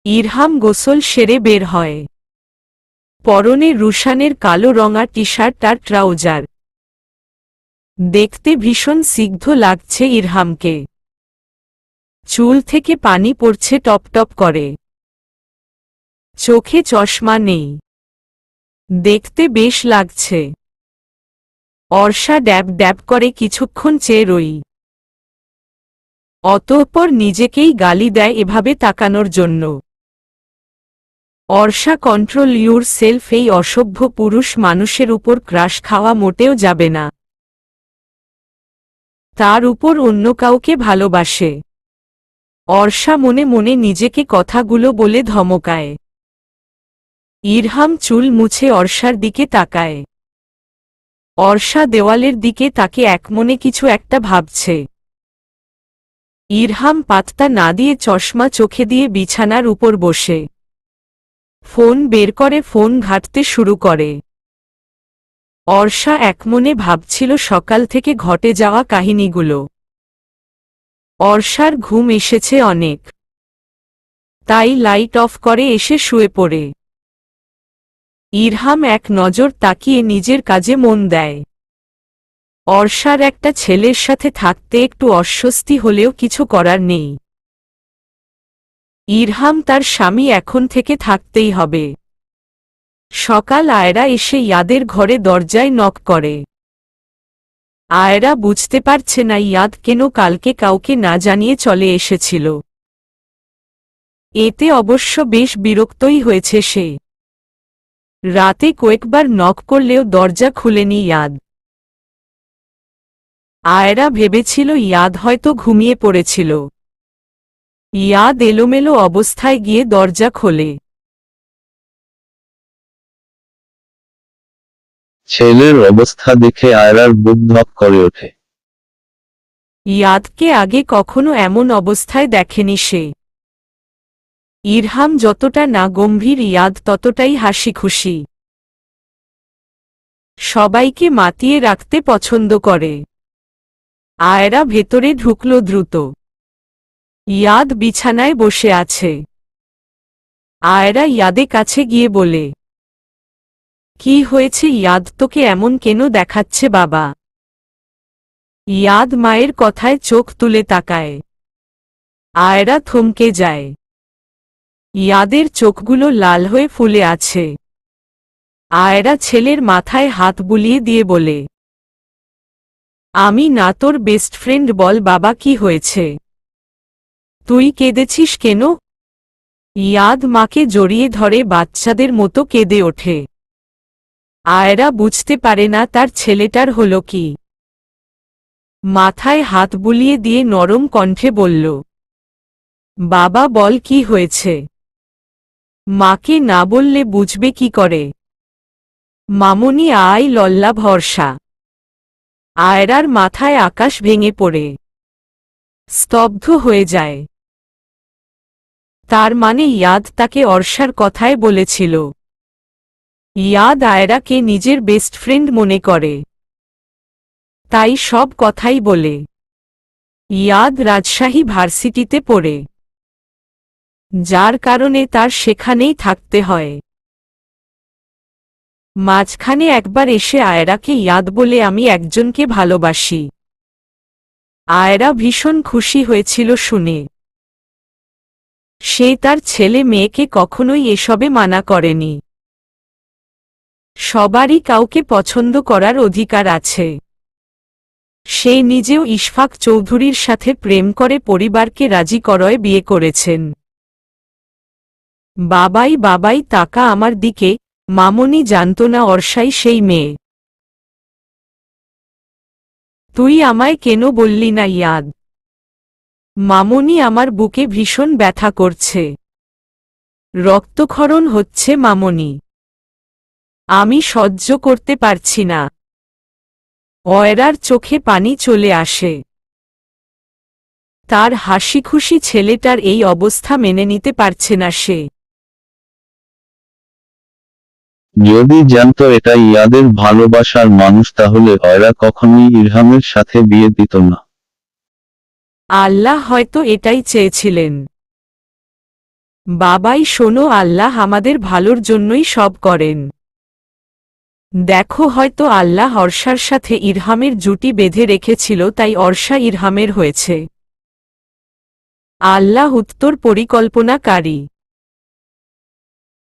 ইরহাম গোসল সেরে বের হয়। পরনে রুশানের কালো রঙা টি শার্ট আর ট্রাউজার। দেখতে ভীষণ সিগ্ধ লাগছে ইরহামকে। চুল থেকে পানি পড়ছে টপ টপ করে। চোখে চশমা নেই, দেখতে বেশ লাগছে। অর্ষা ড্যাব ড্যাব করে কিছুক্ষণ চেয়ে রই। অতঃপর নিজেকেই গালি দেয় এভাবে তাকানোর জন্য। অর্ষা কন্ট্রোল ইউর সেলফ, এই অসভ্য পুরুষ মানুষের উপর ক্রাশ খাওয়া মোটেও যাবে না। তার উপর অন্য কাউকে ভালোবাসে। অর্ষা মনে মনে নিজেকে কথাগুলো বলে ধমকায়। ইরহাম চুল মুছে অর্ষার দিকে তাকায়। অর্ষা দেওয়ালের দিকে তাকে একমনে কিছু একটা ভাবছে। ইরহাম পাত্তা না দিয়ে চশমা চোখে দিয়ে বিছানার উপর বসে ফোন বের করে ফোন ঘাঁটতে শুরু করে। অর্ষা একমনে ভাবছিল সকাল থেকে ঘটে যাওয়া কাহিনীগুলো। অর্ষার ঘুম এসেছে অনেক, তাই লাইট অফ করে এসে শুয়ে পড়ে। ইরহাম এক নজর তাকিয়ে নিজের কাজে মন দেয়। অর্ষার একটা ছেলের সাথে থাকতে একটু অস্বস্তি হলেও কিছু করার নেই। ইরহাম তার স্বামী, এখন থেকে থাকতেই হবে। সকাল আয়রা এসে ইয়াদের ঘরে দরজায় নক করে। আয়রা বুঝতে পারছে না ইয়াদ কেন কালকে কাউকে না জানিয়ে চলে এসেছিল। এতে অবশ্য বেশ বিরক্তই হয়েছে সে। রাতে কয়েকবার নক করলেও দরজা খুলেনি ইয়াদ। আয়রা ভেবেছিল ইয়াদ হয়তো ঘুমিয়ে পড়েছিল। ইয়াদ এলোমেলো অবস্থায় গিয়ে দরজা খোলে। ছেলের অবস্থা দেখে আয়রার বুক ধক করে ওঠে। ইয়াদকে আগে কখনো এমন অবস্থায় দেখেনি সে। ইরহাম যতটা না গম্ভীর, ইয়াদ ততটাই হাসি খুশি। সবাইকে মাতিয়ে রাখতে পছন্দ করে। আয়রা ভেতরে ঢুকল দ্রুত। ইয়াদ বিছানায় বসে আছে। আয়রা ইয়াদের কাছে গিয়ে বলে, কি হয়েছে ইয়াদ, তোকে এমন কেন দেখাচ্ছে বাবা? ইয়াদ মায়ের কথায় চোখ তুলে তাকায়। আয়রা থমকে যায়। ইয়াদের চোখগুলো লাল হয়ে ফুলে আছে। আয়রা ছেলের মাথায় হাত বুলিয়ে দিয়ে বলে, আমি না তোর বেস্ট ফ্রেন্ড, বল বাবা কি হয়েছে? তুই কেঁদেছিস কেন? ইয়াদ মাকে জড়িয়ে ধরে বাচ্চাদের মতো কেঁদে ওঠে। আয়রা বুঝতে পারে না তার ছেলেটার হলো কি। মাথায় হাত বুলিয়ে দিয়ে নরম কণ্ঠে বলল, বাবা বল কি হয়েছে? মাকে না বললে বুঝবে কি করে? মামুনি আই লল্লা ভরসা। আয়রার মাথায় আকাশ ভেঙে পড়ে স্তব্ধ হয়ে যায়। তার মানে ইয়াদ তাকে অর্ষার কথায় বলেছিল। ইয়াদ আয়রাকে নিজের বেস্ট ফ্রেন্ড মনে করে, তাই সব কথাই বলে। ইয়াদ রাজশাহী ভার্সিটিতে পড়ে, যার কারণে তার সেখানেই থাকতে হয়। মাঝখানে একবার এসে আয়রাকে ইয়াদ বলে, আমি একজনকে ভালোবাসি। আয়রা ভীষণ খুশি হয়েছিল শুনে। সে তার ছেলে মেয়েকে কখনোই এসবে মানা করেনি। সবারই কাউকে পছন্দ করার অধিকার আছে। সে নিজেও ইশফাক চৌধুরীর সাথে প্রেম করে পরিবারকে রাজি করায় বিয়ে করেছেন। বাবাই বাবাই তাকা আমার দিকে, মামনি জানত না অর্ষাই সেই মেয়ে। তুই আমায় কেন বললি না ইয়াদ? মামনি আমার বুকে ভীষণ ব্যথা করছে, রক্তক্ষরণ হচ্ছে মামনি, আমি সহ্য করতে পারছি না। অয়রার চোখে পানি চলে আসে। তার হাসিখুশি ছেলেটার এই অবস্থা মেনে নিতে পারছে না সে। যদি জানতো এটা ইয়াদের ভালোবাসার মানুষ, তাহলে অয়রা কখনোই ইরহামের সাথে বিয়ে দিত না। আল্লাহ হয়তো এটাই চেয়েছিলেন। বাবাই শোনো, আল্লাহ আমাদের ভালোর জন্যই সব করেন। দেখো, হয়তো আল্লাহ অর্ষার সাথে ইরহামের জুটি বেঁধে রেখেছিল, তাই অর্ষা ইরহামের হয়েছে। আল্লাহ উত্তর পরিকল্পনাকারী।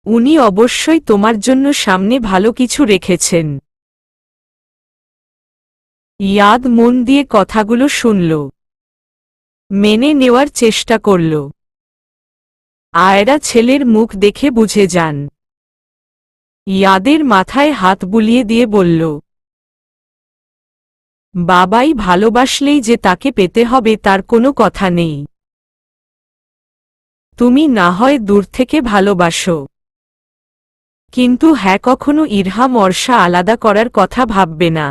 উনি অবশ্যই তোমার জন্য সামনে ভালো কিছু রেখেছেন। ইয়াদ মন দিয়ে কথাগুলো শুনল, মেনে নেওয়ার চেষ্টা করল। আয়রা ছেলের মুখ দেখে বুঝে যান। ইয়াদের মাথায় হাত বুলিয়ে দিয়ে বলল, বাবাই ভালোবাসলেই যে তাকে পেতে হবে তার কোনো কথা নেই। তুমি না হয় দূর থেকে ভালোবাসো, কিন্তু হ্যাঁ, কখনো ইরহাম অর্ষা আলাদা করার কথা ভাববে না।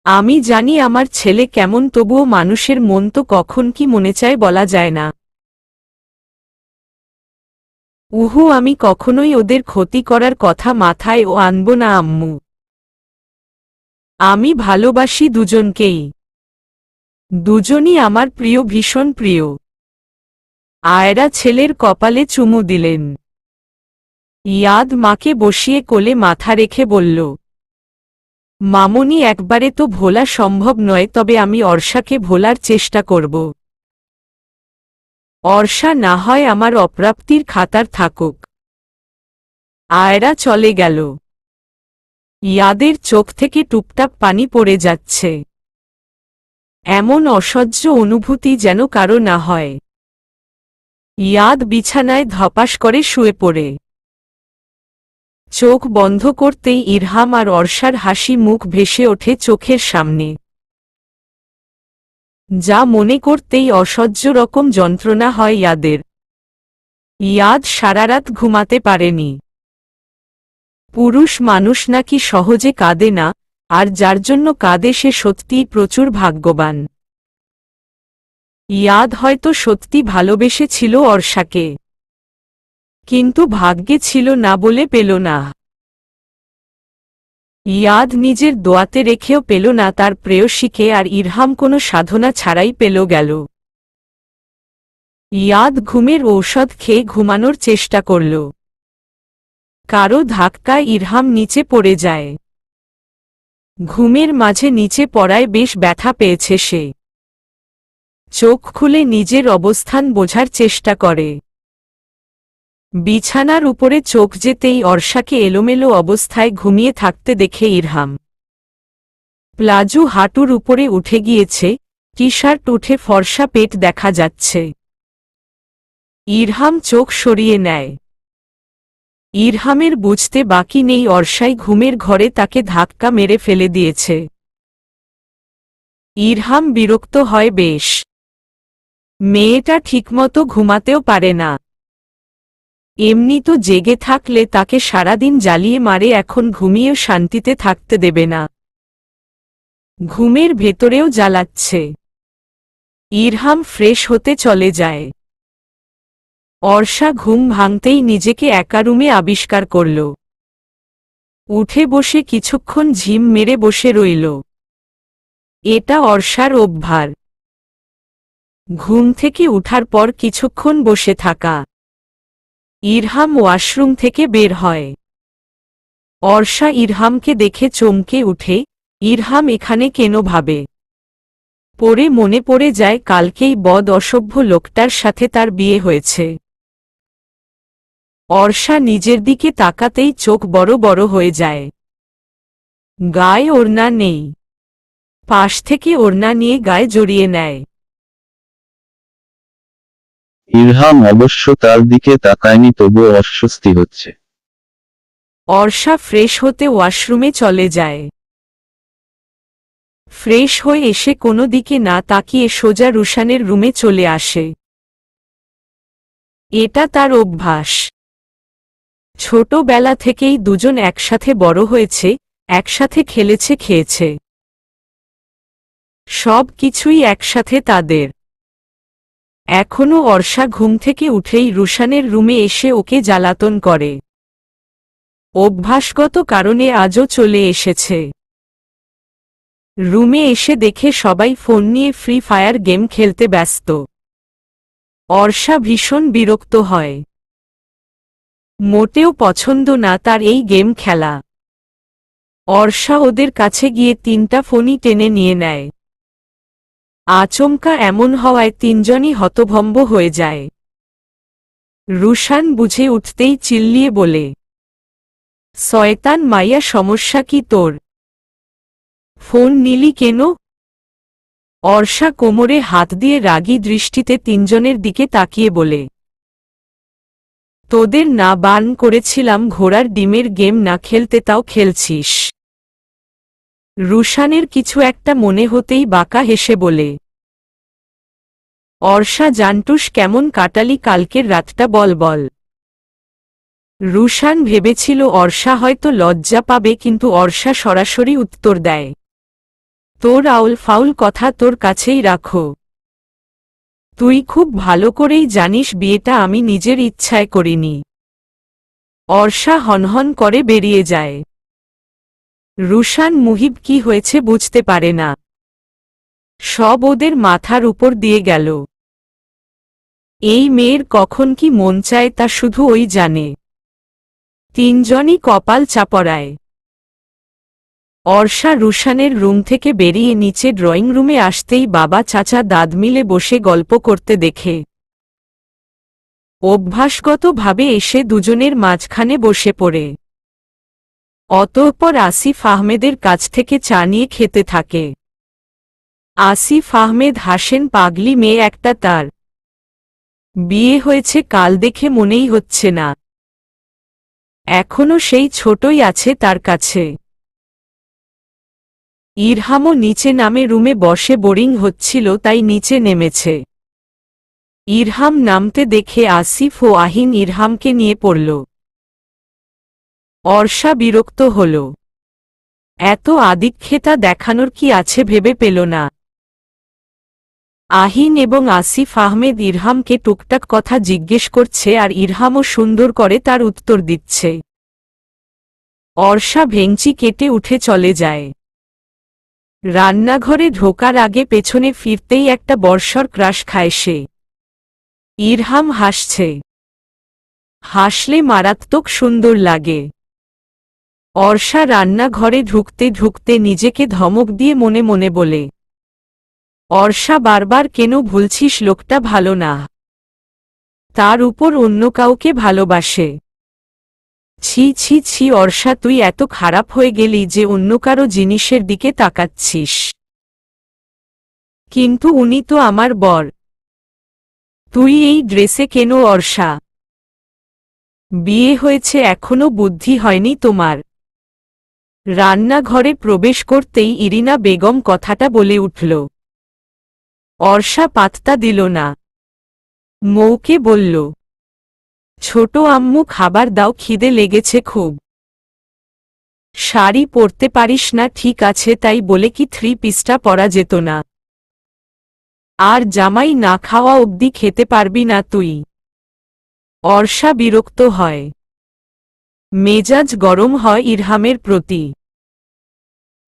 আমি জানি আমার ছেলে কেমন, তবুও মানুষের মন তো কখন কি মনে চায় বলা যায় না। আমি কখনোই ওদের ক্ষতি করার কথা মাথায় আনব না আম্মু। আমি ভালোবাসি দুজনকেই, দুজনই আমার প্রিয়, ভীষণ প্রিয়। আয়রা ছেলের কপালে চুমু দিলেন। ইয়াদ মাকে বসিয়ে কোলে মাথা রেখে বলল, মামনি, একবারে তো ভোলা সম্ভব নয়, তবে আমি অর্ষাকে ভোলার চেষ্টা করব। অর্ষা না হয় আমার অপ্রাপ্তির খাতার থাকুক। আয়রা চলে গেল। ইয়াদের চোখ থেকে টুপটাপ পানি পড়ে যাচ্ছে। এমন অসহ্য অনুভূতি যেন কারো না হয়। ইয়াদ বিছানায় ধপাস করে শুয়ে পড়ে। চোখ বন্ধ করতেই ইরহাম আর অর্ষার হাসি মুখ ভেসে ওঠে চোখের সামনে। যা মনে করতেই অসহ্য রকম যন্ত্রণা হয় ইয়াদের। ইয়াদ সারারাত ঘুমাতে পারেনি। পুরুষ মানুষ নাকি সহজে কাঁদে না, আর যার জন্য কাঁদে সে সত্যিই প্রচুর ভাগ্যবান। ইয়াদ হয়তো সত্যি ভালোবেসেছিল অর্ষাকে, কিন্তু ভাগ্যে ছিল না বলে পেল না। ইয়াদ নিজের দোয়াতে রেখেও পেল না তার প্রেয়সীকে, আর ইরহাম কোনো সাধনা ছাড়াই পেল গেল। ইয়াদ ঘুমের ঔষধ খেয়ে ঘুমানোর চেষ্টা করল। কারো ধাক্কায় ইরহাম নিচে পড়ে যায়। ঘুমের মাঝে নিচে পড়ায় বেশ ব্যথা পেয়েছে সে। চোখ খুলে নিজের অবস্থান বোঝার চেষ্টা করে। বিছানার উপরে চোখ যেতেই অর্ষাকে এলোমেলো অবস্থায় ঘুমিয়ে থাকতে দেখে ইরহাম। প্লাজো হাঁটুর উপরে উঠে গিয়েছে, টি শার্ট উঠে ফর্সা পেট দেখা যাচ্ছে। ইরহাম চোখ সরিয়ে নেয়। ইরহামের বুঝতে বাকি নেই অর্ষাই ঘুমের ঘরে তাকে ধাক্কা মেরে ফেলে দিয়েছে। ইরহাম বিরক্ত হয় বেশ। মেয়েটা ঠিকমতো ঘুমাতেও পারে না। এমনি তো জেগে থাকলে তাকে সারাদিন জ্বালিয়ে মারে, এখন ঘুমিয়েও শান্তিতে থাকতে দেবে না। ঘুমের ভেতরেও জ্বালাচ্ছে। ইরহাম ফ্রেশ হতে চলে যায়। অর্ষা ঘুম ভাঙতেই নিজেকে একা রুমে আবিষ্কার করল। উঠে বসে কিছুক্ষণ ঝিম মেরে বসে রইল। এটা অর্ষার অভ্যাস, ঘুম থেকে উঠার পর কিছুক্ষণ বসে থাকা। ইরহাম ওয়াশরুম থেকে বের হয়। অর্ষা ইরহামকে দেখে চমকে উঠে, ইরহাম এখানে কেন ভাবে। পরে মনে পড়ে যায় কালকেই বদ অসভ্য লোকটার সাথে তার বিয়ে হয়েছে। অর্ষা নিজের দিকে তাকাতেই চোখ বড় বড় হয়ে যায়। গায়ে ওড়না নেই। পাশ থেকে ওড়না নিয়ে গায়ে জড়িয়ে নেয়। ইরহাম অবশ্য তার দিকে তাকায়নি, তবুও অস্বস্তি হচ্ছে। অর্ষা ফ্রেশ হতে ওয়াশরুমে চলে যায়। ফ্রেশ হয়ে এসে কোনো দিকে না তাকিয়ে সোজা রুশানের রুমে চলে আসে। এটা তার অভ্যাস। ছোটবেলা থেকেই দুজন একসাথে বড় হয়েছে, একসাথে খেলেছে, খেয়েছে। সব কিছুই একসাথে তাদের। এখনো অর্ষা ঘুম থেকে উঠেই রুশানের রুমে এসে ওকে জ্বালাতন করে। অভ্যাসগত কারণে আজও চলে এসেছে। রুমে এসে দেখে সবাই ফোন নিয়ে ফ্রি ফায়ার গেম খেলতে ব্যস্ত। অর্ষা ভীষণ বিরক্ত হয়। মোটেও পছন্দ না তার এই গেম খেলা। অর্ষা ওদের কাছে গিয়ে 3টা ফোনই টেনে নিয়ে নেয়। আচমকা এমন হওয়ায় তিনজনই হতভম্ব হয়ে যায়। রুশান বুঝে উঠতেই চিল্লিয়ে বলে, শয়তান মাইয়া, সমস্যা কি তোর? ফোন নিলি কেন? অর্ষা কোমরে হাত দিয়ে রাগী দৃষ্টিতে তিনজনের দিকে তাকিয়ে বলে, তোদের না বারণ করেছিলাম ঘোড়ার ডিমের গেম না খেলতে, তাও খেলছিস। রুশানের কিছু একটা মনে হতেই বাঁকা হেসে বলে, অর্ষা জানটুস কেমন কাটালি কালকের রাতটা বল বল। রুশান ভেবেছিল অর্ষা হয়তো লজ্জা পাবে, কিন্তু অর্ষা সরাসরি উত্তর দেয়, তোর আউল ফাউল কথা তোর কাছেই রাখো। তুই খুব ভালো করেই জানিস বিয়েটা আমি নিজের ইচ্ছায় করিনি। অর্ষা হনহন করে বেরিয়ে যায়। রুশান মুহিব কি হয়েছে বুঝতে পারে না। সব ওদের মাথার উপর দিয়ে গেল। এই মেয়ের কখন কি মন চায় তা শুধু ওই জানে। তিনজনই কপাল চাপড়ায়। অর্ষা রুশানের রুম থেকে বেরিয়ে নিচে ড্রয়িং রুমে আসতেই বাবা চাচা দাঁত মিলে বসে গল্প করতে দেখে। অভ্যাসগতভাবে এসে দুজনের মাঝখানে বসে পড়ে। অতঃপর আসিফ আহমেদের কাছ থেকে চা নিয়ে খেতে থাকে। আসিফ আহমেদ হাসেন, পাগলি মেয়ে একটা তার। বিয়ে হয়েছে কাল দেখে মনেই হচ্ছে না। এখনো সেই ছোটই আছে তার কাছে। ইরহামও নিচে নামে, রুমে বসে বোরিং হচ্ছিল তাই নিচে নেমেছে। ইরহাম নামতে দেখে আসিফ ও আহিন ইরহামকে নিয়ে পড়ল। অর্ষা বিরক্ত হল। এত আদিক্ষেতা দেখানোর কি আছে ভেবে পেল না। আহিন এবং আসিফ আহমেদ ইরহামকে টুকটাক কথা জিজ্ঞেস করছে আর ইরহামও সুন্দর করে তার উত্তর দিচ্ছে। অর্ষা ভেঙচি কেটে উঠে চলে যায়। রান্নাঘরে ঢোকার আগে পেছনে ফিরতেই একটা বর্ষর ক্রাশ খায় সে। ইরহাম হাসছে। হাসলে মারাত্মক সুন্দর লাগে। অর্ষা রান্নাঘরে ঢুকতে ঢুকতে নিজেকে ধমক দিয়ে মনে মনে বলে, অর্ষা বারবার কেন ভুলছিস, লোকটা ভালো না। তার উপর অন্য কাউকে ভালোবাসে। ছি ছি ছি অর্ষা, তুই এত খারাপ হয়ে গেলি যে অন্য কারো জিনিসের দিকে তাকাচ্ছিস। কিন্তু উনি তো আমার বর। তুই এই ড্রেসে কেন অর্ষা? বিয়ে হয়েছে এখনো বুদ্ধি হয়নি তোমার? রান্নাঘরে প্রবেশ করতেই ইরিনা বেগম কথাটা বলে উঠল। অর্ষা পাত্তা দিল না। মৌকে বলল, ছোট আম্মু খাবার দাও, খিদে লেগেছে খুব। শাড়ি পরতে পারিস না ঠিক আছে, তাই বলে কি 3 পিসটা পরা যেত না? আর জামাই না খাওয়া অবধি খেতে পারবি না তুই? অর্ষা বিরক্ত হয়। মেজাজ গরম হয় ইরহামের প্রতি।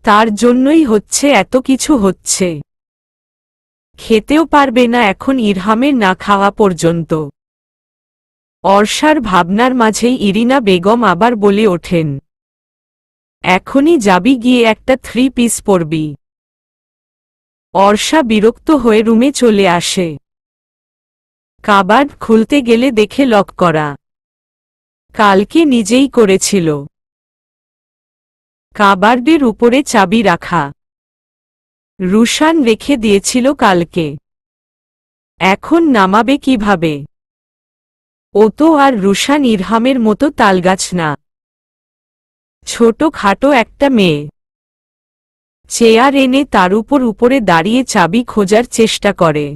তার জন্যই হচ্ছে এত কিছু হচ্ছে। খেতেও পারবে না এখন ইরহামের না খাওয়া পর্যন্ত। অর্ষার ভাবনার মাঝেই ইরিনা বেগম আবার বলে ওঠেন, এখনই যাবি গিয়ে একটা 3 পিস পরবি। অর্ষা বিরক্ত হয়ে রুমে চলে আসে। কাবার্ড খুলতে গেলে দেখে লক করা। কালকে নিজেই করেছিল। কাবার্ডের উপরে চাবি রাখা। রুশান রেখে দিয়েছিল কালকে। এখন নামাবে কিভাবে? ও তো আর রুশান ইরহামের মতো তালগাছ না। ছোট খাটো একটা মেয়ে। চেয়ার এনে তার উপরে দাঁড়িয়ে চাবি খোঁজার চেষ্টা করে।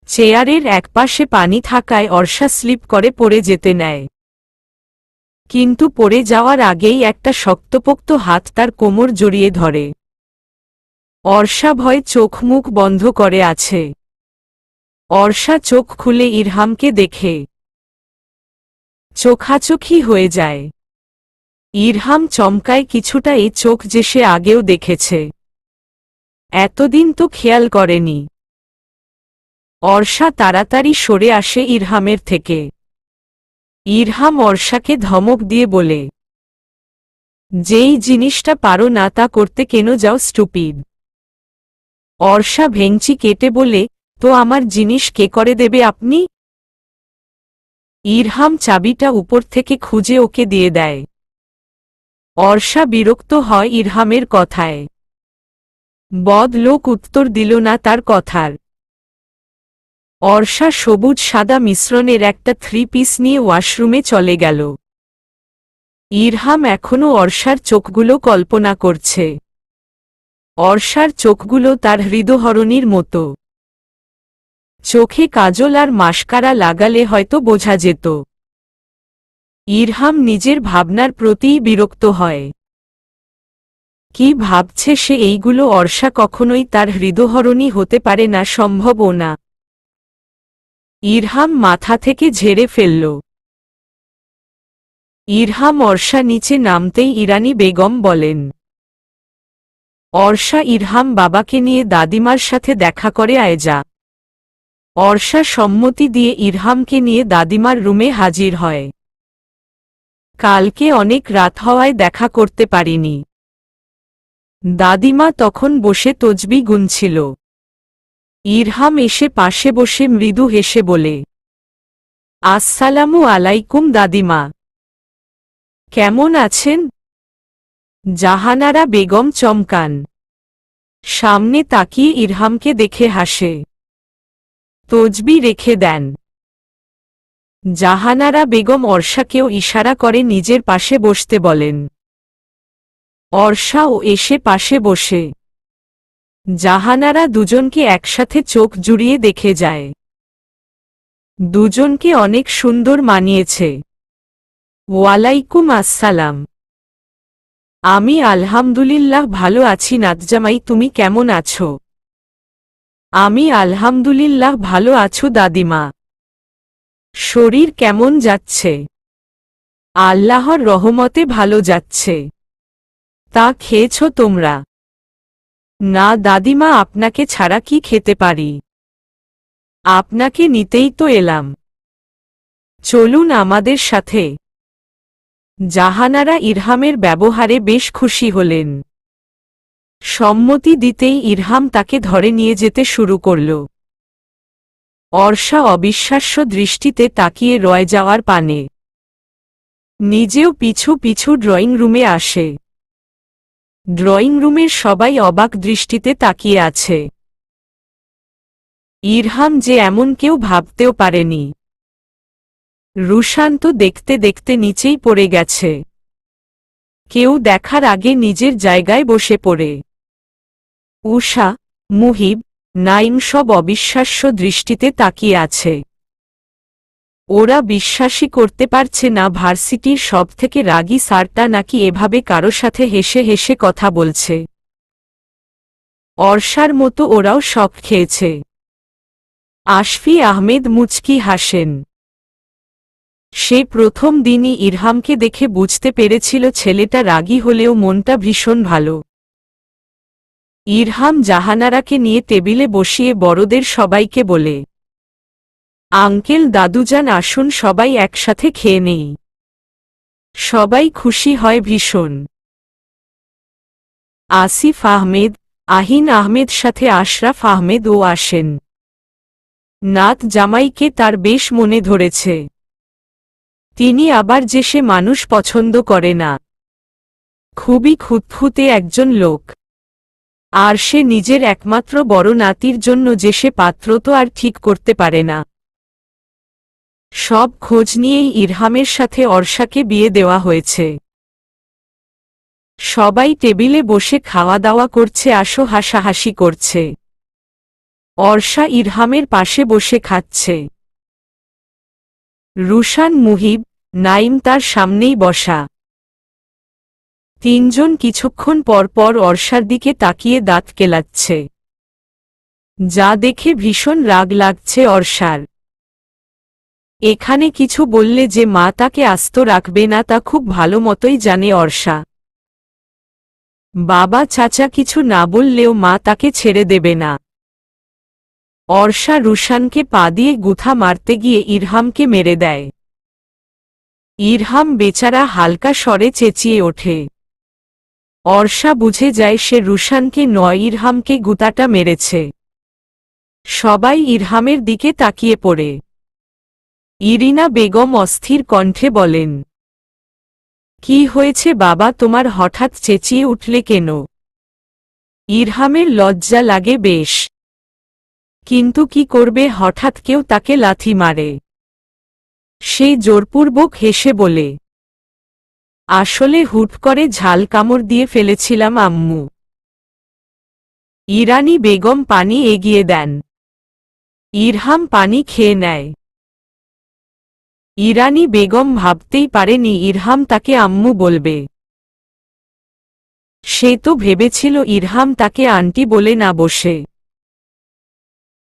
চেয়ারের একপাশে পানি থাকায় অর্ষা স্লিপ করে পড়ে যেতে নেয়। কিন্তু পড়ে যাওয়ার আগেই একটা শক্তপোক্ত হাত তার কোমর জড়িয়ে ধরে। অর্ষা ভয়ে চোখ মুখ বন্ধ করে আছে। অর্ষা চোখ খুলে ইরহামকে দেখে চোখাচোখি হয়ে যায়। ইরহাম চমকায় কিছুটা, এই চোখ যে সে আগেও দেখেছে। এতদিন তো খেয়াল করেনি। অর্ষা তাড়াতাড়ি সরে আসে ইরহামের থেকে। ইরহাম অর্ষাকে ধমক দিয়ে বলে, যেই জিনিসটা পারো না তা করতে কেন যাও স্টুপিড। অর্ষা ভেঙচি কেটে বলে, তো আমার জিনিস কে করে দেবে আপনি? ইরহাম চাবিটা উপর থেকে খুঁজে ওকে দিয়ে দেয়। অর্ষা বিরক্ত হয় ইরহামের কথায়। বদ লোক উত্তর দিল না তার কথার। অর্ষা সবুজ সাদা মিশ্রণের একটা 3 পিস নিয়ে ওয়াশরুমে চলে গেল। ইরহাম এখনও অর্ষার চোখগুলো কল্পনা করছে। অর্ষার চোখগুলো তার হৃদয়হরণীর মতো। চোখে কাজল আর মাস্কারা লাগালে হয়তো বোঝা যেত। ইরহাম নিজের ভাবনার প্রতিই বিরক্ত হয়। কি ভাবছে সে এইগুলো অর্ষা কখনোই তার হৃদয়হরণী হতে পারে না, সম্ভবও না। ইরহাম মাথা থেকে ঝেড়ে ফেলল। ইরহাম অর্ষা নিচে নামতেই ইরানি বেগম বলেন। অর্ষা ইরহাম বাবাকে নিয়ে দাদিমার সাথে দেখা করে আয়জা। অর্ষা সম্মতি দিয়ে ইরহামকে নিয়ে দাদিমার রুমে হাজির হয়। কালকে অনেক রাত হওয়ায় দেখা করতে পারিনি। দাদিমা তখন বসে তসবিহ গুনছিল। ইরহাম এসে পাশে বসে মৃদু হেসে বলে, আসসালামু আলাইকুম দাদিমা। কেমন আছেন? জাহানারা বেগম চমকান। সামনে তাকিয়ে ইরহামকে দেখে হাসে। তসবিহ রেখে দেন। জাহানারা বেগম অর্ষাকেও ইশারা করে নিজের পাশে বসতে বলেন। অর্ষাও এসে পাশে বসে। জাহানারা দুজনকে একসাথে চোখ জুড়িয়ে দেখে যায়। দুজনকে অনেক সুন্দর মানিয়েছে। ওয়ালাইকুম আসসালাম। আমি আলহামদুলিল্লাহ ভালো আছি নাতজামাই, তুমি কেমন আছো? আমি আলহামদুলিল্লাহ ভালো আছো দাদিমা। শরীর কেমন যাচ্ছে? আল্লাহর রহমতে ভালো যাচ্ছে। তা খেয়েছ তোমরা? না দাদিমা, আপনাকে ছাড়া কি খেতে পারি? আপনাকে নিতেই তো এলাম। চলুন আমাদের সাথে। জাহানারা ইরহামের ব্যবহারে বেশ খুশি হলেন। সম্মতি দিতেই ইরহাম তাকে ধরে নিয়ে যেতে শুরু করল। অর্ষা অবিশ্বাস্য দৃষ্টিতে তাকিয়ে রয়ে যাওয়ার পানে। নিজেও পিছু পিছু ড্রয়িং রুমে আসে। ড্রয়িং রুমের সবাই অবাক দৃষ্টিতে তাকিয়ে আছে। ইরহাম যে এমন কেউ ভাবতেও পারেনি। রুশান তো দেখতে দেখতে নিচেই পড়ে গেছে। কেউ দেখার আগে নিজের জায়গায় বসে পড়ে। উষা, মুহিব, নাইম সব অবিশ্বাস্য দৃষ্টিতে তাকিয়ে আছে। ওরা বিশ্বাসই করতে পারছে না ভার্সিটির সবথেকে রাগী স্যারটা নাকি এভাবে কারো সাথে হেসে হেসে কথা বলছে। অর্ষার মতো ওরাও শক খেয়েছে। আশফি আহমেদ মুচকি হাসেন। সে প্রথম দিনই ইরহামকে দেখে বুঝতে পেরেছিল ছেলেটা রাগী হলেও মনটা ভীষণ ভালো। ইরহাম জাহানারাকে নিয়ে টেবিলে বসিয়ে বড়দের সবাইকে বলে, আঙ্কেল দাদুজান আসুন সবাই একসাথে খেয়ে নেই। সবাই খুশি হয় ভীষণ। আসিফ আহমেদ, আহিন আহমেদ সাথে আশরাফ আহমেদও আসেন। নাত জামাইকে তার বেশ মনে ধরেছে। তিনি আবার যে সে মানুষ পছন্দ করে না। খুবই খুঁতখুঁতে একজন লোক। আর সে নিজের একমাত্র বড় নাতির জন্য যে সে পাত্র তো আর ঠিক করতে পারে না। সব খোঁজ নিয়েই ইরহামের সাথে অর্ষাকে বিয়ে দেওয়া হয়েছে। সবাই টেবিলে বসে খাওয়া দাওয়া করছে, আসো হাসাহাসি করছে। অর্ষা ইরহামের পাশে বসে খাচ্ছে। রুশান, মুহিব, নাইম তার সামনেই বসা। তিনজন কিছুক্ষণ পর পর অর্ষার দিকে তাকিয়ে দাঁত কেলাচ্ছে। যা দেখে ভীষণ রাগ লাগছে অর্ষার। এখানে কিছু বললে যে মা তাকে আস্ত রাখবে না তা খুব ভালো মতোই জানে অর্ষা। বাবা চাচা কিছু না বললেও মা তাকে ছেড়ে দেবে না। অর্ষা রুশানকে পা দিয়ে গুথা মারতে গিয়ে ইরহামকে মেরে দেয়। ইরহাম বেচারা হালকা স্বরে চেঁচিয়ে ওঠে। অর্ষা বুঝে যায় সে রুশানকে নয়, ইরহামকে গুতাটা মেরেছে। সবাই ইরহামের দিকে তাকিয়ে পড়ে। ইরিনা বেগম অস্থির কণ্ঠে বলেন, কি হয়েছে বাবা, তোমার হঠাৎ চেঁচিয়ে উঠলে কেন? ইরহামের লজ্জা লাগে বেশ, কিন্তু কি করবে, হঠাৎ কেউ তাকে লাথি মারে। সে জোরপূর্বক হেসে বলে, আসলে হুট করে ঝাল কামড় দিয়ে ফেলেছিলাম আম্মু। ইরানি বেগম পানি এগিয়ে দেন। ইরহাম পানি খেয়ে নেয়। ইরানি বেগম ভাবতেই পারেনি ইরহাম তাকে আম্মু বলবে। সে তো ভেবেছিল ইরহাম তাকে আন্টি বলে না বসে,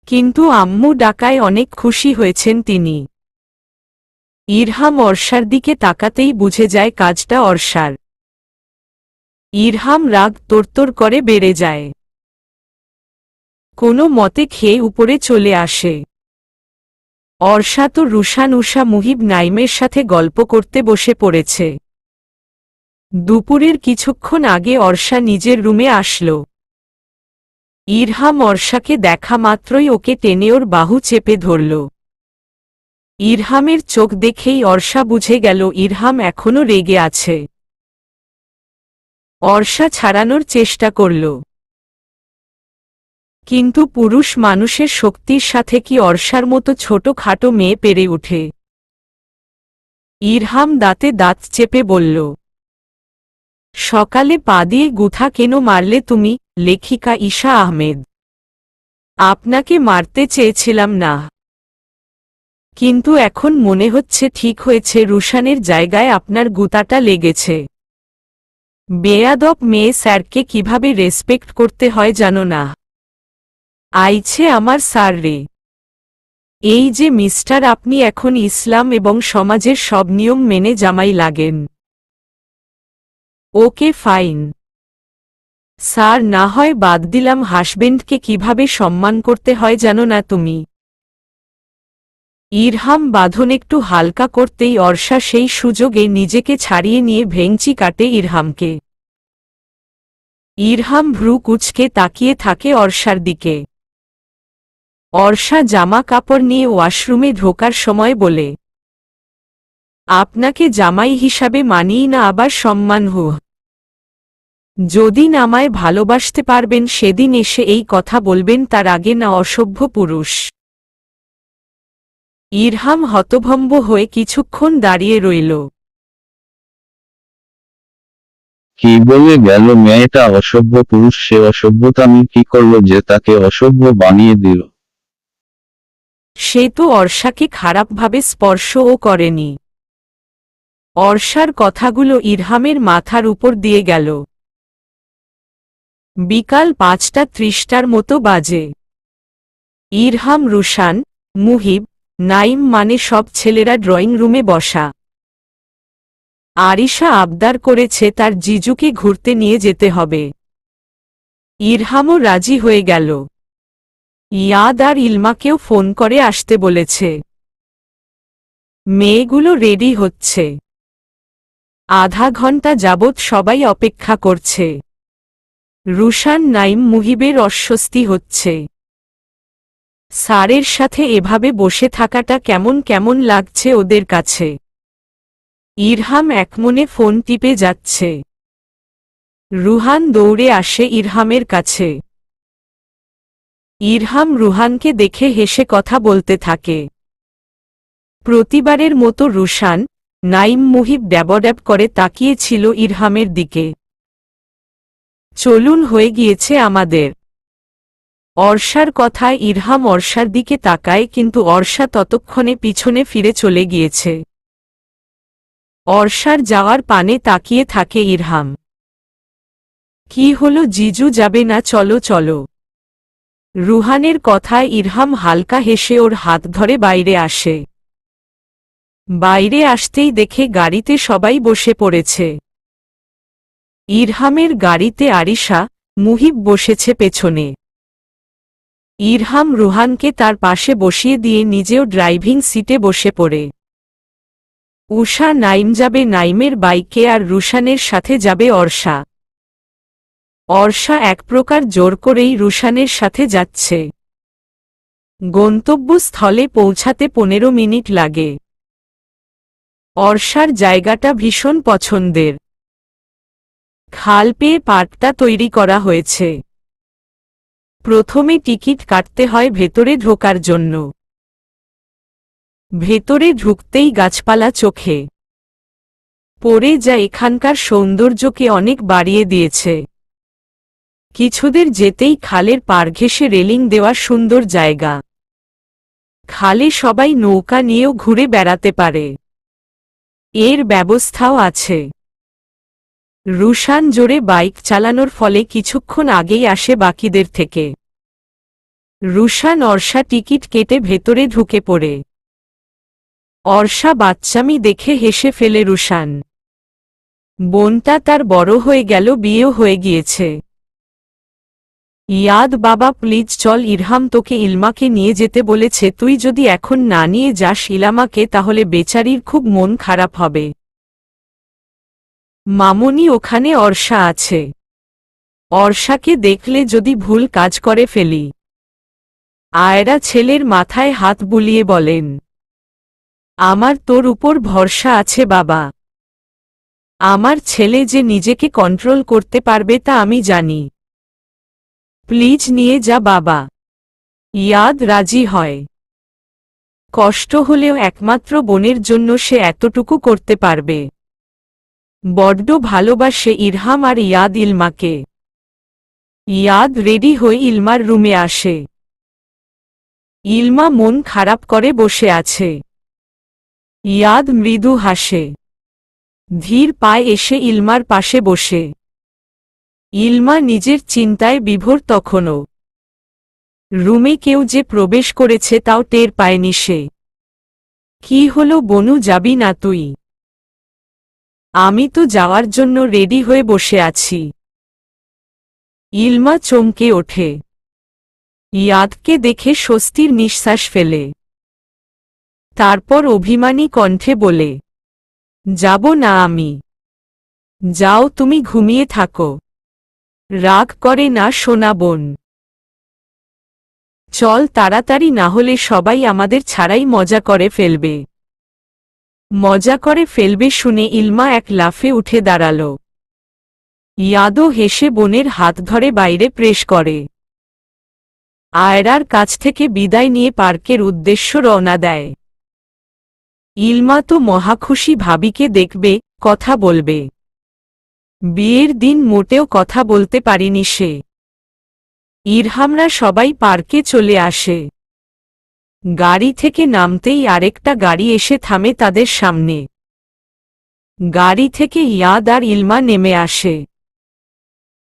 কিন্তু আম্মু ডাকায় অনেক খুশি হয়েছেন তিনি। ইরহাম অর্ষার দিকে তাকাতেই বুঝে যায় কাজটা অর্ষার। ইরহাম রাগ তোড়তোড় করে বেড়ে যায়। কোনো মতে খেয়ে উপরে চলে আসে। অর্ষা তো রুশান উষা মুহিব নাইমের সাথে গল্প করতে বসে পড়েছে। দুপুরের কিছুক্ষণ আগে অর্ষা নিজের রুমে আসল। ইরহাম অর্ষাকে দেখা মাত্রই ওকে টেনে ওর বাহু চেপে ধরল। ইরহামের চোখ দেখেই অর্ষা বুঝে গেল ইরহাম এখনো রেগে আছে। অর্ষা ছাড়ানোর চেষ্টা করল, কিন্তু পুরুষ মানুষের শক্তির সাথে কি অর্ষার মতো ছোটখাটো মেয়ে পেরে উঠে? ইরহাম দাঁতে দাঁত চেপে বলল, সকালে পা দিয়ে গুথা কেন মারলে তুমি, লেখিকা ঈশা আহমেদ? আপনাকে মারতে চেয়েছিলাম না, কিন্তু এখন মনে হচ্ছে ঠিক হয়েছে, রুশানের জায়গায় আপনার গুতাটা লেগেছে। বেয়াদব মেয়ে, স্যারকে কিভাবে রেসপেক্ট করতে হয় জানো না? আইছে আমার স্যার রে। এই যে মিস্টার, আপনি এখন ইসলাম এবং সমাজের সব নিয়ম মেনে জামাই লাগেন। ওকে ফাইন স্যার, না হয় বাদ দিলাম, হাসবেন্ডকে কিভাবে সম্মান করতে হয় জানো না তুমি? ইরহাম বাঁধন একটু হালকা করতেই অর্ষা সেই সুযোগে নিজেকে ছাড়িয়ে নিয়ে ভেঙচি কাটে ইরহামকে। ইরহাম ভ্রু কুঁচকে তাকিয়ে থাকে অর্ষার দিকে। অর্ষা জামা কাপড় নিয়ে ওয়াশরুমে ঢোকার সময় বলে, আপনাকে জামাই হিসাবে মানিই না, আবার সম্মান হু। যেদিন আমায় ভালোবাসতে পারবেন সেদিন এসে এই কথা বলবেন, তার আগে না, অসভ্য পুরুষ। ইরহাম হতভম্ব হয়ে কিছুক্ষণ দাঁড়িয়ে রইল। কি বলে গেল মেয়েটা অসভ্য পুরুষ? সে অসভ্যতামি কি করলো যে তাকে অসভ্য বানিয়ে দিল? সে তো অর্ষাকে খারাপভাবে স্পর্শও করেনি। অর্ষার কথাগুলো ইরহামের মাথার উপর দিয়ে গেল। বিকাল ৫:৩০টার মতো বাজে। ইরহাম, রুশান, মুহিব, নাইম মানে সব ছেলেরা ড্রয়িং রুমে বসা। আরিশা আবদার করেছে তার জিজুকে ঘুরতে নিয়ে যেতে হবে। ইরহামও রাজি হয়ে গেল। ইয়াদ আর ইলমাকেও ফোন করে আসতে বলেছে। মেয়েগুলো রেডি হচ্ছে। আধা ঘন্টা যাবৎ সবাই অপেক্ষা করছে। রুশান, নাইম, মুহিবের অস্বস্তি হচ্ছে। স্যারের সাথে এভাবে বসে থাকাটা কেমন কেমন লাগছে ওদের কাছে। ইরহাম একমনে ফোন টিপে যাচ্ছে। রুহান দৌড়ে আসে ইরহামের কাছে। ইরহাম রুহানকে দেখে হেসে কথা বলতে থাকে। প্রতিবারের মতো রুশান, নাইম, মুহিব ড্যাবড্যাব করে তাকিয়েছিল ইরহামের দিকে। চলুন, হয়ে গিয়েছে আমাদের। অর্ষার কথায় ইরহাম অর্ষার দিকে তাকায়, কিন্তু অর্ষা ততক্ষণে পিছনে ফিরে চলে গিয়েছে। অর্ষার যাওয়ার পানে তাকিয়ে থাকে ইরহাম। কি হলো জিজু, যাবে না? চলো চলো। রুহানের কথায় ইরহাম হালকা হেসে ওর হাত ধরে বাইরে আসে। বাইরে আসতেই দেখে গাড়িতে সবাই বসে পড়েছে। ইরহামের গাড়িতে আরিশা, মুহিব বসেছে পেছনে। ইরহাম রুহানকে তার পাশে বসিয়ে দিয়ে নিজেও ড্রাইভিং সিটে বসে পড়ে। উষা নাইম যাবে নাইমের বাইকে আর রুশানের সাথে যাবে অর্ষা। অর্ষা এক প্রকার জোর করেই রুশানের সাথে যাচ্ছে। গন্তব্যস্থলে পৌঁছাতে 15 মিনিট লাগে। অর্ষার জায়গাটা ভীষণ পছন্দের। খাল পেয়ে পার্কটা তৈরি করা হয়েছে। প্রথমে টিকিট কাটতে হয় ভেতরে ঢোকার জন্য। ভেতরে ঢুকতেই গাছপালা চোখে পড়ে যা এখানকার সৌন্দর্যকে অনেক বাড়িয়ে দিয়েছে। কিছুদের যেতেই খালের পাড় ঘেঁষে রেলিং দেওয়া সুন্দর জায়গা। খালে সবাই নৌকা নিয়েও ঘুরে বেড়াতে পারে। এর ব্যবস্থাও আছে। রুশান জোরে বাইক চালানোর ফলে কিছুক্ষণ আগেই আসে বাকিদের থেকে। রুশান অর্ষা টিকিট কেটে ভেতরে ঢুকে পড়ে। অর্ষা বাচ্চামি দেখে হেসে ফেলে রুশান। বোনটা তার বড় হয়ে গেল, বিয়েও হয়ে গিয়েছে। ইয়াদ বাবা প্লিজ চল, ইরহাম তোকে ইলমাকে নিয়ে যেতে বলেছে, তুই যদি এখন না নিয়ে যাস ইলামাকে তাহলে বেচারির খুব মন খারাপ হবে। মামুনি ওখানে অর্ষা আছে। অর্ষাকে দেখলে যদি ভুল কাজ করে ফেলি। আয়রা ছেলের মাথায় হাত বুলিয়ে বলেন, আমার তোর উপর ভরসা আছে বাবা। আমার ছেলে যে নিজেকে কন্ট্রোল করতে পারবে তা আমি জানি। প্লিজ নিয়ে যা বাবা। ইয়াদ রাজি হয়। কষ্ট হলেও একমাত্র বোনের জন্য সে এতটুকু করতে পারবে। বড্ড ভালোবাসে ইরহাম আর ইয়াদ ইলমাকে। ইয়াদ রেডি হয়ে ইলমার রুমে আসে। ইলমা মন খারাপ করে বসে আছে। ইয়াদ মৃদু হাসে। ধীর পায়ে এসে ইলমার পাশে বসে। ইলমা নিজের চিন্তায় বিভোর তখনও। রুমে কেউ যে প্রবেশ করেছে তাও টের পায়নি সে। কি হলো বনু, যাবি না তুই? আমি তো যাওয়ার জন্য রেডি হয়ে বসে আছি। ইলমা চমকে ওঠে। ইয়াদকে দেখে স্বস্তির নিঃশ্বাস ফেলে। তারপর অভিমানী কণ্ঠে বলে, যাব না আমি। যাও তুমি ঘুমিয়ে থাকো। রাগ করে না সোনা বোন। চল তাড়াতাড়ি, না হলে সবাই আমাদের ছাড়াই মজা করে ফেলবে। মজা করে ফেলবে শুনে ইলমা এক লাফে উঠে দাঁড়াল। ইয়াদও হেসে বোনের হাত ধরে বাইরে প্রেস করে। আয়রার কাছ থেকে বিদায় নিয়ে পার্কের উদ্দেশ্য রওনা দেয়। ইলমা তো মহাখুশি, ভাবিকে দেখবে, কথা বলবে। বিয়ের দিন মোটেও কথা বলতে পারিনি সে। ইরহামরা সবাই পার্কে চলে আসে। গাড়ি থেকে নামতেই আরেকটা গাড়ি এসে থামে তাদের সামনে। গাড়ি থেকে ইয়াদ আর ইলমা নেমে আসে।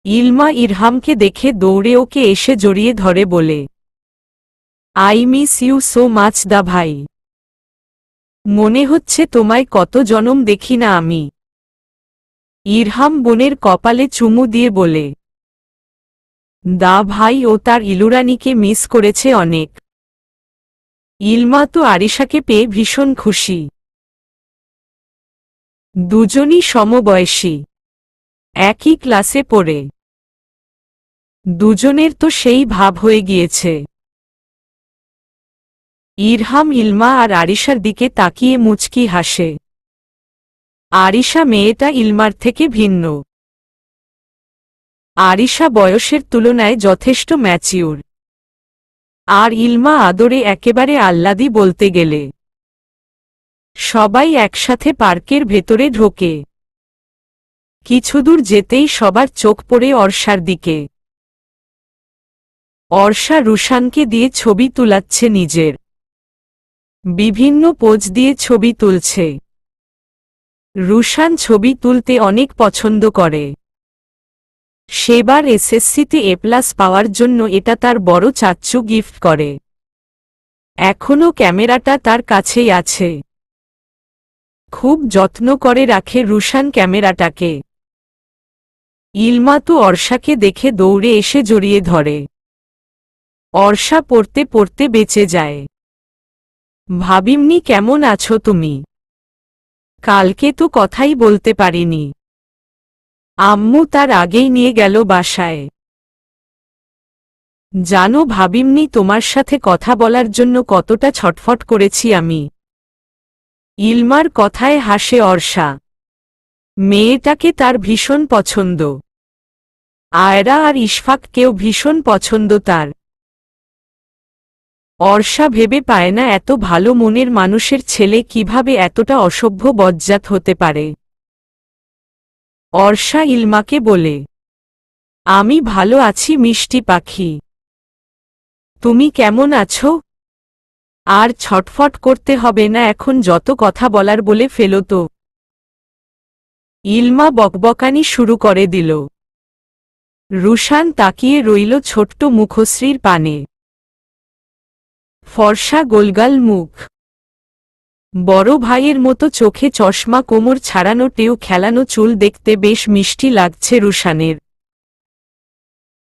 ইলমা ইরহামকে দেখে দৌড়ে ওকে এসে জড়িয়ে ধরে বলে, I miss you so much দা ভাই। মনে হচ্ছে তোমায় কত জনম দেখি না আমি। ইরহাম বোনের কপালে চুমু দিয়ে বলে, দা ভাই ও তার ইলুরানিকে মিস করেছে অনেক। ইলমা তো আরিশাকে পেয়ে ভীষণ খুশি। দুজনই সমবয়সী, একই ক্লাসে পড়ে। দুজনের তো সেই ভাব হয়ে গিয়েছে। ইরহাম ইলমা আর আরিশার দিকে তাকিয়ে মুচকি হাসে। আরিশা মেয়েটা ইলমার থেকে ভিন্ন। আরিশা বয়সের তুলনায় যথেষ্ট ম্যাচিউর। আর ইলমা আদরে একেবারে আহ্লাদি বলতে গেলে। সবাই একসাথে পার্কের ভেতরে ঢোকে। কিছুদূর যেতেই সবার চোখ পড়ে অর্ষার দিকে। অর্ষা রুশানকে দিয়ে ছবি তুলাচ্ছে নিজের। বিভিন্ন পোজ দিয়ে ছবি তুলছে। রুশান ছবি তুলতে অনেক পছন্দ করে। সেবার এসএসসিতে এ+ পাওয়ার জন্য এটা তার বড় চাচ্চু গিফট করে। এখনও ক্যামেরাটা তার কাছেই আছে। খুব যত্ন করে রাখে রুশান ক্যামেরাটাকে। ইলমা তো অর্ষাকে দেখে দৌড়ে এসে জড়িয়ে ধরে। অর্ষা পড়তে পড়তে বেঁচে যায়। ভাবিমনি কেমন আছো তুমি? কালকে তো কথাই বলতে পারিনি। আম্মু তার আগেই নিয়ে গেল বাসায়। জানো ভাবিমনি তোমার সাথে কথা বলার জন্য কতটা ছটফট করেছি আমি। ইলমার কথায় হাসে অর্ষা। মেয়েটাকে তার ভীষণ পছন্দ। আয়রা আর ইশফাককেও ভীষণ পছন্দ তার। অর্ষা ভেবে পায় না এত ভালো মনের মানুষের ছেলে কিভাবে এতটা অসভ্য বজ্জাত হতে পারে। অর্ষা ইলমাকে বলে, আমি ভালো আছি মিষ্টি পাখি। তুমি কেমন আছো? আর ছটফট করতে হবে না, এখন যত কথা বলার বলে ফেলো তো। ইলমা বকবকানি শুরু করে দিল। রুশান তাকিয়ে রইল ছোট্ট মুখশ্রীর পানে। ফর্সা গোলগাল মুখ, বড় ভাইয়ের মতো চোখে চশমা, কোমর ছাড়ানো টেউ খেলানো চুল, দেখতে বেশ মিষ্টি লাগছে রুশানের।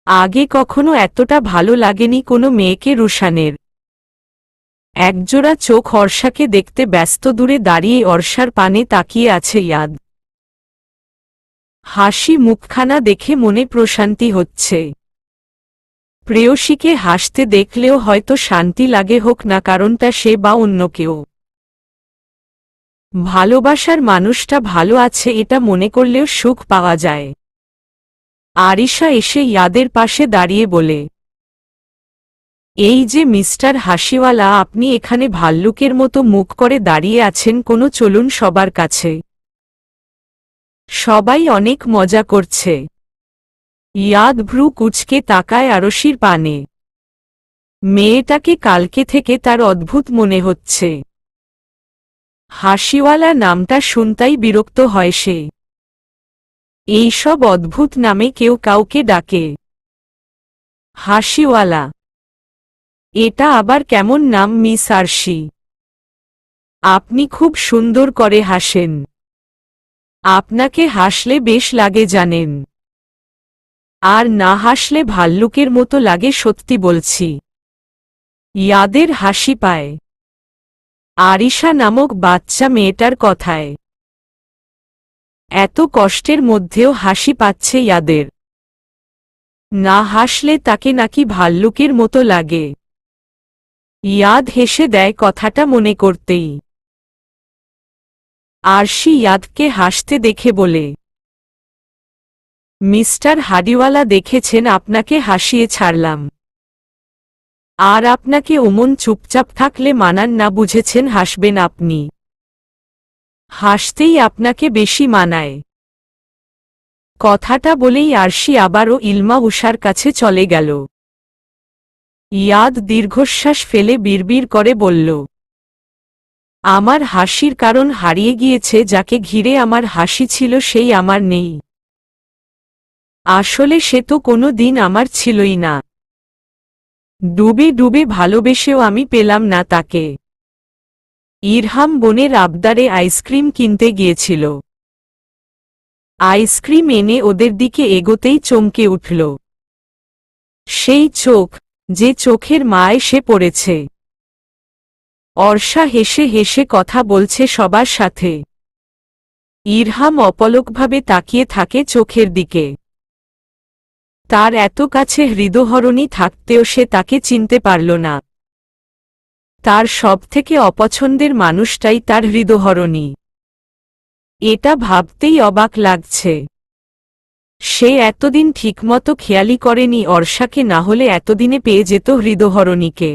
আগে কখনো এতটা ভালো লাগেনি কোনো মেয়েকে রুশানের। একজোড়া চোখ অর্ষাকে দেখতে ব্যস্ত, দূরে দাঁড়িয়ে অর্ষার পানে তাকিয়ে আছে ইয়াদ। হাসি মুখখানা দেখে মনে প্রশান্তি হচ্ছে। প্রেয়সীকে হাসতে দেখলেও হয়তো শান্তি লাগে, হোক না কারণটা সে বা অন্য কেউ। ভালোবাসার মানুষটা ভালো আছে এটা মনে করলেও সুখ পাওয়া যায়। আরিশা এসে ইয়াদের পাশে দাঁড়িয়ে বলে, এই যে মিস্টার হাসিওয়ালা, আপনি এখানে ভাল্লুকের মতো মুখ করে দাঁড়িয়ে আছেন, কোনো চলুন সবার কাছে। সবাই অনেক মজা করছে। ইয়াদ ভ্রু কুচকে তাকায় আরশির পানে। মেয়েটাকে কালকে থেকে তার অদ্ভুত মনে হচ্ছে। হাসিওয়ালা নামটা শুনতেই বিরক্ত হয় সে। এইসব অদ্ভুত নামে কেউ কাউকে ডাকে। হাসিওয়ালা, এটা আবার কেমন নাম মিস আরশি? আপনি খুব সুন্দর করে হাসেন। আপনাকে হাসলে বেশ লাগে জানেন, আর না হাসলে ভাল্লুকের মতো লাগে, সত্যি বলছি। ইয়াদের হাসি পায় আরিশা নামক বাচ্চা মেয়েটার কথায়। এত কষ্টের মধ্যেও হাসি পাচ্ছে ইয়াদের। না হাসলে তাকে নাকি ভাল্লুকের মতো লাগে। ইয়াদ হেসে দেয় কথাটা মনে করতেই। আরশি ইয়াদকে হাসতে দেখে বলে, মিস্টার হাডিওয়ালা, দেখেছেন আপনাকে হাসিয়ে ছাড়লাম। আর আপনাকে ওমন চুপচাপ থাকলে মানান না, বুঝেছেন? হাসবেন আপনি। হাসতেই আপনাকে বেশি মানায়। কথাটা বলেই আরশি আবারও ইলমা উষার কাছে চলে গেল। ইয়াদ দীর্ঘশ্বাস ফেলে বিড়বিড় করে বলল, আমার হাসির কারণ হারিয়ে গিয়েছে, যাকে ঘিরে আমার হাসি ছিল সেই আমার নেই। আসলে সে তো কোনো দিন আমার ছিলই না। ডুবে ডুবে ভালোবেসেও আমি পেলাম না তাকে। ইরহাম বোনের আবদারে আইসক্রিম কিনতে গিয়েছিল। আইসক্রিম এনে ওদের দিকে এগোতেই চমকে উঠল। সেই চোখ, যে চোখের মায় সে পড়েছে। অর্ষা হেসে হেসে কথা বলছে সবার সাথে। ইরহাম অপলকভাবে তাকিয়ে থাকে চোখের দিকে। তার এত কাছে হৃদয়হরণী থাকতেও সে তাকে চিনতে পারল না। তার সবথেকে অপছন্দের মানুষটাই তার হৃদয়হরণী। এটা ভাবতেই অবাক লাগছে। সে এতদিন ঠিকমতো খেয়ালই করেনি অর্ষাকে, না হলে এতদিনে পেয়ে যেত হৃদয়হরণীকে।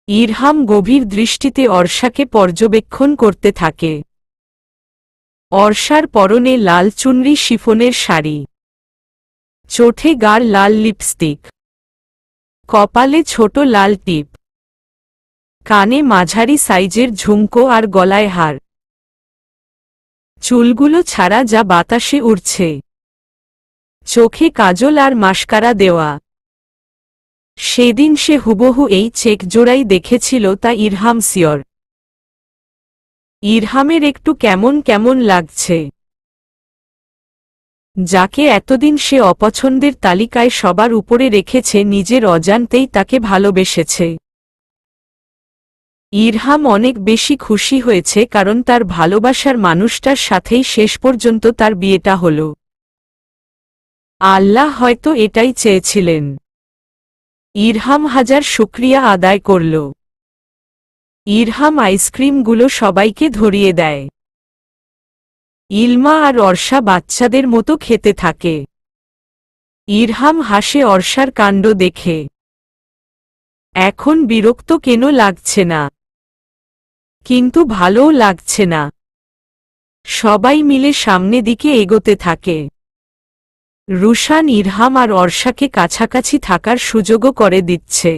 ইরহাম গভীর দৃষ্টিতে অর্ষাকে পর্যবেক্ষণ করতে থাকে। অর্ষার পরনে লাল চুনরি শিফনের শাড়ি, চোখে গাঢ় লাল লিপস্টিক, কপালে ছোট লাল টিপ, কানে মাঝারি সাইজের ঝুমকো আর গলায় হার। চুলগুলো ছাড়া যা বাতাসে উড়ছে। চোখে কাজল আর মাস্কারা দেওয়া। সেদিন সে হুবহু এই চেক জোড়াই দেখেছিল, তা ইরহাম সিওর। ইরহামের একটু কেমন কেমন লাগছে। যাকে এতদিন সে অপছন্দের তালিকায় সবার উপরে রেখেছে, নিজের অজান্তেই তাকে ভালোবেসেছে। ইরহাম অনেক বেশি খুশি হয়েছে, কারণ তার ভালোবাসার মানুষটার সাথেই শেষ পর্যন্ত তার বিয়েটা হল। আল্লাহ হয়তো এটাই চেয়েছিলেন। ইরহাম হাজার শুকরিয়া আদায় করল। ইরহাম আইসক্রিমগুলো সবাইকে ধরিয়ে দেয়। ইলমা আর অর্ষা বাচ্চাদের মতো খেতে থাকে। ইরহাম হাসে অর্ষার কাণ্ড দেখে। এখন বিরক্ত কেন লাগছে না, কিন্তু ভালোও লাগছে না। সবাই মিলে সামনে দিকে এগোতে থাকে। রুশান ইরহাম আর অর্ষাকে কাছাকাছি থাকার সুযোগও করে দিচ্ছে,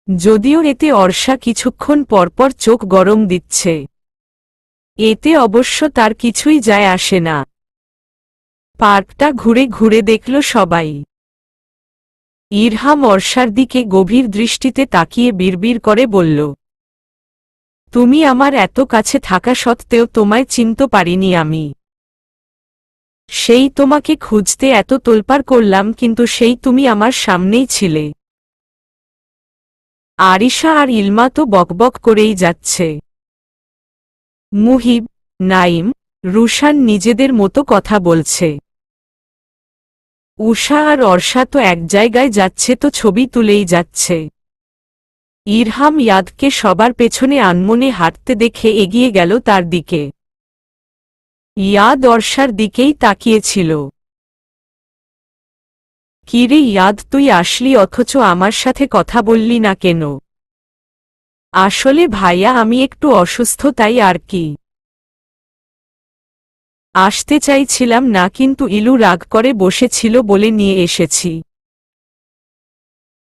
যদিও এতে অর্ষা কিছুক্ষণ পরপর চোখ গরম দিচ্ছে। এতে অবশ্য তার কিছুই যায় আসে না। পার্কটা ঘুরে ঘুরে দেখল সবাই। ইরহাম অর্ষার দিকে গভীর দৃষ্টিতে তাকিয়ে বিড়বিড় করে বলল, তুমি আমার এত কাছে থাকা সত্ত্বেও তোমায় চিনতে পারিনি আমি। সেই তোমাকে খুঁজতে এত তোলপাড় করলাম, কিন্তু সেই তুমি আমার সামনেই ছিলে। আরিশা আর ইলমা তো বকবক করেই যাচ্ছে। মুহিব, নাইম, রুশান নিজেদের মতো কথা বলছে। উষা আর অর্ষা তো এক জায়গায় যাচ্ছে তো ছবি তুলেই যাচ্ছে। ইরহাম ইয়াদকে সবার পেছনে আনমনে হাঁটতে দেখে এগিয়ে গেল তার দিকে। ইয়াদ অর্ষার দিকেই তাকিয়েছিল। কিরে ইয়াদ, তুই আসলি অথচ আমার সাথে কথা বললি না কেন? আসলে ভাইয়া, আমি একটু অসুস্থ, তাই আর কি। আসতে চাইছিলাম না, কিন্তু ইলু রাগ করে বসেছিল বলে নিয়ে এসেছি।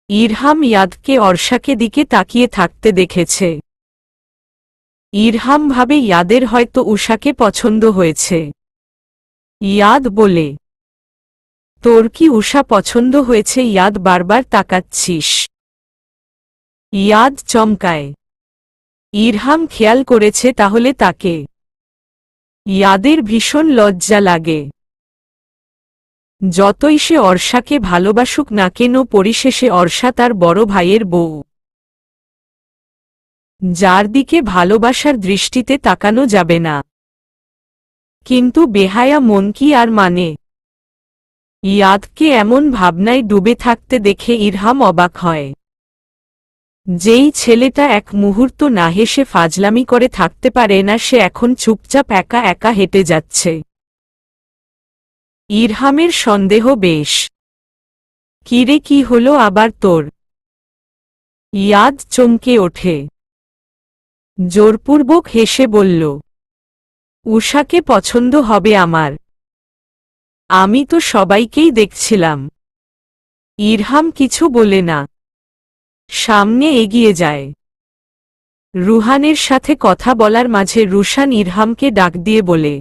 ইরহাম ইয়াদকে অর্ষাকে দিকে তাকিয়ে থাকতে দেখেছে। ইরহাম ভাবে ইয়াদের হয়তো উষাকে পছন্দ হয়েছে। ইয়াদ বলে, তোর কি উষা পছন্দ হয়েছে? ইয়াদ বারবার তাকাচ্ছিস। ইয়াদ চমকায়। ইরহাম খেয়াল করেছে তাহলে তাকে। ইয়াদের ভীষণ লজ্জা লাগে। যতই সে অর্ষাকে ভালোবাসুক না কেন, পরিশেষে অর্ষা তার বড় ভাইয়ের বউ, যার দিকে ভালোবাসার দৃষ্টিতে তাকানো যাবে না। কিন্তু বেহায়া মন কি আর মানে? ইয়াদকে এমন ভাবনায় ডুবে থাকতে দেখে ইরহাম অবাক হয়। যেই ছেলেটা এক মুহূর্ত না হেসে ফাজলামি করে থাকতে পারে না, সে এখন চুপচাপ একা একা হেঁটে যাচ্ছে। ইরহামের সন্দেহ বেশ। কিরে, কি হলো আবার তোর? ইয়াদ চমকে ওঠে। জোরপূর্বক হেসে বলল, উষাকে পছন্দ হবে আমার? আমি তো সবাইকেই দেখছিলাম। ইরহাম কিছু বলে না, সামনে এগিয়ে যায়। রুহানের সাথে কথা বলার মাঝে রুশান ইরহামকে ডাক দিয়ে বলে,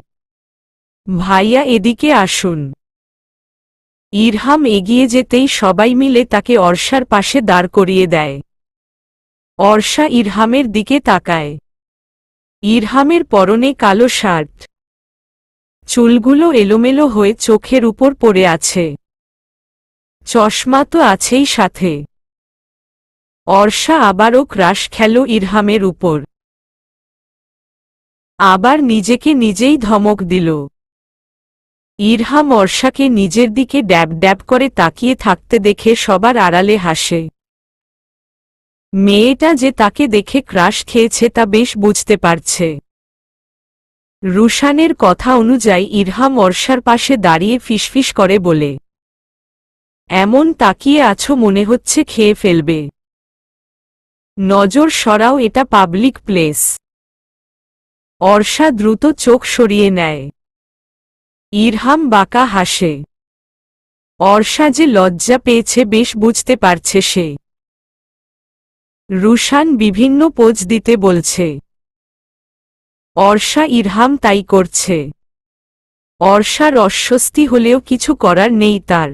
ভাইয়া এদিকে আসুন। ইরহাম এগিয়ে যেতেই সবাই মিলে তাকে অর্ষার পাশে দাঁড় করিয়ে দেয়। অর্ষা ইরহামের দিকে তাকায়। ইরহামের পরনে কালো শার্ট, চুলগুলো এলোমেলো হয়ে চোখের উপর পড়ে আছে। চশমা তো আছেই সাথে। অর্ষা আবারও ক্রাশ খেল ইরহামের উপর। আবার নিজেকে নিজেই ধমক দিল। ইরহাম অর্ষাকে নিজের দিকে ড্যাব ড্যাব করে তাকিয়ে থাকতে দেখে সবার আড়ালে হাসে। মেয়েটা যে তাকে দেখে ক্রাশ খেয়েছে তা বেশ বুঝতে পারছে। রুশানের কথা অনুযায়ী ইরহাম অর্ষার পাশে দাঁড়িয়ে ফিসফিস করে বলে, এমন তাকিয়ে আছো মনে হচ্ছে খেয়ে ফেলবে। নজর সরাও, এটা পাবলিক প্লেস। অর্ষা দ্রুত চোখ সরিয়ে নেয়। ইরহাম বাঁকা হাসে। অর্ষা যে লজ্জা পেয়েছে বেশ বুঝতে পারছে সে। রুশান বিভিন্ন পোজ দিতে বলছে। অর্ষা ইরহাম তাই করছে। অর্ষার অস্বস্তি হলেও কিছু করার নেই তার।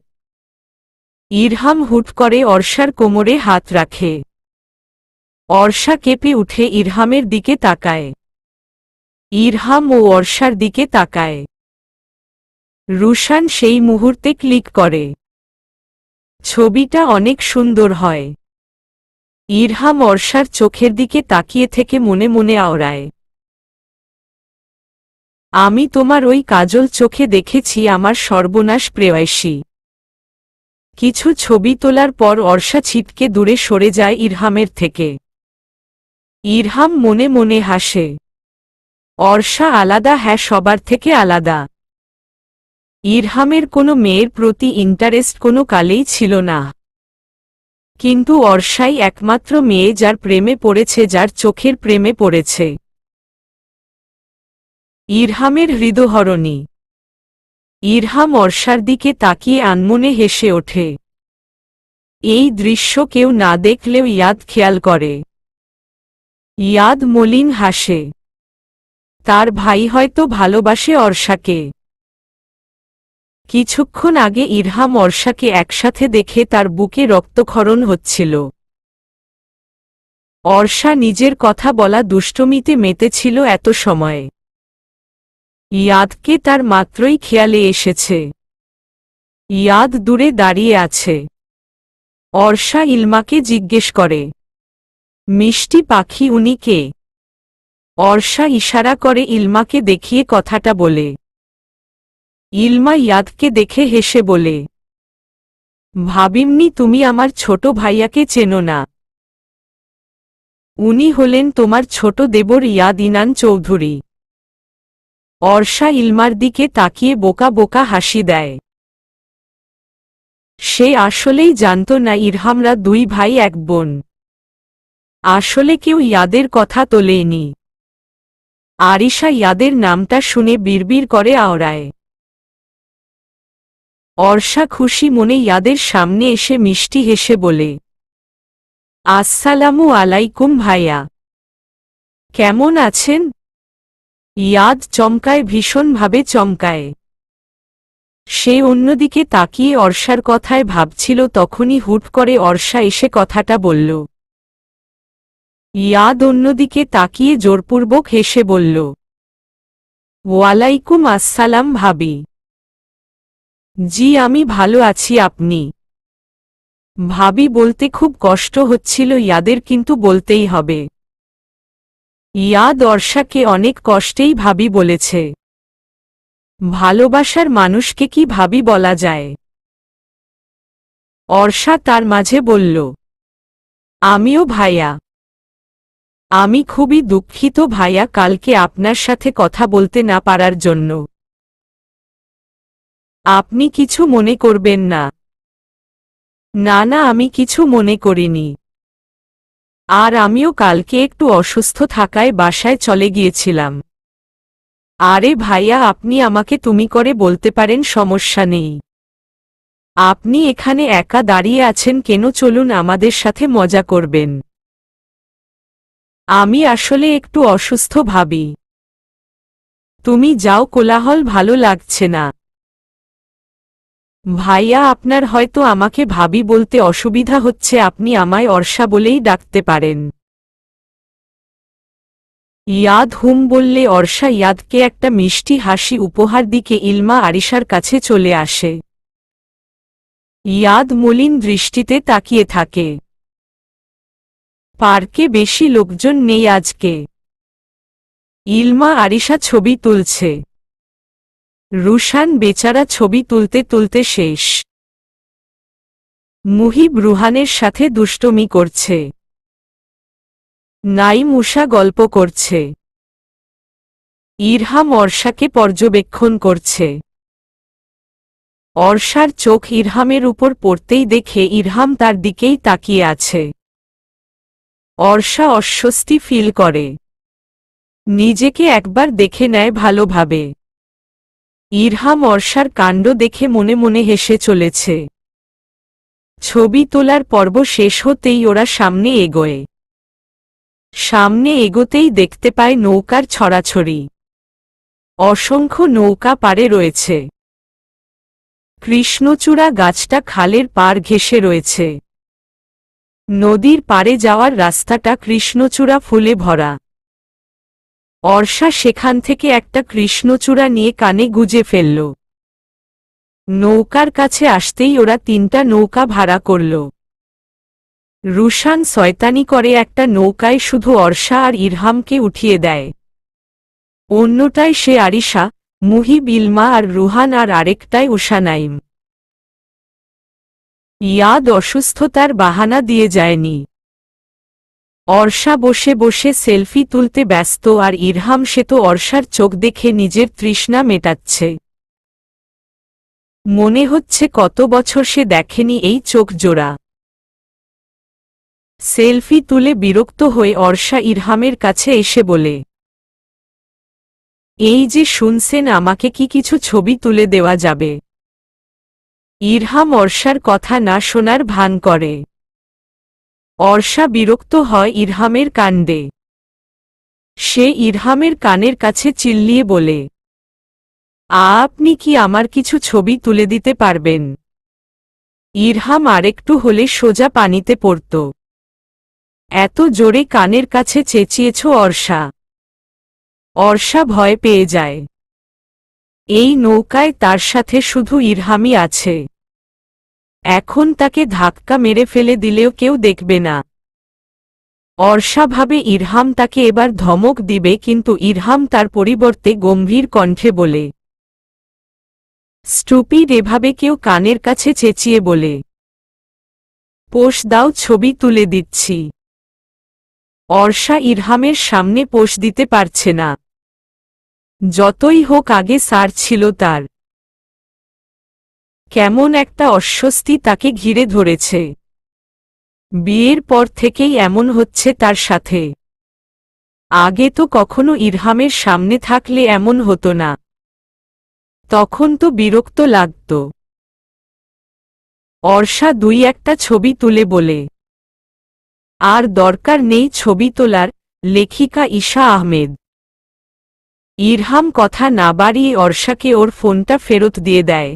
ইরহাম হুট করে অর্ষার কোমরে হাত রাখে। অর্ষা কেঁপে উঠে ইরহামের দিকে তাকায়। ইরহাম ও অর্ষার দিকে তাকায়। রুশান সেই মুহূর্তে ক্লিক করে। ছবিটা অনেক সুন্দর হয়। ইরহাম অর্ষার চোখের দিকে তাকিয়ে থেকে মনে মনে আওড়ায়, আমি তোমার ওই কাজল চোখে দেখেছি আমার সর্বনাশ প্রেয়সী। কিছু ছবি তোলার পর অর্ষা ছিটকে দূরে সরে যায় ইরহামের থেকে। ইরহাম মনে মনে হাসে। অর্ষা আলাদা, হ্যাঁ, সবার থেকে আলাদা। ইরহামের কোনো মেয়ের প্রতি ইন্টারেস্ট কোনো কালেই ছিল না, কিন্তু অর্ষাই একমাত্র মেয়ে যার প্রেমে পড়েছে, যার চোখের প্রেমে পড়েছে। ইরহামের হৃদয়হরণী। ইরহাম অর্ষার দিকে তাকিয়ে আনমনে হেসে ওঠে। এই দৃশ্য কেউ না দেখলেও ইয়াদ খেয়াল করে। ইয়াদ মলিন হাসে। তার ভাই হয়তো ভালোবাসে অর্ষাকে। কিছুক্ষণ আগে ইরহাম অর্ষাকে একসাথে দেখে তার বুকে রক্তক্ষরণ হচ্ছিল। অর্ষা নিজের কথা বলা দুষ্টমিতে মেতেছিল এত সময়। ইয়াদকে তার মাত্রই খেয়ালে এসেছে। ইয়াদ দূরে দাঁড়িয়ে আছে। অর্ষা ইলমাকে জিজ্ঞেস করে, মিষ্টি পাখি উনি কে? অর্ষা ইশারা করে ইলমাকে দেখিয়ে কথাটা বলে। ইলমা ইয়াদকে দেখে হেসে বলে, ভাবিমনি তুমি আমার ছোট ভাইয়াকে চেনো না। উনি হলেন তোমার ছোট দেবর ইয়াদ ইনান চৌধুরী। অর্ষা ইলমার দিকে তাকিয়ে বোকা বোকা হাসি দেয়। সে আসলেই জানত না ইরহামরা দুই ভাই এক বোন। আসলে কেউ ইয়াদের কথা তোলেনি। আরিশা ইয়াদের নামটা শুনে বিড়বিড় করে আওড়ায়। অর্ষা খুশি মনে ইয়াদের সামনে এসে মিষ্টি হেসে বলে, আসসালামু আলাইকুম ভাইয়া, কেমন আছেন? ইয়াদ চমকায়, ভীষণভাবে চমকায়। সে অন্যদিকে তাকিয়ে অর্ষার কথায় ভাবছিল, তখনই হুট করে অর্ষা এসে কথাটা বলল। ইয়াদ অন্যদিকে তাকিয়ে জোরপূর্বক হেসে বলল, ওয়ালাইকুম আসসালাম ভাবি। জি আমি ভালো আছি, আপনি? ভাবি বলতে খুব কষ্ট হচ্ছিল ইয়াদের, কিন্তু বলতেই হবে। ইয়াদ অর্ষাকে অনেক কষ্টেই ভাবি বলেছে। ভালোবাসার মানুষকে কি ভাবি বলা যায়? অর্ষা তার মাঝে বলল, আমিও ভাইয়া। আমি খুবই দুঃখিত ভাইয়া কালকে আপনার সাথে কথা বলতে না পারার জন্য। আপনি কিছু মনে করবেন না। না না, আমি কিছু মনে করিনি। আর আমিও কালকে একটু অসুস্থ থাকায় বাসায় চলে গিয়েছিলাম। আরে ভাইয়া, আপনি আমাকে তুমি করে বলতে পারেন, সমস্যা নেই। আপনি এখানে একা দাঁড়িয়ে আছেন কেন? চলুন আমাদের সাথে মজা করবেন। আমি আসলে একটু অসুস্থ ভাবি। তুমি যাও, কোলাহল ভালো লাগছে না। ভাইয়া, আপনার হয়তো আমাকে ভাবি বলতে অসুবিধা হচ্ছে, আপনি আমায় অর্ষা বলেই ডাকতে পারেন। ইয়াদ হুম বললে অর্ষা ইয়াদকে একটা মিষ্টি হাসি উপহার দিকে ইলমা আরিশার কাছে চলে আসে। ইয়াদ মলিন দৃষ্টিতে তাকিয়ে থাকে। পার্কে বেশি লোকজন নেই আজকে। ইলমা আরিশা ছবি তুলছে। রুশান বেচারা ছবি তুলতে তুলতে শেষ। মুহিব রুহানের সাথে দুষ্টমি করছে। নাইম উষা গল্প করছে। ইরহাম অর্ষাকে পর্যবেক্ষণ করছে। অর্ষার চোখ ইরহামের উপর পড়তেই দেখে ইরহাম তার দিকেই তাকিয়ে আছে। অর্ষা অস্বস্তি ফিল করে। নিজেকে একবার দেখে নেয় ভালোভাবে। ইরহাম অর্ষার কাণ্ড দেখে মনে মনে হেসে চলেছে। ছবি তোলার পর্ব শেষ হতেই ওরা সামনে এগোয়। সামনে এগোতেই দেখতে পায় নৌকার ছড়াছড়ি। অসংখ্য নৌকা পাড়ে রয়েছে। কৃষ্ণচূড়া গাছটা খালের পাড় ঘেঁষে রয়েছে। নদীর পাড়ে যাওয়ার রাস্তাটা কৃষ্ণচূড়া ফুলে ভরা। অর্ষা সেখান থেকে একটা কৃষ্ণচূড়া নিয়ে কানে গুজে ফেলল। নৌকার কাছে আসতেই ওরা 3টা নৌকা ভাড়া করল। রুশান শয়তানি করে একটা নৌকায় শুধু অর্ষা আর ইরহামকে উঠিয়ে দেয়, অন্যটায় সে আরিশা, মুহিব, ইলমা আর রুহান, আর আরেকটায় উষা নাইম। ইয়াদ অসুস্থতার বাহানা দিয়ে যায়নি। অর্ষা বসে বসে সেলফি তুলতে ব্যস্ত, আর ইরহাম সে তো অর্ষার চোখ দেখে নিজের তৃষ্ণা মেটাচ্ছে। মনে হচ্ছে কত বছর সে দেখেনি এই চোখ জোড়া। সেলফি তুলে বিরক্ত হয়ে অর্ষা ইরহামের কাছে এসে বলে, এই যে শুনছেন, আমাকে কি কিছু ছবি তুলে দেওয়া যাবে? ইরহাম অর্ষার কথা না শোনার ভান করে। অর্ষা বিরক্ত হয় ইরহামের কাণ্ডে। সে ইরহামের কানের কাছে চিল্লিয়ে বলে, আপনি কি আমার কিছু ছবি তুলে দিতে পারবেন? ইরহাম আরেকটু হলে সোজা পানিতে পড়ত। এত জোরে কানের কাছে চেঁচিয়েছ অর্ষা। অর্ষা ভয় পেয়ে যায়। এই নৌকায় তার সাথে শুধু ইরহামই আছে। এখন তাকে ধাক্কা মেরে ফেলে দিলেও কেউ দেখবে না। অর্ষা ভাবে ইরহাম তাকে এবার ধমক দিবে, কিন্তু ইরহাম তার পরিবর্তে গম্ভীর কণ্ঠে বলে, স্টুপিড, এভাবে কেউ কানের কাছে চেঁচিয়ে বলে? পোষ দাও, ছবি তুলে দিচ্ছি। অর্ষা ইরহামের সামনে পোষ দিতে পারছে না। যতই হোক আগে স্যার ছিল তার। কেমন একটা অস্বস্তি তাকে ঘিরে ধরেছে। বিয়ের পর থেকেই এমন হচ্ছে তার সাথে। আগে তো কখনো ইরহামের সামনে থাকলে এমন হতো না। তখন তো বিরক্ত লাগত। অর্ষা 2-1টা ছবি তুলে বলে, আর দরকার নেই ছবি তোলার, লেখিকা ঈশা আহমেদ। ইরহাম কথা না বাড়িয়ে অর্ষাকে ওর ফোনটা ফেরত দিয়ে দেয়।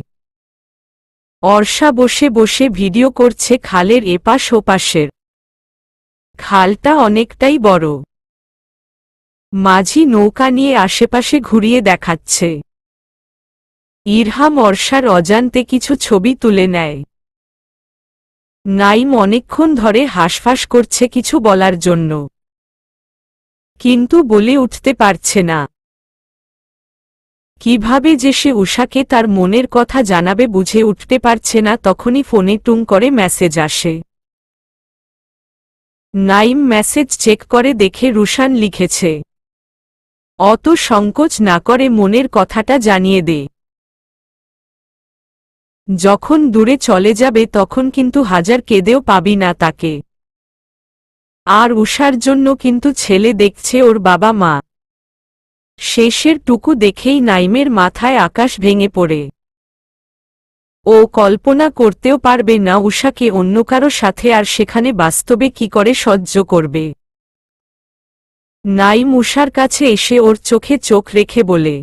অর্ষা বসে বসে ভিডিও করছে খালের এপাশ ওপাশের। খালটা অনেকটাই বড়। মাঝি নৌকা নিয়ে আশেপাশে ঘুরিয়ে দেখাচ্ছে। ইরহাম অর্ষার অজান্তে কিছু ছবি তুলে নেয়। নাইম অনেকক্ষণ ধরে হাঁসফাঁস করছে কিছু বলার জন্য, কিন্তু বলে উঠতে পারছে না। কিভাবে যে সে উষাকে তার মনের কথা জানাবে বুঝে উঠতে পারছে না। তখনই ফোনে টুং করে মেসেজ আসে। নাইম মেসেজ চেক করে দেখে রুশান লিখেছে, অত সংকোচ না করে মনের কথাটা জানিয়ে দে। যখন দূরে চলে যাবে তখন কিন্তু হাজার কেঁদেও পাবি না তাকে। আর উষার জন্য কিন্তু ছেলে দেখছে ওর বাবা মা। শেষের টুকু দেখেই নাইমের মাথায় আকাশ ভেঙে পড়ে। ও কল্পনা করতেও পারবে না উষাকে অন্য কারো সাথে, আর সেখানে বাস্তবে কি করে সহ্য করবে। নাইম উষার কাছে এসে ওর চোখে চোখ রেখে বলে,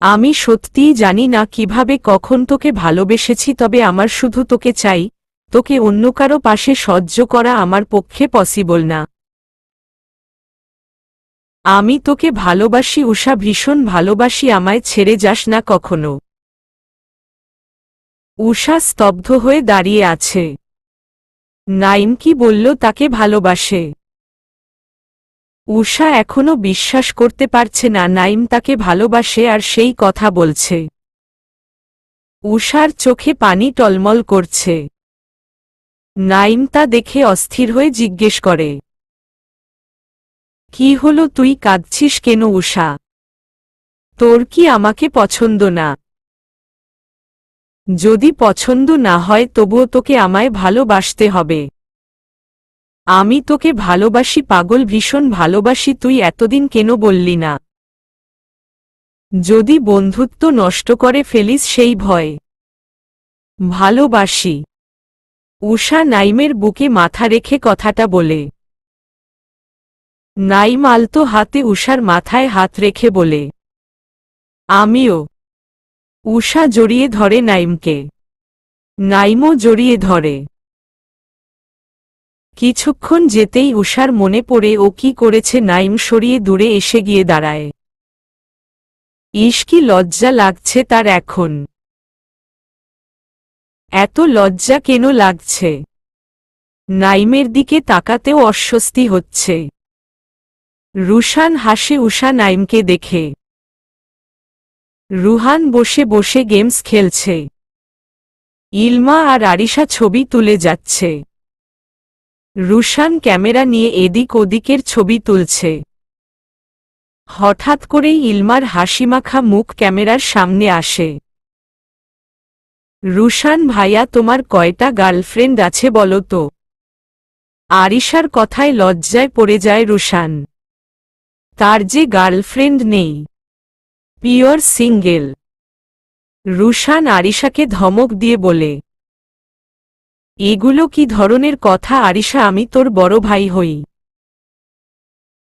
আমি সত্যিই জানি না কিভাবে কখন তোকে ভালোবেসেছি, তবে আমার শুধু তোকে চাই। তোকে অন্য কারো পাশে সহ্য করা আমার পক্ষে পসিবল না। আমি তোকে ভালোবাসি উষা, ভীষণ ভালোবাসি, আমায় ছেড়ে যাস না কখনো। উষা স্তব্ধ হয়ে দাঁড়িয়ে আছে। নাইম কি বলল তাকে ভালোবাসে? উষা এখনো বিশ্বাস করতে পারছে না নাইম তাকে ভালোবাসে আর সেই কথা বলছে। উষার চোখে পানি টলমল করছে। নাইম তা দেখে অস্থির হয়ে জিজ্ঞেস করে, কি হলো, তুই কাঁদছিস কেন উষা? তোর কি আমাকে পছন্দ না? যদি পছন্দ না হয় তবুও তোকে আমায় ভালোবাসতে হবে। আমি তোকে ভালোবাসি পাগল, ভীষণ ভালোবাসি, তুই এতদিন কেন বললি না? যদি বন্ধুত্ব নষ্ট করে ফেলিস সেই ভয়। ভালোবাসি। উষা নাইমের বুকে মাথা রেখে কথাটা বলে। নাইম আলতো হাতে উষার মাথায় হাত রেখে বলে, আমিও। উষা জড়িয়ে ধরে নাইমকে। নাইমও জড়িয়ে ধরে। কিছুক্ষণ যেতেই উষার মনে পড়ে ও কি করেছে। নাইম সরিয়ে দূরে এসে গিয়ে দাঁড়ায়। ইস, কি লজ্জা লাগছে তার এখন। এত লজ্জা কেন লাগছে? নাইমের দিকে তাকাতেও অস্বস্তি হচ্ছে। রুশান হাসে উষা নাইমকে দেখে। রুহান বসে বসে গেমস খেলছে। ইলমা আর আরিশা ছবি তুলে যাচ্ছে। রুশান ক্যামেরা নিয়ে এদিক ওদিকের ছবি তুলছে। হঠাৎ করেই ইলমার হাসিমাখা মুখ ক্যামেরার সামনে আসে। রুশান ভাইয়া, তোমার কয়টা গার্লফ্রেন্ড আছে বলো তো? আরিশার কথায় লজ্জায় পড়ে যায় রুশান। তার যে গার্লফ্রেন্ড নেই, পিওর সিঙ্গেল। রুশান আরিশাকে ধমক দিয়ে বলে, এগুলো কি ধরনের কথা আরিশা? আমি তোর বড় ভাই হই।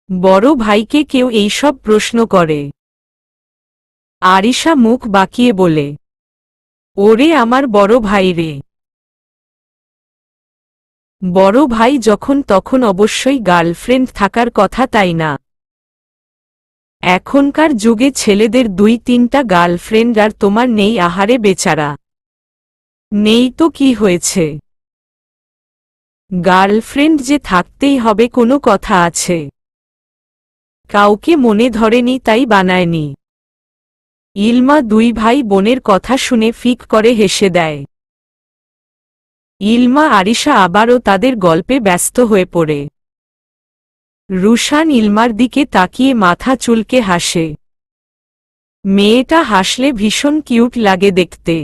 বড় ভাইকে কেউ এইসব প্রশ্ন করে? আরিশা মুখ বাঁকিয়ে বলে, ওরে আমার বড় ভাই রে। বড় ভাই যখন তখন অবশ্যই গার্লফ্রেন্ড থাকার কথা, তাই না? এখনকার যুগে ছেলেদের 2-3টা গার্লফ্রেন্ড আর তোমার নেই? আহারে বেচারা। নেই তো কি হয়েছে? গার্লফ্রেন্ড যে থাকতেই হবে কোনো কথা আছে? কাউকে মনে ধরেনি তাই বানায়নি। ইলমা 2 ভাই বোনের কথা শুনে ফিক করে হেসে দেয়। ইলমা আরিশা আবারও তাদের গল্পে ব্যস্ত হয়ে পড়ে। রুশান ইলমার দিকে তাকিয়ে মাথা চুলকে হাসে। মেয়েটা হাসলে ভীষণ কিউট লাগে দেখতে।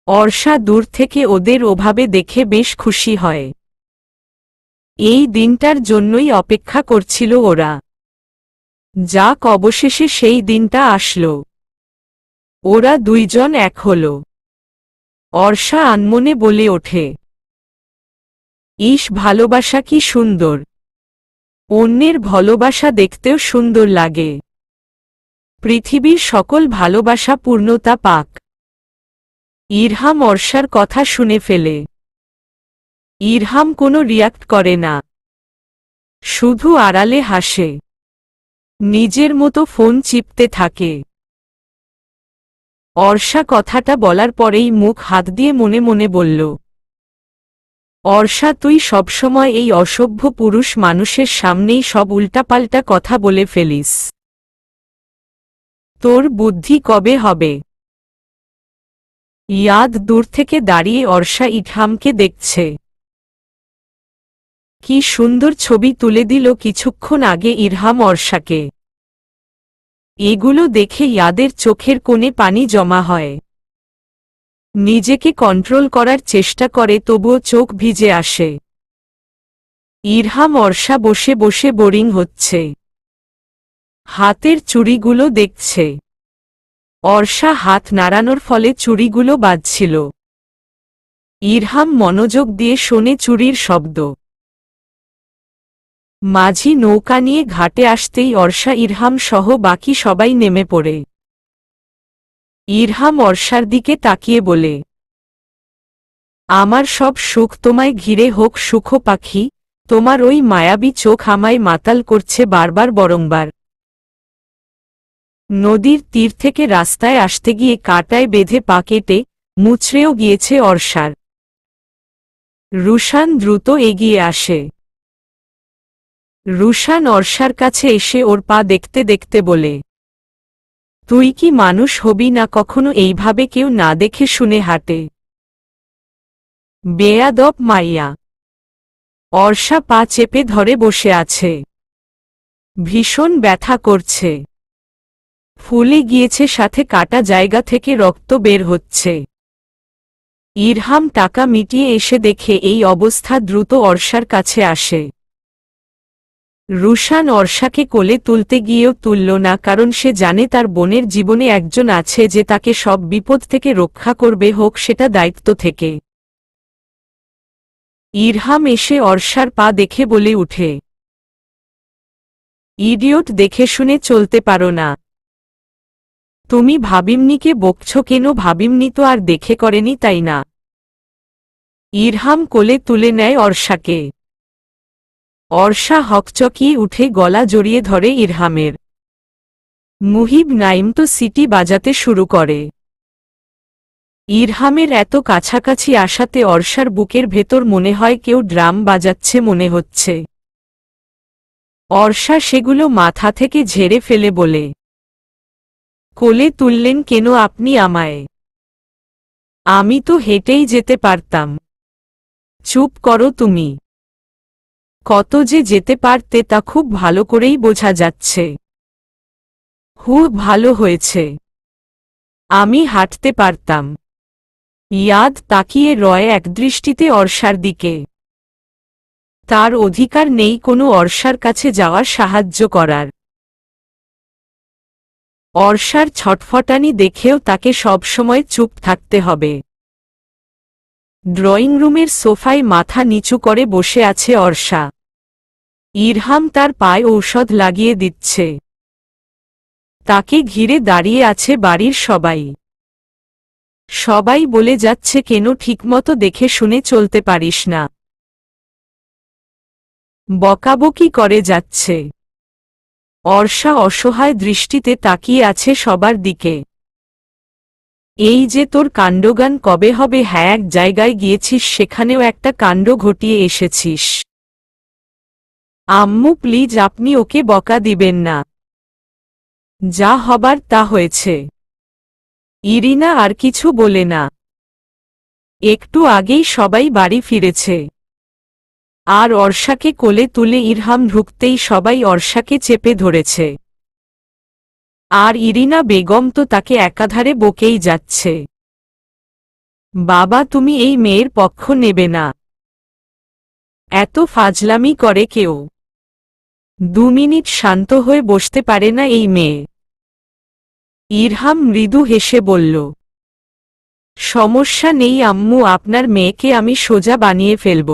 অর্ষা দূর থেকে ওদের ওভাবে দেখে বেশ খুশি হয়। এই দিনটার জন্যই অপেক্ষা করছিল ওরা। যাক, অবশেষে সেই দিনটা আসলো। ওরা 2 জন এক হল। অর্ষা আনমনে বলে ওঠে, ইস, ভালোবাসা কি সুন্দর! অন্যের ভালোবাসা দেখতেও সুন্দর লাগে। পৃথিবীর সকল ভালোবাসা পূর্ণতা পাক। ইরহাম অর্ষার কথা শুনে ফেলে। ইরহাম কোনো রিয়াক্ট করে না, শুধু আড়ালে হাসে। নিজের মতো ফোন চিপতে থাকে। অর্ষা কথাটা বলার পরেই মুখ হাত দিয়ে মনে মনে বলল, অর্ষা, তুই সবসময় এই অসভ্য পুরুষ মানুষের সামনেই সব উল্টাপাল্টা কথা বলে ফেলিস। তোর বুদ্ধি কবে হবে? ইয়াদ দূর থেকে দাঁড়িয়ে অর্ষা ইরহামকে দেখছে। কি সুন্দর ছবি তুলে দিল কিছুক্ষণ আগে ইরহাম অর্ষাকে। এগুলো দেখে ইয়াদের চোখের কোণে পানি জমা হয়। নিজেকে কন্ট্রোল করার চেষ্টা করে, তবুও চোখ ভিজে আসে। ইরহাম অর্ষা বসে বসে বোরিং হচ্ছে। হাতের চুড়িগুলো দেখছে। অর্ষা হাত নাড়ানোর ফলে চুড়িগুলো বাজছিল। ইরহাম মনোযোগ দিয়ে শোনে চুড়ির শব্দ। মাঝি নৌকা নিয়ে ঘাটে আসতেই অর্ষা ইরহাম সহ বাকি সবাই নেমে পড়ে। ইরহাম অর্ষার দিকে তাকিয়ে বলে, আমার সব সুখ তোমায় ঘিরে হোক সুখ পাখি, তোমার ওই মায়াবী চোখ আমায় মাতাল করছে বারবার বরংবার। নদীর তীর থেকে রাস্তায় আসতে গিয়ে কাঁটায় বেঁধে পা কেটে মুচড়েও গিয়েছে অর্ষার। রুশান দ্রুত এগিয়ে আসে। রুশান অর্ষার কাছে এসে ওর পা দেখতে দেখতে বলে, তুই কি মানুষ হবি না? কখনো এইভাবে কেউ না দেখে শুনে হাঁটে। বেয়াদব মাইয়া। অর্ষা পা চেপে ধরে বসে আছে। ভীষণ ব্যথা করছে। ফুলে গিয়েছে, সাথে কাটা জায়গা থেকে রক্ত বের হচ্ছে। ইরহাম টাকা মিটিয়ে এসে দেখে এই অবস্থা, দ্রুত অর্ষার কাছে আসে। রুশান অর্ষাকে কোলে তুলতে গিয়েও তুলল না, কারণ সে জানে তার বোনের জীবনে একজন আছে যে তাকে সব বিপদ থেকে রক্ষা করবে, হোক সেটা দায়িত্ব থেকে। ইরহাম এসে অর্ষার পা দেখে বলে উঠে, ইডিয়ট, দেখে শুনে চলতে পারো না? তুমি ভাবিমনিকে বকছ কেন? ভাবিমনি তো আর দেখে করেনি, তাই না? ইরহাম কোলে তুলে নেয় অর্ষাকে। অর্ষা হকচকিয়ে উঠে গলা জড়িয়ে ধরে ইরহামের। মুহিব নাইম তো সিটি বাজাতে শুরু করে। ইরহামের এত কাছাকাছি আসাতে অর্ষার বুকের ভেতর মনে হয় কেউ ড্রাম বাজাচ্ছে মনে হচ্ছে। অর্ষা সেগুলো মাথা থেকে ঝেড়ে ফেলে বলে, কোলে তুললেন কেন আপনি আমায়? আমি তো হেঁটেই যেতে পারতাম। চুপ করো তুমি। কত যে যেতে পারতে তা খুব ভালো করেই বোঝা যাচ্ছে। ভালো হয়েছে। আমি হাঁটতে পারতাম। ইয়াদ তাকিয়ে রয় একদৃষ্টিতে অর্ষার দিকে। তার অধিকার নেই কোনো অর্ষার কাছে যাওয়ার সাহায্য করার। অর্ষার ছটফটানি দেখেও তাকে সবসময় চুপ থাকতে হবে। ড্রয়িং রুমের সোফায় মাথা নিচু করে বসে আছে অর্ষা। ইরহাম তার পায়ে ঔষধ লাগিয়ে দিচ্ছে। তাকে ঘিরে দাঁড়িয়ে আছে বাড়ির সবাই। সবাই বলে যাচ্ছে কেন ঠিকমতো দেখে শুনে চলতে পারিস না। বকাবকি করে যাচ্ছে। অর্ষা অসহায় দৃষ্টিতে তাকিয়ে আছে সবার দিকে। এই যে তোর কাণ্ডজ্ঞান কবে হবে? হ্যাঁ, এক জায়গায় গিয়েছিস, সেখানেও একটা কাণ্ড ঘটিয়ে এসেছিস। আম্মু প্লিজ, আপনি ওকে বকা দিবেন না। যা হবার তা হয়েছে। ইরিনা আর কিছু বলে না। একটু আগেই সবাই বাড়ি ফিরেছে। আর অর্ষাকে কোলে তুলে ইরহাম ঢুকতেই সবাই অর্ষাকে চেপে ধরেছে। আর ইরিনা বেগম তো তাকে একাধারে বকেই যাচ্ছে। বাবা, তুমি এই মেয়ের পক্ষ নেবে না। এত ফাজলামি করে কেউ? 2 মিনিট শান্ত হয়ে বসতে পারে না এই মেয়ে? ইরহাম মৃদু হেসে বলল, সমস্যা নেই আম্মু, আপনার মেয়েকে আমি সোজা বানিয়ে ফেলব।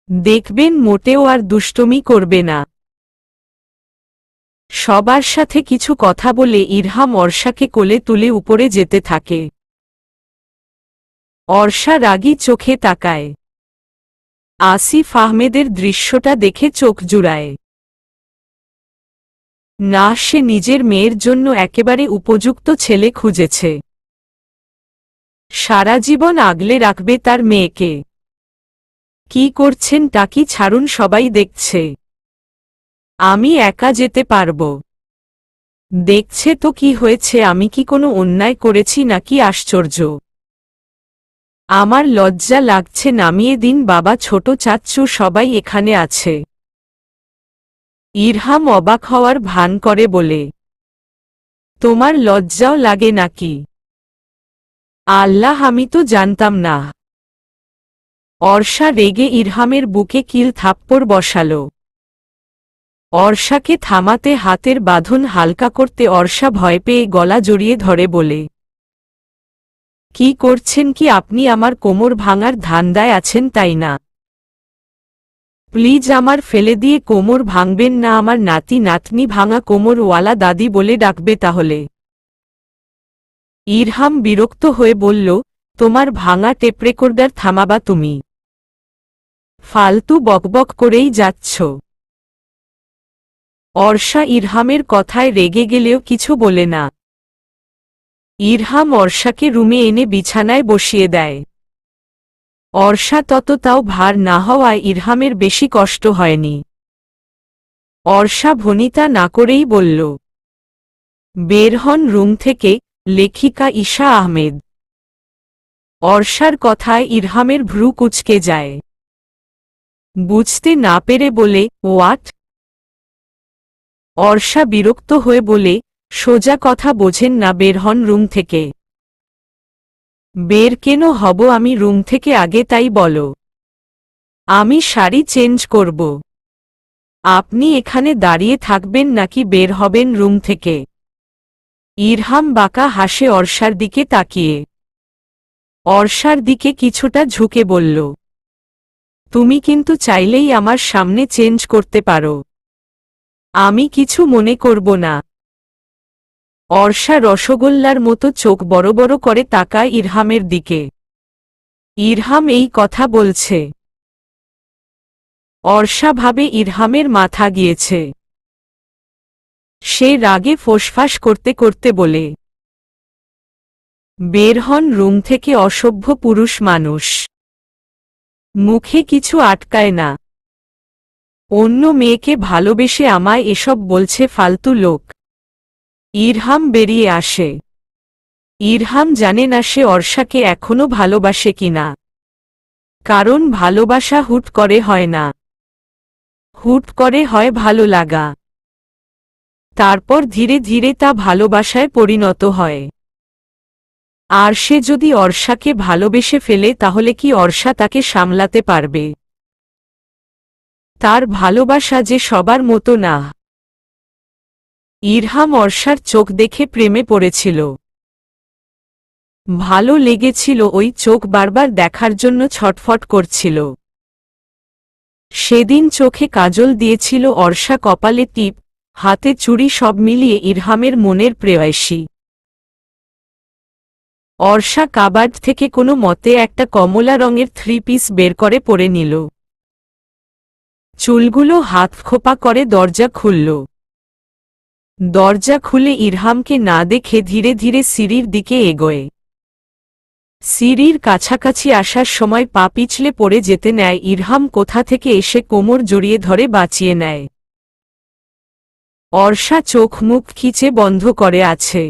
দেখবেন মোটেও আর দুষ্টুমি করবে না। সবার সাথে কিছু কথা বলে ইরহাম অর্ষাকে কোলে তুলে উপরে যেতে থাকে। অর্ষা রাগী চোখে তাকায়। আসিফ আহমেদের দৃশ্যটা দেখে চোখ জুড়ায়। না, সে নিজের মেয়ের জন্য একেবারে উপযুক্ত ছেলে খুঁজেছে। সারা জীবন আগলে রাখবে তার মেয়েকে। কি করছেন তা কি ছাড়ুন, সবাই দেখছে। আমি একা যেতে পারব। দেখছে তো কি হয়েছে, আমি কি কোনো অন্যায় করেছি নাকি? আশ্চর্য। আমার লজ্জা লাগছে, নামিয়ে দিন বাবা, ছোট চাচ্চু সবাই এখানে আছে। ইরহাম অবাক হওয়ার ভান করে বলে, তোমার লজ্জাও লাগে নাকি? আল্লাহ, আমি তো জানতাম না। অর্ষা রেগে ইরহামের বুকে কিল থাপ্পড় বসাল। অর্ষাকে থামাতে হাতের বাঁধন হালকা করতে অর্ষা ভয় পেয়ে গলা জড়িয়ে ধরে বলে, কি করছেন কি আপনি? আমার কোমর ভাঙার ধান্দায় আছেন তাই না? প্লিজ আমার ফেলে দিয়ে কোমর ভাঙবেন না। আমার নাতি নাতনি ভাঙা কোমরওয়ালা দাদি বলে ডাকবে তাহলে। ইরহাম বিরক্ত হয়ে বলল, তোমার ভাঙা টেপ রেকর্ডার থামাবা তুমি। ফালতু বকবক করেই যাচ্ছ। অর্ষা ইরহামের কথায় রেগে গেলেও কিছু বলে না। ইরহাম অর্ষাকে রুমে এনে বিছানায় বসিয়ে দেয়। অর্ষা তাও ভার না হওয়ায় ইরহামের বেশি কষ্ট হয়নি। অর্ষা ভনিতা না করেই বলল, বের হন রুম থেকে। লেখিকা ঈশা আহমেদ। অর্ষার কথায় ইরহামের ভ্রু কুঁচকে যায়। বুঝতে না পেরে বলে, হোয়াট? অর্ষা বিরক্ত হয়ে বলে, সোজা কথা বোঝেন না, বের হন রুম থেকে। বের কেন হব আমি রুম থেকে? আগে তাই বলো। আমি শাড়ি চেঞ্জ করব। আপনি এখানে দাঁড়িয়ে থাকবেন নাকি বের হবেন রুম থেকে? ইরহাম বাঁকা হাসে অর্ষার দিকে তাকিয়ে। অর্ষার দিকে কিছুটা ঝুঁকে বলল, তুমি কিন্তু চাইলেই আমার সামনে চেঞ্জ করতে পারো। আমি কিছু মনে করব না। অর্ষা রসগোল্লার মতো চোখ বড় বড় করে তাকায় ইরহামের দিকে। ইরহাম এই কথা বলছে। অর্ষা ভাবে ইরহামের মাথা গিয়েছে। সে রাগে ফোঁসফাস করতে করতে বলে, বের হন রুম থেকে অসভ্য পুরুষ মানুষ। মুখে কিছু আটকায় না। অন্য মেয়েকে ভালোবেসে আমায় এসব বলছে ফালতু লোক। ইরহাম বেরিয়ে আসে। ইরহাম জানে না সে অর্ষাকে এখনো ভালোবাসে কিনা। কারণ ভালোবাসা হুট করে হয় না। হুট করে হয় ভালো লাগা। তারপর ধীরে ধীরে তা ভালোবাসায় পরিণত হয়। আর সে যদি অর্ষাকে ভালোবেসে ফেলে তাহলে কি অর্ষা তাকে সামলাতে পারবে? তার ভালোবাসা যে সবার মতো না। ইরহাম অর্ষার চোখ দেখে প্রেমে পড়েছিল। ভালো লেগেছিল, ওই চোখ বারবার দেখার জন্য ছটফট করছিল। সেদিন চোখে কাজল দিয়েছিল অর্ষা, কপালে টিপ, হাতে চুড়ি, সব মিলিয়ে ইরহামের মনের প্রেয়সী। অর্ষা কাবার্ড থেকে কোনো মতে একটা কমলা রঙের 3 পিস বের করে পরে নিল। চুলগুলো হাত খোপা করে দরজা খুলল। দরজা খুলে ইরহামকে না দেখে ধীরে ধীরে সিঁড়ির দিকে এগোয়। সিঁড়ির কাছাকাছি আসার সময় পা পিছলে পড়ে যেতে নেয়। ইরহাম কোথা থেকে এসে কোমর জড়িয়ে ধরে বাঁচিয়ে নেয়। অর্ষা চোখ মুখ খিচে বন্ধ করে আছে।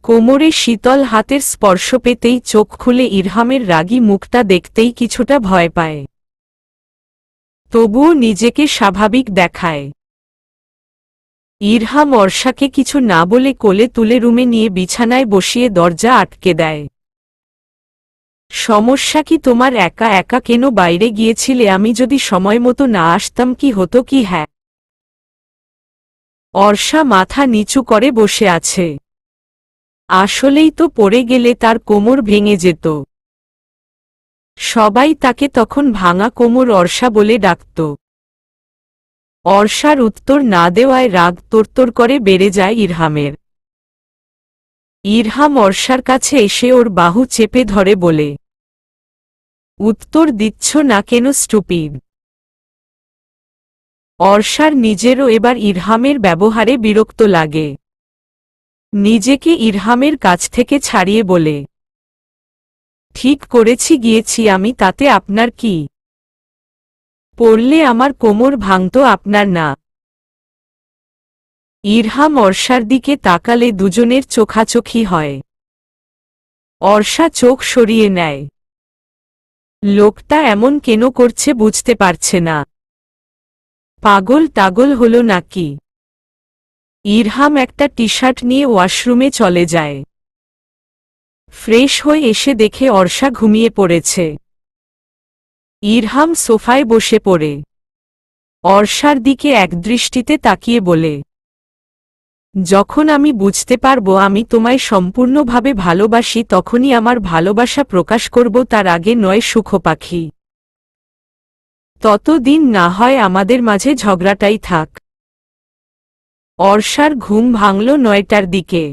কোমরে শীতল হাতের স্পর্শ পেতেই চোখ খুলে ইরহামের রাগী মুখটা দেখতেই কিছুটা ভয় পায়। তবুও নিজেকে স্বাভাবিক দেখায়। ইরহাম অর্ষাকে কিছু না বলে কোলে তুলে রুমে নিয়ে বিছানায় বসিয়ে দরজা আটকে দেয়। সমস্যা কি তোমার? একা একা কেন বাইরে গিয়েছিলে? আমি যদি সময় মতো না আসতাম কি হতো কি? হ্যাঁ। অর্ষা মাথা নিচু করে বসে আছে। আসলেই তো পড়ে গেলে তার কোমর ভেঙে যেত। সবাই তাকে তখন ভাঙা কোমর অর্ষা বলে ডাকত। অর্ষার উত্তর না দেওয়ায় রাগ তোরতোর করে বেড়ে যায় ইরহামের। ইরহাম অর্ষার কাছে এসে ওর বাহু চেপে ধরে বলে, উত্তর দিচ্ছ না কেন স্টুপিড? অর্ষার নিজেরও এবার ইরহামের ব্যবহারে বিরক্ত লাগে। নিজেকে ইরহামের কাছ থেকে ছাড়িয়ে বলে, ঠিক করেছি, গিয়েছি আমি, তাতে আপনার কি? পড়লে আমার কোমর ভাঙত আপনার না। ইরহাম অর্ষার দিকে তাকালে দুজনের চোখাচোখি হয়। অর্ষা চোখ সরিয়ে নেয়। লোকটা এমন কেন করছে বুঝতে পারছে না। পাগল টাগল হলো নাকি? ইরহাম একটা টি শার্ট নিয়ে ওয়াশরুমে চলে যায়। ফ্রেশ হয়ে এসে দেখে অর্ষা ঘুমিয়ে পড়েছে। ইরহাম সোফায় বসে পড়ে অর্ষার দিকে একদৃষ্টিতে তাকিয়ে বলে, যখন আমি বুঝতে পারবো আমি তোমায় সম্পূর্ণভাবে ভালোবাসি তখনই আমার ভালোবাসা প্রকাশ করব, তার আগে নয় সুখ পাখি। ততদিন না হয় আমাদের মাঝে ঝগড়াটাই থাক। অর্ষার ঘুম ভাঙল 9টার দিকে।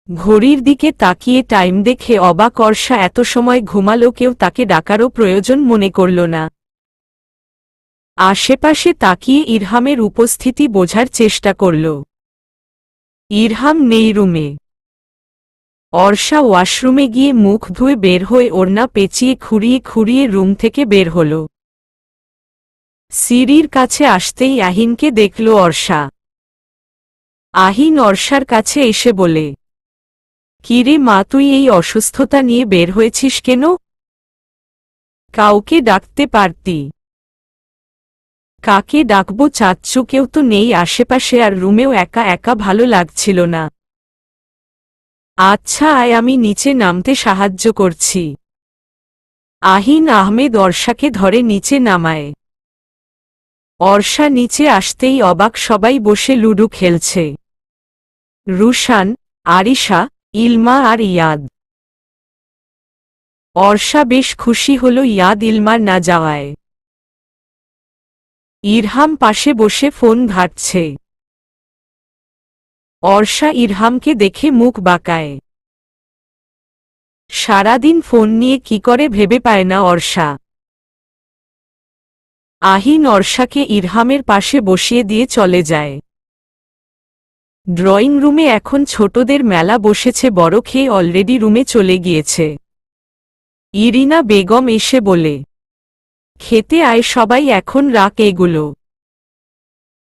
ঘড়ির দিকে তাকিয়ে টাইম দেখে অবাক অর্ষা, এত সময় ঘুমালো, কেউ তাকে ডাকারও প্রয়োজন মনে করল না। আশেপাশে তাকিয়ে ইরহামের উপস্থিতি বোঝার চেষ্টা করল। ইরহাম নেই রুমে। অর্ষা ওয়াশরুমে গিয়ে মুখ ধুয়ে বের হয়ে ওড়না পেঁচিয়ে খুঁড়িয়ে খুঁড়িয়ে রুম থেকে বের হল। সিঁড়ির কাছে আসতেই আহিনকে দেখল অর্ষা। আহিন অর্ষার কাছে এসে বলে, কিরে মা, তুই এই অসুস্থতা নিয়ে বের হয়েছিস কেন? কাউকে ডাকতে পারতি। কাকে ডাকবো চাচ্চু? কেউ তো নেই আশেপাশে, আর রুমেও একা একা ভালো লাগছিল না। আচ্ছা আয়, আমি নিচে নামতে সাহায্য করছি। আহিন আহমেদ অর্ষাকে ধরে নিচে নামায়। অর্ষা নিচে আসতেই অবাক, সবাই বসে লুডো খেলছে। রুশান, আরিশা, ইলমা আর ইয়াদ। অর্ষা বেশ খুশি হল ইয়াদ ইলমার না যাওয়ায়। ইরহাম পাশে বসে ফোন ঘাঁটছে। অর্ষা ইরহামকে দেখে মুখ বাঁকায়। সারাদিন ফোন নিয়ে কি করে ভেবে পায় না অর্ষা। আহিন অর্ষাকে ইরহামের পাশে বসিয়ে দিয়ে চলে যায়। ড্রয়িং রুমে এখন ছোটদের মেলা বসেছে, বড় খেয়ে অলরেডি রুমে চলে গিয়েছে। ইরিনা বেগম এসে বলে, খেতে আয় সবাই, এখন রাখ এগুলো,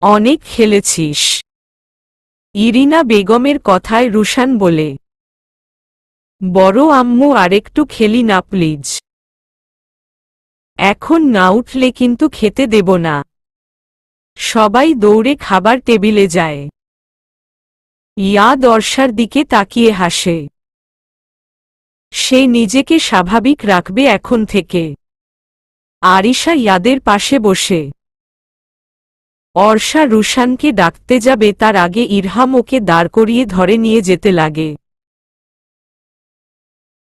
অনেক খেলেছিস। ইরিনা বেগমের কথায় রুশান বলে, বড় আম্মু আরেকটু খেলি না প্লিজ, এখন না উঠলে কিন্তু খেতে দেব না। সবাই দৌড়ে খাবার টেবিলে যায়। ইয়াদ অর্ষার দিকে তাকিয়ে হাসে। সে নিজেকে স্বাভাবিক রাখবে এখন থেকে। আরিশা ইয়াদের পাশে বসে। অর্ষা রুশানকে ডাকতে যাবে, তার আগে ইরহাম ওকে দাঁড় করিয়ে ধরে নিয়ে যেতে লাগে।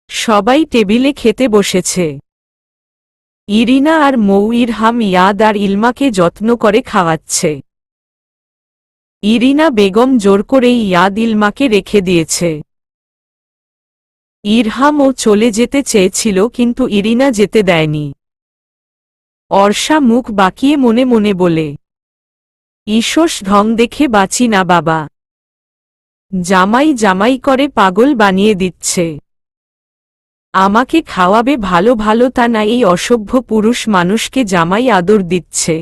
সবাই টেবিলে খেতে বসেছে। ইরিনা আর মৌ ইরহাম ইয়াদ আর ইলমাকে যত্ন করে খাওয়াচ্ছে। ইরিনা বেগম জোর করেই ইয়াদ ইলমাকে রেখে দিয়েছে। ইরহামও চলে যেতে চেয়েছিল, কিন্তু ইরিনা যেতে দেয়নি। অর্ষা মুখ বাঁকিয়ে মনে মনে বলে, ঈশস ঢং দেখে বাঁচি না বাবা, জামাই জামাই করে পাগল বানিয়ে দিচ্ছে। আমাকে খাওয়াবে ভালো ভালো, তা না এই অসভ্য পুরুষ মানুষকে জামাই আদর দিচ্ছে।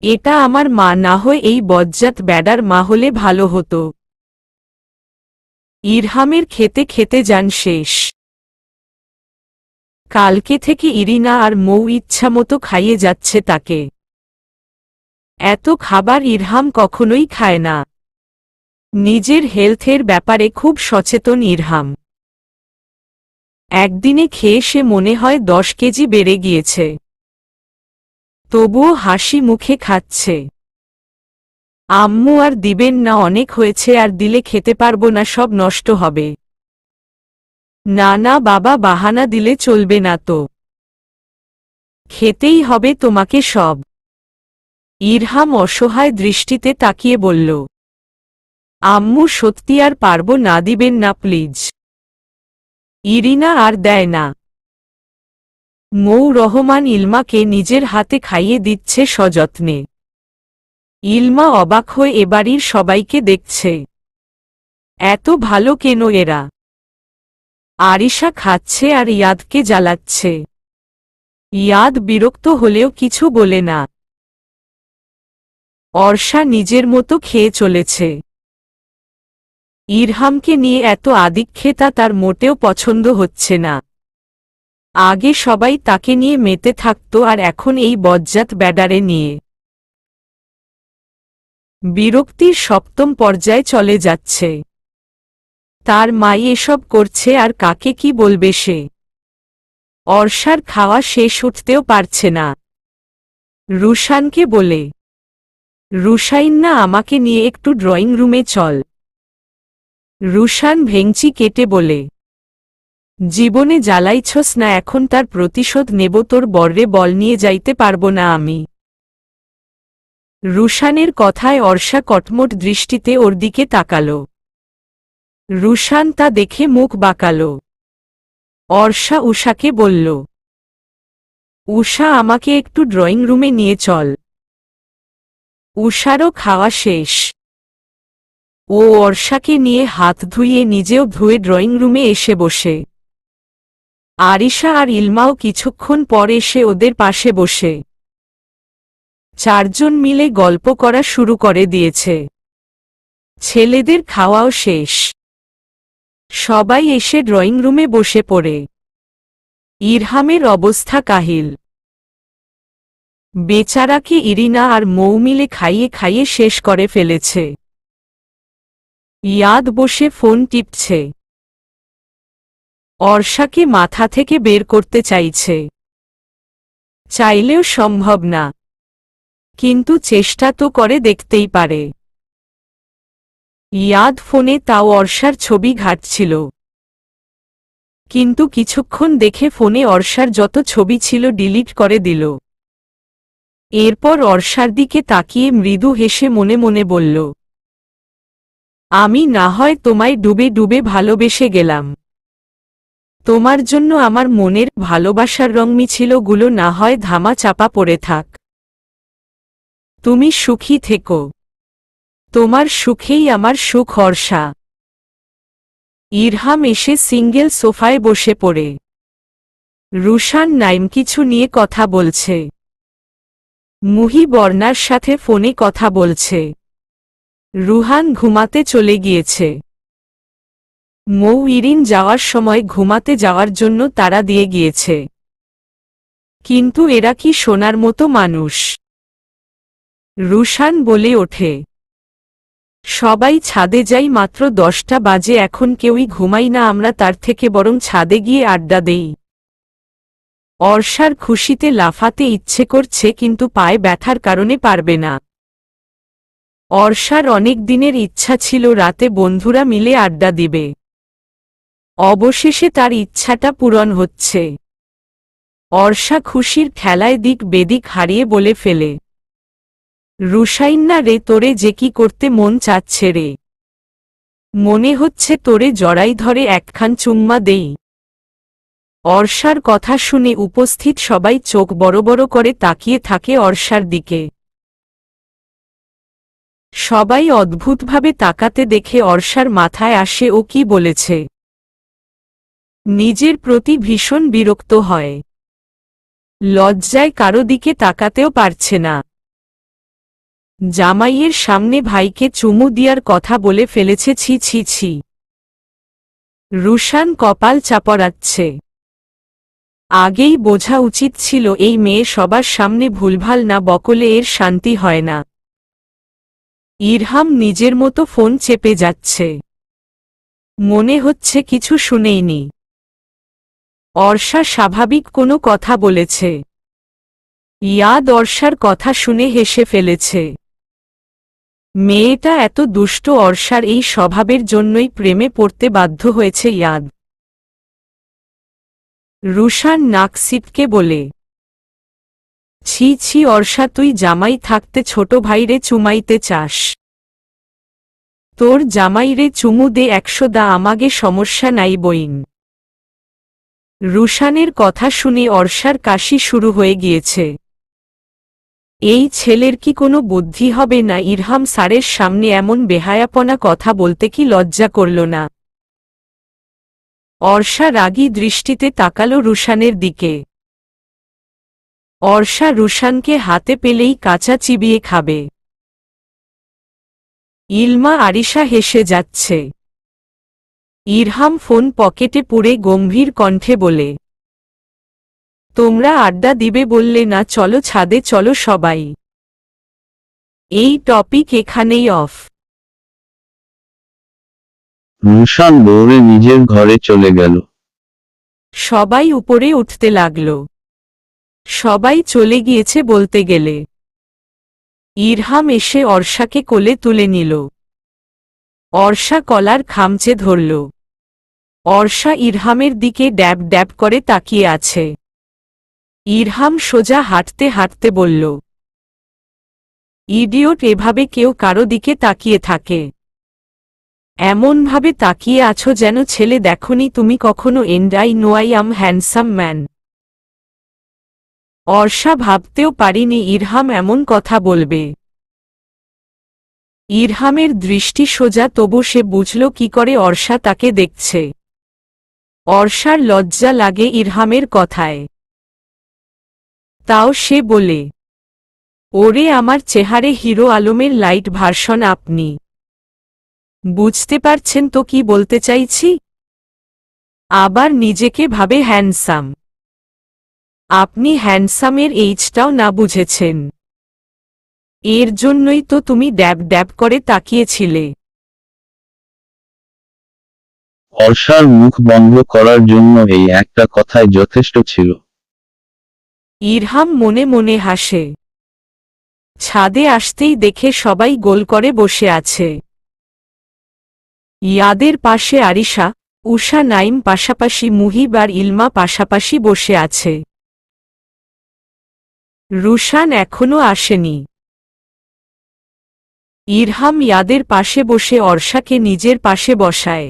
এটা আমার মা না হয় এই বজ্জাত ব্যাডার মা হলে ভালো হতো। ইরহামের খেতে খেতে যান শেষ। কালকে থেকে ইরিনা আর মৌ ইচ্ছামতো খাইয়ে যাচ্ছে তাকে। এত খাবার ইরহাম কখনোই খায় না। নিজের হেলথের ব্যাপারে খুব সচেতন ইরহাম। একদিনে খেয়ে সে মনে হয় 10 কেজি বেড়ে গিয়েছে। তবুও হাসি মুখে খাচ্ছে। আম্মু আর দিবেন না, অনেক হয়েছে, আর দিলে খেতে পারবো না, সব নষ্ট হবে। না না বাবা, বাহানা দিলে চলবে না তো, খেতেই হবে তোমাকে সব। ইরহাম অসহায় দৃষ্টিতে তাকিয়ে বলল, আম্মু সত্যি আর পারবো না, দিবেন না প্লিজ। ইরিনা আর দেয় না। মৌ রহমান ইলমাকে নিজের হাতে খাইয়ে দিচ্ছে সযত্নে। ইলমা অবাক হয়ে এবাড়ির সবাইকে দেখছে। এত ভালো কেন এরা? আরিশা খাচ্ছে আর ইয়াদকে জ্বালাচ্ছে। ইয়াদ বিরক্ত হলেও কিছু বলে না। অর্ষা নিজের মতো খেয়ে চলেছে। ইরহামকে নিয়ে এত আদিক্ষেতা তার মোটেও পছন্দ হচ্ছে না। আগে সবাই তাকে নিয়ে মেতে থাকত, আর এখন এই বজ্জাত ব্যাডারে নিয়ে। বিরক্তির সপ্তম পর্যায়ে চলে যাচ্ছে। তার মাই এসব করছে আর কাকে কি বলবে সে। অর্ষার খাওয়া শেষ উঠতেও পারছে না। রুশানকে বলে, রুশাইন না, আমাকে নিয়ে একটু ড্রয়িং রুমে চল। রুশান ভেঙচি কেটে বলে, জীবনে জ্বালাইছস না, এখন তার প্রতিশোধ নেব, তোর বর্রে বল নিয়ে যাইতে পারবো না আমি। রুশানের কথায় অর্ষা কটমট দৃষ্টিতে ওর দিকে তাকাল। রুশান তা দেখে মুখ বাঁকাল। অর্ষা উষাকে বলল, উষা আমাকে একটু ড্রয়িং রুমে নিয়ে চল। উষারও খাওয়া শেষ। ও অর্ষাকে নিয়ে হাত ধুইয়ে নিজেও ধুয়ে ড্রয়িং রুমে এসে বসে। আরিশা আর ইলমাও কিছুক্ষণ পর এসে ওদের পাশে বসে। চারজন মিলে গল্প করা শুরু করে দিয়েছে। ছেলেদের খাওয়াও শেষ। সবাই এসে ড্রয়িং রুমে বসে পড়ে। ইরহামের অবস্থা কাহিল। বেচারাকে ইরিনা আর মৌ মিলে খাইয়ে খাইয়ে শেষ করে ফেলেছে। ইয়াদ বসে ফোন টিপছে। অর্ষাকে মাথা থেকে বের করতে চাইছে। চাইলেও সম্ভব না, কিন্তু চেষ্টা তো করে দেখতেই পারে। ইয়াদ ফোনে তাও অর্ষার ছবি ঘাঁটছিল, কিন্তু কিছুক্ষণ দেখে ফোনে অর্ষার যত ছবি ছিল ডিলিট করে দিল। এরপর অর্ষার দিকে তাকিয়ে মৃদু হেসে মনে মনে বলল, আমি না হয় তোমায় ডুবে ডুবে ভালোবেসে গেলাম। তোমার জন্য আমার মনের ভালোবাসার রং মিছিলগুলো না হয় ধামা চাপা পড়ে থাক। তুমি সুখী থেকো। তোমার সুখেই আমার সুখ অর্ষা। ইরহাম এসে সিঙ্গেল সোফায় বসে পড়ে। রুশান নাইম কিছু নিয়ে কথা বলছে। মুহি বর্ণার সাথে ফোনে কথা বলছে। রুহান ঘুমাতে চলে গিয়েছে। মৌ ইরিন যাওয়ার সময় ঘুমাতে যাওয়ার জন্য তাড়া দিয়ে গিয়েছে। কিন্তু এরা কি শোনার মতো মানুষ? রুশান বলে ওঠে, সবাই ছাদে যাই, মাত্র 10টা বাজে, এখন কেউই ঘুমাই না আমরা, তার থেকে বরং ছাদে গিয়ে আড্ডা দেই। অর্ষার খুশিতে লাফাতে ইচ্ছে করছে কিন্তু পায়ে ব্যথার কারণে পারবে না। অর্ষার অনেক দিনের ইচ্ছা ছিল রাতে বন্ধুরা মিলে আড্ডা দিবে। অবশেষে তার ইচ্ছাটা পূরণ হচ্ছে। অর্ষা খুশির ঠেলায় দিক বেদিক হারিয়ে বলে ফেলে, রুশাইন্না রে, তোরে যে কি করতে মন চাচ্ছে রে। মনে হচ্ছে তোরে জড়াই ধরে একখান চুম্মা দেই। অর্ষার কথা শুনে উপস্থিত সবাই চোখ বড় বড় করে তাকিয়ে থাকে অর্ষার দিকে। সবাই অদ্ভুতভাবে তাকাতে দেখে অর্ষার মাথায় আসে ও কি বলেছে। নিজের প্রতি ভীষণ বিরক্ত হয়। লজ্জায় কারো দিকে তাকাতেও পারছে না। জামাইয়ের সামনে ভাইকে চুমু দিয়ার কথা বলে ফেলেছে, ছি ছি ছি। রুশান কপাল চাপড়াচ্ছে। আগেই বোঝা উচিত ছিল এই মেয়ে সবার সামনে ভুলভাল না বকলে এর শান্তি হয় না। ইরহাম নিজের মতো ফোন চেপে যাচ্ছে। মনে হচ্ছে কিছু শুনেইনি। অর্ষা স্বাভাবিক কোনো কথা বলেছে। ইয়াদ অর্ষার কথা শুনে হেসে ফেলেছে। মেয়েটা এত দুষ্ট, অর্ষার এই স্বভাবের জন্যই প্রেমে পড়তে বাধ্য হয়েছে ইয়াদ। রুশান নাক সিটকে বলে, ছি ছি অর্ষা, তুই জামাই থাকতে ছোট ভাইরে চুমাইতে চাস? তোর জামাইরে চুমু দে 100 দা, আমাগে সমস্যা নাই বইন। রুশানের কথা শুনে অর্ষার কাশি শুরু হয়ে গিয়েছে। এই ছেলের কি কোনো বুদ্ধি হবে না? ইরহাম স্যারের সামনে এমন বেহায়াপনা কথা বলতে কি লজ্জা করল না? অর্ষা রাগী দৃষ্টিতে তাকালো রুশানের দিকে। অর্ষা রুশানকে হাতে পেলেই কাঁচা চিবিয়ে খাবে। ইলমা আরিশা হেসে যাচ্ছে। ইরহাম ফোন পকেটে পুরে গম্ভীর কণ্ঠে বলে, তোমরা আড্ডা দিবে বললে না, চলো ছাদে চলো সবাই। এই টপিক এখানেই অফ। রুশান দৌড়ে নিজের ঘরে চলে গেল। সবাই উপরে উঠতে লাগল। সবাই চলে গিয়েছে বলতে গেলে। ইরহাম এসে অর্ষাকে কোলে তুলে নিল। অর্ষা কলার খামচে ধরল। অর্ষা ইরহামের দিকে ড্যাব ড্যাব করে তাকিয়ে আছে। ইরহাম সোজা হাঁটতে হাঁটতে বলল, ইডিওট, এভাবে কেউ কারো দিকে তাকিয়ে থাকে? এমনভাবে তাকিয়ে আছো যেন ছেলে দেখনি তুমি কখনো। And I know I am handsome man. Orsha ভাবতেও পারিনি ইরহাম এমন কথা বলবে। ইরহামের দৃষ্টি সোজা, তবু সে বুঝল কি করে অর্ষা তাকে দেখছে। অর্ষার লজ্জা লাগে ইরহামের কথায়। তাও সে বলে, ওরে আমার চেহারে হিরো আলমের লাইট ভার্সন আপনি। বুঝতে পারছেন তো কি বলতে চাইছি? আবার নিজেকে ভাবে হ্যান্ডসাম। আপনি হ্যান্ডসামের এইজটাও না বুঝেছেন। এর জন্যই তো তুমি ড্যাব ড্যাব করে তাকিয়েছিলে। অর্ষার মুখ বন্ধ করার জন্য এই একটা কথাই যথেষ্ট ছিল। ইরহাম মনে মনে হাসে। ছাদে আসতেই দেখে সবাই গোল করে বসে আছে। ইয়াদের পাশে আরিশা, উষা, নাইম পাশাপাশি, মুহিব আর ইলমা পাশাপাশি বসে আছে। রুশান এখনো আসেনি। ইরহাম ইয়াদের পাশে বসে অর্ষাকে নিজের পাশে বসায়।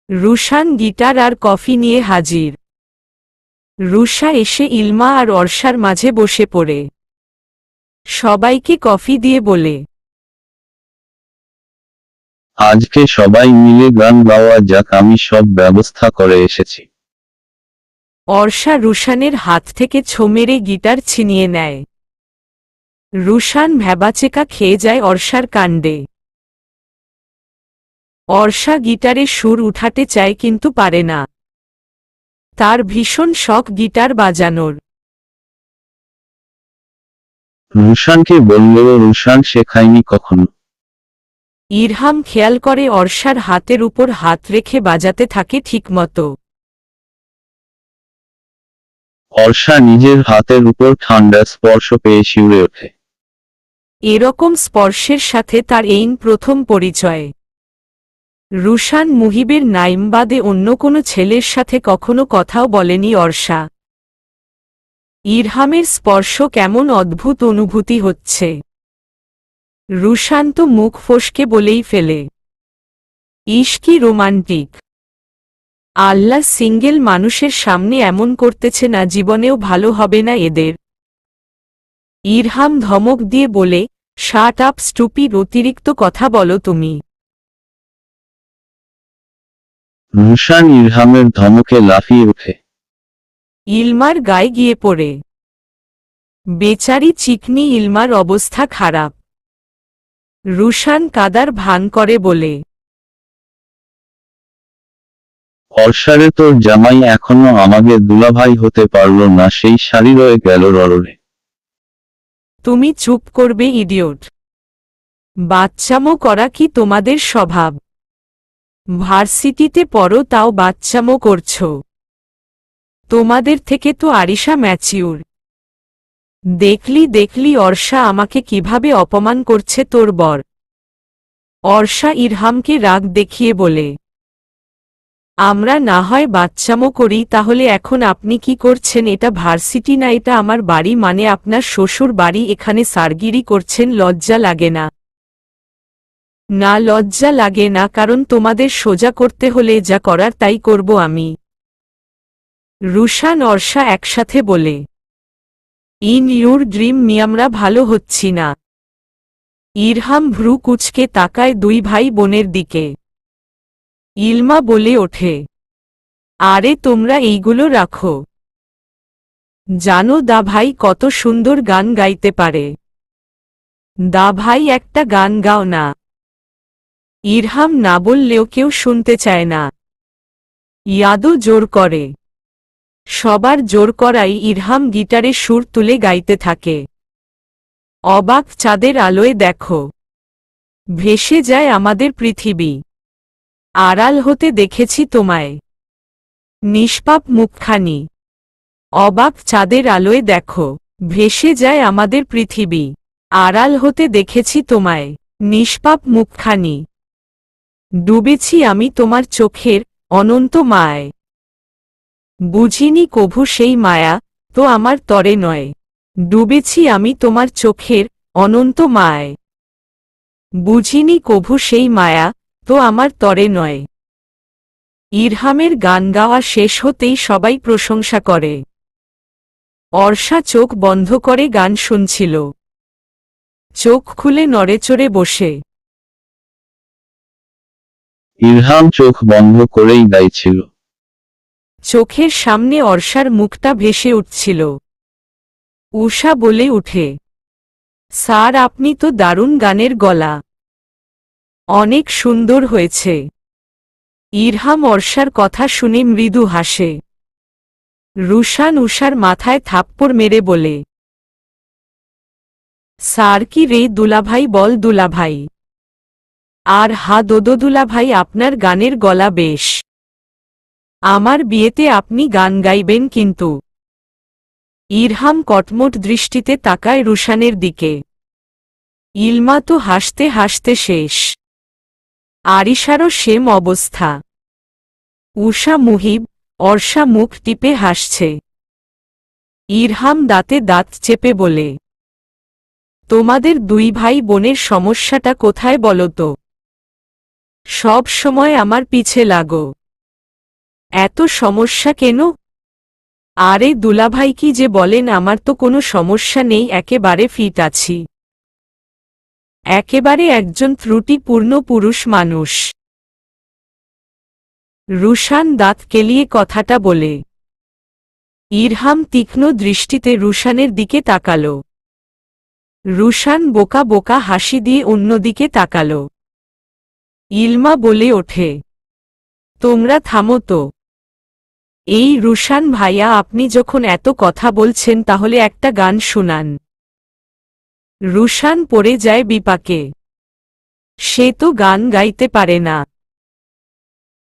রুশান গিটার আর কফি নিয়ে হাজির। রুষা এসে ইলমা আর অর্ষার মাঝে বসে পড়ে। সবাইকে কফি দিয়ে বলে, আজকে সবাই মিলে গান গাওয়া যাক, আমি সব ব্যবস্থা করে এসেছি। অর্ষা রুশানের হাত থেকে ছো মেরে গিটার ছিনিয়ে নেয়। রুশান ভ্যাবাচেকা খেয়ে যায় অর্ষার কাণ্ডে। অর্ষা গিটারে সুর উঠাতে চায় কিন্তু পারে না। তার ভীষণ শখ গিটার বাজানোর। রুশানকে বললেও রুশান শেখায়নি কখনো। ইরহাম খেয়াল করে অর্ষার হাতের উপর হাত রেখে বাজাতে থাকে ঠিকমতো। অর্ষা নিজের হাতের উপর ঠান্ডা স্পর্শ পেয়ে শিউরে ওঠে। এরকম স্পর্শের সাথে তার এইন প্রথম পরিচয়। রুশান মুহিবের নাইম বাদে অন্য কোনো ছেলের সাথে কখনো কথাও বলেনি অর্ষা। ইরহামের স্পর্শ কেমন অদ্ভুত অনুভূতি হচ্ছে। রুশান তো মুখ ফসকে বলেই ফেলে, ইস কি রোমান্টিক। আল্লাহ সিঙ্গেল মানুষের সামনে এমন করতেছে না, জীবনেও ভালো হবে না এদের। ইরহাম ধমক দিয়ে বলে, শাট আপ স্টুপিড, অতিরিক্ত কথা বলো তুমি। রুশান ইরহামের ধমকে লাফিয়ে ওঠে। ইলমার গায়ে গিয়ে পড়ে। বেচারি চিকনি ইলমার অবস্থা খারাপ। রুশান কাদার ভান করে বলে, অর্ষারে তোর জামাই এখনো আমাকে দুলাভাই হতে পারল না, সেই শাড়ি রয়ে গেল রররে। তুমি চুপ করবে ইডিয়ট। বাচ্চামো করা কি তোমাদের স্বভাব? ভার্সিটিতে পড়ো তাও বাচ্চামো করছো। তোমাদের থেকে তো আরিশা ম্যাচিউর। দেখলি অর্ষা আমাকে কিভাবে অপমান করছে তোর বর। অর্ষা ইরহামকে রাগ দেখিয়ে বলে, আমরা না হয় বাচ্চামো করি, তাহলে এখন আপনি কি করছেন? এটা ভার্সিটি না, এটা আমার বাড়ি, মানে আপনার শ্বশুর বাড়ি। এখানে সারগিরি করছেন, লজ্জা লাগে না? না, লজ্জা লাগে না, কারণ তোমাদের সোজা করতে হলে যা করার তাই করব আমি। রুশান অর্ষা একসাথে বলে, ইন ইউর ড্রিম মি আমরা ভালো হচ্ছি না। ইরহাম ভ্রু কুচকে তাকায় দুই ভাই বোনের দিকে। ইলমা বলে ওঠে, আরে তোমরা এইগুলো রাখো। জানো দা ভাই কত সুন্দর গান গাইতে পারে। দা ভাই একটা গান গাও না। ইরহাম না বললেও কেউ শুনতে চায় না। ইয়াদও জোর করে। সবার জোর করাই ইরহাম গিটারে সুর তুলে গাইতে থাকে। অবাক চাঁদের আলোয় দেখো, ভেসে যায় আমাদের পৃথিবী। আড়াল হতে দেখেছি তোমায়, নিষ্পাপ মুখখানি। অবাক চাঁদের আলোয় দেখো, ভেসে যায় আমাদের পৃথিবী। আড়াল হতে দেখেছি তোমায়, নিষ্পাপ মুখখানি। ডুবেছি আমি তোমার চোখের অনন্ত মায়ায়। বুঝিনি কভু সেই মায়া, তো আমার তরে নয়। ডুবেছি আমি তোমার চোখের অনন্ত মায়ায়। বুঝিনি কভু সেই মায়া, তো আমার তরে নয়। ইরহামের গান গাওয়া শেষ হতেই সবাই প্রশংসা করে। অর্ষা চোখ বন্ধ করে গান শুনছিল। চোখ খুলে নড়েচড়ে বসে। ইরহাম চোখ বন্ধ করেই গাইছিল। চোখের সামনে অর্ষার মুখটা ভেসে উঠছিল। উষা বলে উঠে, স্যার আপনি তো দারুণ গানের গলা। অনেক সুন্দর হয়েছে। ইরহাম অর্ষার কথা শুনে মৃদু হাসে। রুশান উষার মাথায় থাপ্পড় মেরে বলে, স্যার কি রে দুলাভাই, বল দুলাভাই। আর হা দোদো দুলাভাই, আপনার গানের গলা বেশ। আমার বিয়েতে আপনি গান গাইবেন কিন্তু। ইরহাম কটমট দৃষ্টিতে তাকায় রুশানের দিকে। ইলমা তো হাসতে হাসতে শেষ। আরিশারও সেম অবস্থা। উষা মুহিব, অর্ষা মুখ টিপে হাসছে। ইরহাম দাঁতে দাঁত চেপে বলে, তোমাদের দুই ভাই বোনের সমস্যাটা কোথায় বলো তো? সব সময় আমার পিছে লাগো। এত সমস্যা কেন? আরে দুলাভাই কি যে বলেন, আমার তো কোনো সমস্যা নেই, একেবারে ফিট আছি। একেবারে একজন ত্রুটিপূর্ণ পুরুষ মানুষ। রুশান দাঁত কেলিয়ে কথাটা বলে। ইরহাম তীক্ষ্ণ দৃষ্টিতে রুশানের দিকে তাকাল। রুশান বোকা বোকা হাসি দিয়ে অন্যদিকে তাকাল। ইলমা বলে ওঠে, তোমরা থামো তো। এই রুশান ভাইয়া, আপনি যখন এত কথা বলছেন তাহলে একটা গান শুনান। রুশান পড়ে যায় বিপাকে। সে তো গান গাইতে পারে না,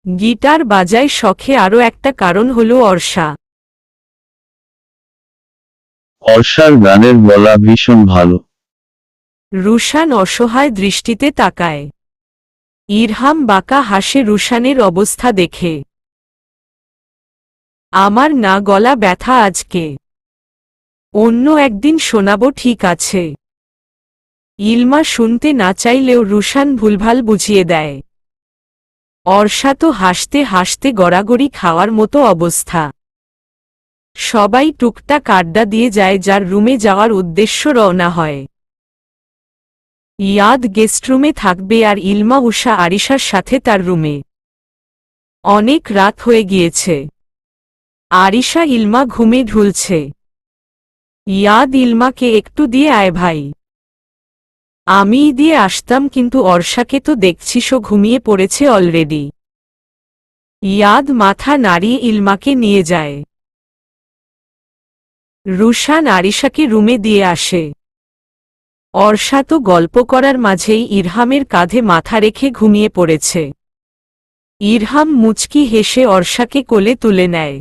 গিটার বাজায় শখে। আরও একটা কারণ হল অর্ষা। অর্ষার গানের গলা ভীষণ ভালো। রুশান অসহায় দৃষ্টিতে তাকায়। ইরহাম বাঁকা হাসে রুশানের অবস্থা দেখে। আমার না গলা ব্যথা আজকে, অন্য একদিন শোনাবো, ঠিক আছে? ইলমা শুনতে না চাইলেও রুশান ভুলভাল বুঝিয়ে দেয়। অর্ষা তো হাসতে হাসতে গড়াগড়ি খাওয়ার মতো অবস্থা। সবাই টুকটাক আড্ডা দিয়ে যায়, যার রুমে যাওয়ার উদ্দেশ্য রওনা হয়। ইয়াদ গেস্টরুমে থাকবে আর ইলমা উষা আরিশার সাথে তার রুমে। অনেক রাত হয়ে গিয়েছে। আরিশা ইলমা ঘুমে ঢুলছে। ইয়াদ ইলমাকে একটু দিয়ে আয় ভাই। আমিই দিয়ে আসতাম, কিন্তু অর্ষাকে তো দেখছিস ও ঘুমিয়ে পড়েছে অলরেডি। ইয়াদ মাথা নাড়িয়ে ইলমাকে নিয়ে যায়। রুশান আরিশাকে রুমে দিয়ে আসে। অর্ষা তো গল্প করার মাঝেই ইরহামের কাঁধে মাথা রেখে ঘুমিয়ে পড়েছে। ইরহাম মুচকি হেসে অর্ষাকে কোলে তুলে নেয়।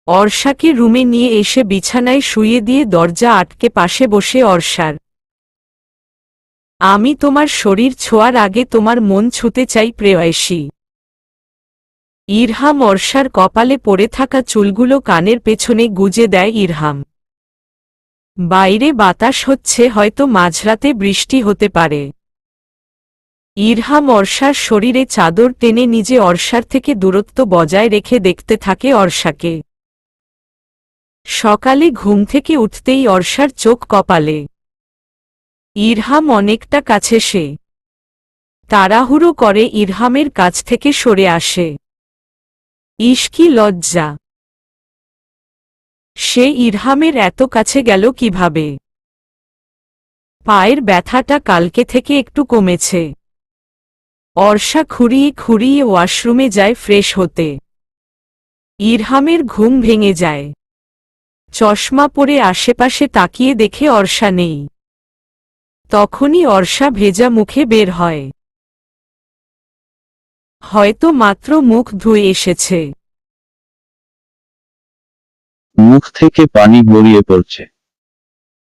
অর্ষাকে রুমে নিয়ে এসে বিছানায় শুইয়ে দিয়ে দরজা আটকে পাশে বসে অর্ষার, আমি তোমার শরীর ছোঁয়ার আগে তোমার মন ছুঁতে চাই প্রেয়সী। ইরহাম অর্ষার কপালে পড়ে থাকা চুলগুলো কানের পেছনে গুজে দেয় ইরহাম। বাইরে বাতাস হচ্ছে, হয়তো মাঝরাতে বৃষ্টি হতে পারে। ইরহাম অর্ষার শরীরে চাদর টেনে নিজে অর্ষার থেকে দূরত্ব বজায় রেখে দেখতে থাকে অর্ষাকে। সকালে ঘুম থেকে উঠতেই অর্ষার চোখ কপালে। ইরহাম অনেকটা কাছে, সে তাড়াহুড়ো করে ইরহামের কাছ থেকে সরে আসে। ইস কি লজ্জা! সে ইরহামের এত কাছে গেল কিভাবে? পায়ের ব্যথাটা কালকে থেকে একটু কমেছে। অর্ষা খুঁড়িয়ে খুঁড়িয়ে ওয়াশরুমে যায় ফ্রেশ হতে। ইরহামের ঘুম ভেঙে যায়। চশমা পরে আশেপাশে তাকিয়ে দেখে অর্ষা নেই। তখনই অর্ষা ভেজা মুখে বের হয়। হয়তো মাত্র মুখ ধুয়ে এসেছে। মুখ থেকে পানি গড়িয়ে পড়ছে।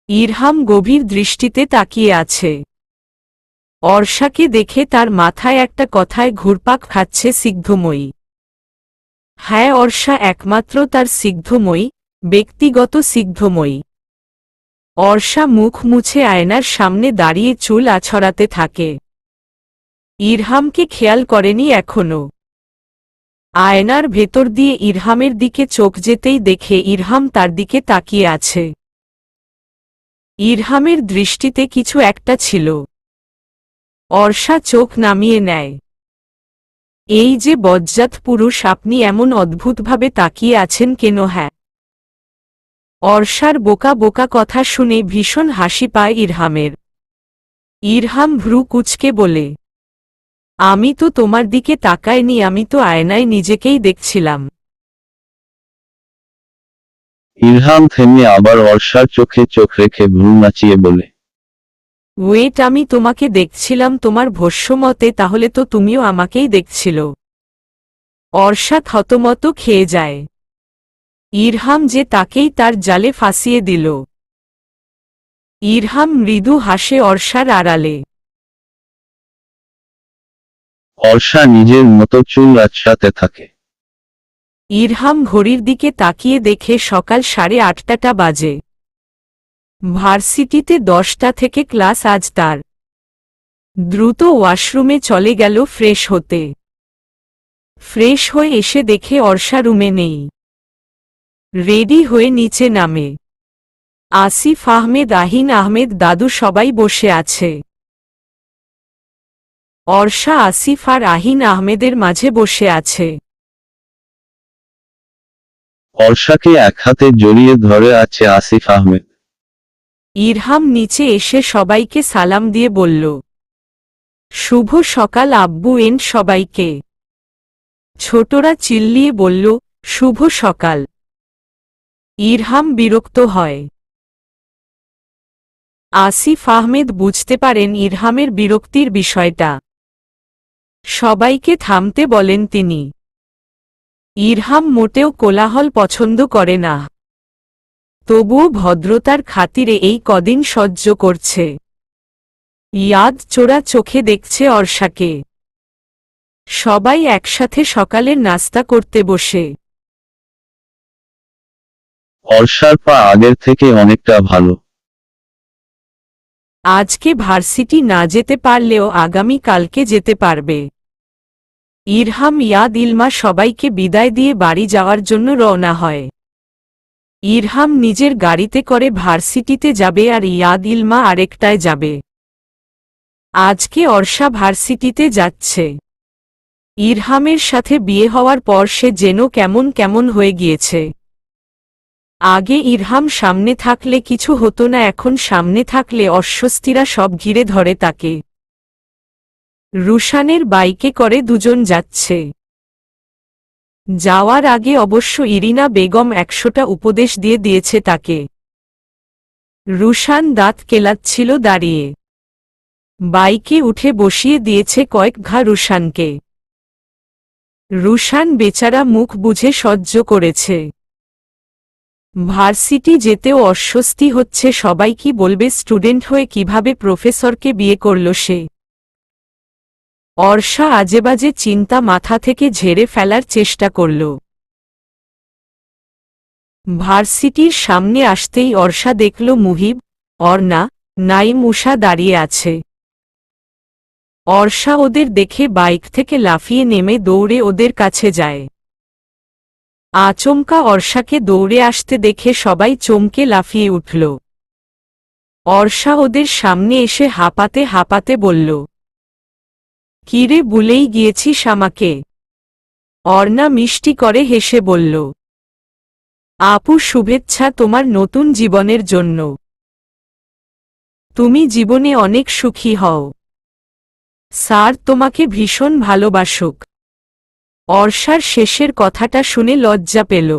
ইরহাম গভীর দৃষ্টিতে তাকিয়ে আছে। অর্ষাকে দেখে তার মাথায় একটা কথায় ঘুরপাক খাচ্ছে, সিগ্ধময়ী। হ্যাঁ, অর্ষা একমাত্র তার সিগ্ধময়ী, ব্যক্তিগত সিগ্ধময়ী। অর্ষা মুখ মুছে আয়নার সামনে দাঁড়িয়ে চুল আছড়াতে থাকে। ইরহামকে খেয়াল করেনি এখনো। আয়নার ভেতর দিয়ে ইরহামের দিকে চোখ যেতেই দেখে ইরহাম তার দিকে তাকিয়ে আছে। ইরহামের দৃষ্টিতে কিছু একটা ছিল। অর্ষা চোখ নামিয়ে নেয়। এই যে বজ্জাত পুরুষ, আপনি এমন অদ্ভুতভাবে তাকিয়ে আছেন কেন? হ্যাঁ। অর্ষার বোকা বোকা কথা শুনে ভীষণ হাসি পায় ইরহামের। ইরহাম ভ্রু কুঁচকে বলে, আমি তো তোমার দিকে তাকাইনি, আমি তো আয়নায় নিজেকেই দেখছিলাম। ইরহাম থেমে আবার অর্ষার চোখে চোখ রেখে ভ্রু নাচিয়ে বলে, ওয়েট, আমি তোমাকে দেখছিলাম তোমার ভস্যমতে, তাহলে তো তুমিও আমাকেই দেখছিল। অর্ষা থতমত খেয়ে যায়। ইরহাম যে তাকেই তার জালে ফাঁসিয়ে দিল। ইরহাম মৃদু হাসে অর্ষার আড়ালে। অর্ষা নিজের মতো চুল আঁচড়াতে থাকে। ইরহাম ঘড়ির দিকে তাকিয়ে দেখে সকাল 8:30টা বাজে। ভার্সিটিতে 10টা থেকে ক্লাস আজ তার। দ্রুত ওয়াশরুমে চলে গেল ফ্রেশ হতে। ফ্রেশ হয়ে এসে দেখে অর্ষা রুমে নেই। রেডি হয়ে নিচে নামে। আসিফ আহমেদ, আহিন আহমেদ, দাদু সবাই বসে আছে। অর্ষা আসিফ আর আহিন আহমেদের মাঝে বসে আছে। অর্ষাকে এক হাতে জড়িয়ে ধরে আছে আসিফ আহমেদ। ইরহাম নিচে এসে সবাইকে সালাম দিয়ে বলল, শুভ সকাল আব্বু এন সবাইকে। ছোটরা চিল্লিয়ে বলল, শুভ সকাল। ইরহাম বিরক্ত হয়। আসিফ আহমেদ বুঝতে পারেন ইরহামের বিরক্তির বিষয়টা। সবাইকে থামতে বলেন তিনি। ইরহাম মোটেও কোলাহল পছন্দ করে না, তবুও ভদ্রতার খাতিরে এই কদিন সহ্য করছে। ইয়াদ চোরা চোখে দেখছে অর্ষাকে। সবাই একসাথে সকালের নাস্তা করতে বসে। অর্ষার পা আগের থেকে অনেকটা ভালো। আজকে ভার্সিটি না যেতে পারলেও আগামী কালকে যেতে পারবে। ইরহাম, ইয়াদ, ইলমা সবাইকে বিদায় দিয়ে বাড়ি যাওয়ার জন্য রওনা হয়। ইরহাম নিজের গাড়িতে করে ভার্সিটিতে যাবে আর ইয়াদ, ইলমা আরেকটায় যাবে। আজকে অর্ষা ভার্সিটিতে যাচ্ছে। ইরহামের সাথে বিয়ে হওয়ার পর সে যেন কেমন কেমন হয়ে গিয়েছে। আগে ইরহাম সামনে থাকলে কিছু হতো না, এখন সামনে থাকলে অস্বস্তিরা সব ঘিরে ধরে তাকে। রুশানের বাইকে করে দুজন যাচ্ছে। যাওয়ার আগে অবশ্য ইরিনা বেগম 100টা উপদেশ দিয়ে দিয়েছে তাকে। রুশান দাঁত কেলাচ্ছিল দাঁড়িয়ে। বাইকে উঠে বসিয়ে দিয়েছে কয়েক ঘা রুশানকে। রুশান বেচারা মুখ বুঝে সহ্য করেছে। ভার্সিটি যেতেও অস্বস্তি হচ্ছে, সবাই কি বলবে, স্টুডেন্ট হয়ে কিভাবে প্রফেসরকে বিয়ে করল সে। অর্ষা আজেবাজে চিন্তা মাথা থেকে ঝেড়ে ফেলার চেষ্টা করল। ভার্সিটির সামনে আসতেই অর্ষা দেখল মুহিব, অর্ণা, নাইম, উষা দাঁড়িয়ে আছে। অর্ষা ওদের দেখে বাইক থেকে লাফিয়ে নেমে দৌড়ে ওদের কাছে যায়। আচমকা অর্ষাকে দৌড়ে আসতে দেখে সবাই চমকে লাফিয়ে উঠল। অর্ষা ওদের সামনে এসে হাঁপাতে হাঁপাতে বলল, কিরে, ভুলেই গিয়েছিস আমাকে? অর্ণা মিষ্টি করে হেসে বলল, আপু, শুভেচ্ছা তোমার নতুন জীবনের জন্য। তুমি জীবনে অনেক সুখী হও। স্যার তোমাকে ভীষণ ভালোবাসুক। অর্ষার শেষের কথাটা শুনে লজ্জা পেল।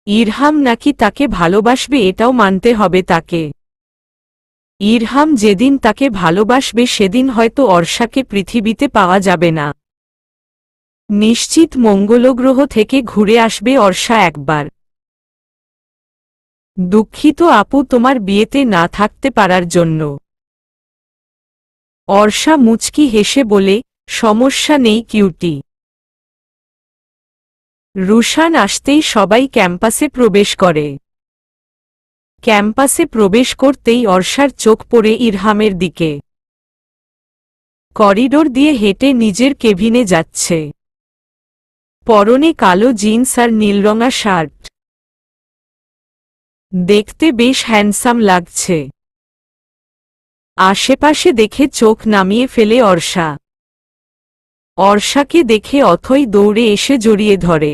ইরহাম নাকি তাকে ভালোবাসবে এটাও মানতে হবে তাকে। ইরহাম যেদিন তাকে ভালোবাসবে সেদিন হয়তো অর্ষাকে পৃথিবীতে পাওয়া যাবে না। নিশ্চিত মঙ্গলগ্রহ থেকে ঘুরে আসবে অর্ষা একবার। দুঃখিত আপু তোমার বিয়েতে না থাকতে পারার জন্য। অর্ষা মুচকি হেসে বলে, সমস্যা নেই কিউটি। রুশান আসতেই সবাই ক্যাম্পাসে প্রবেশ করে। ক্যাম্পাসে প্রবেশ করতেই অর্ষার চোখ পড়ে ইরহামের দিকে। করিডোর দিয়ে হেঁটে নিজের কেবিনে যাচ্ছে। পরনে কালো জিন্স আর নীলরঙা শার্ট। দেখতে বেশ হ্যান্ডসাম লাগছে। আশেপাশে দেখে চোখ নামিয়ে ফেলে অর্ষা। অর্ষাকে দেখে অথই দৌড়ে এসে জড়িয়ে ধরে।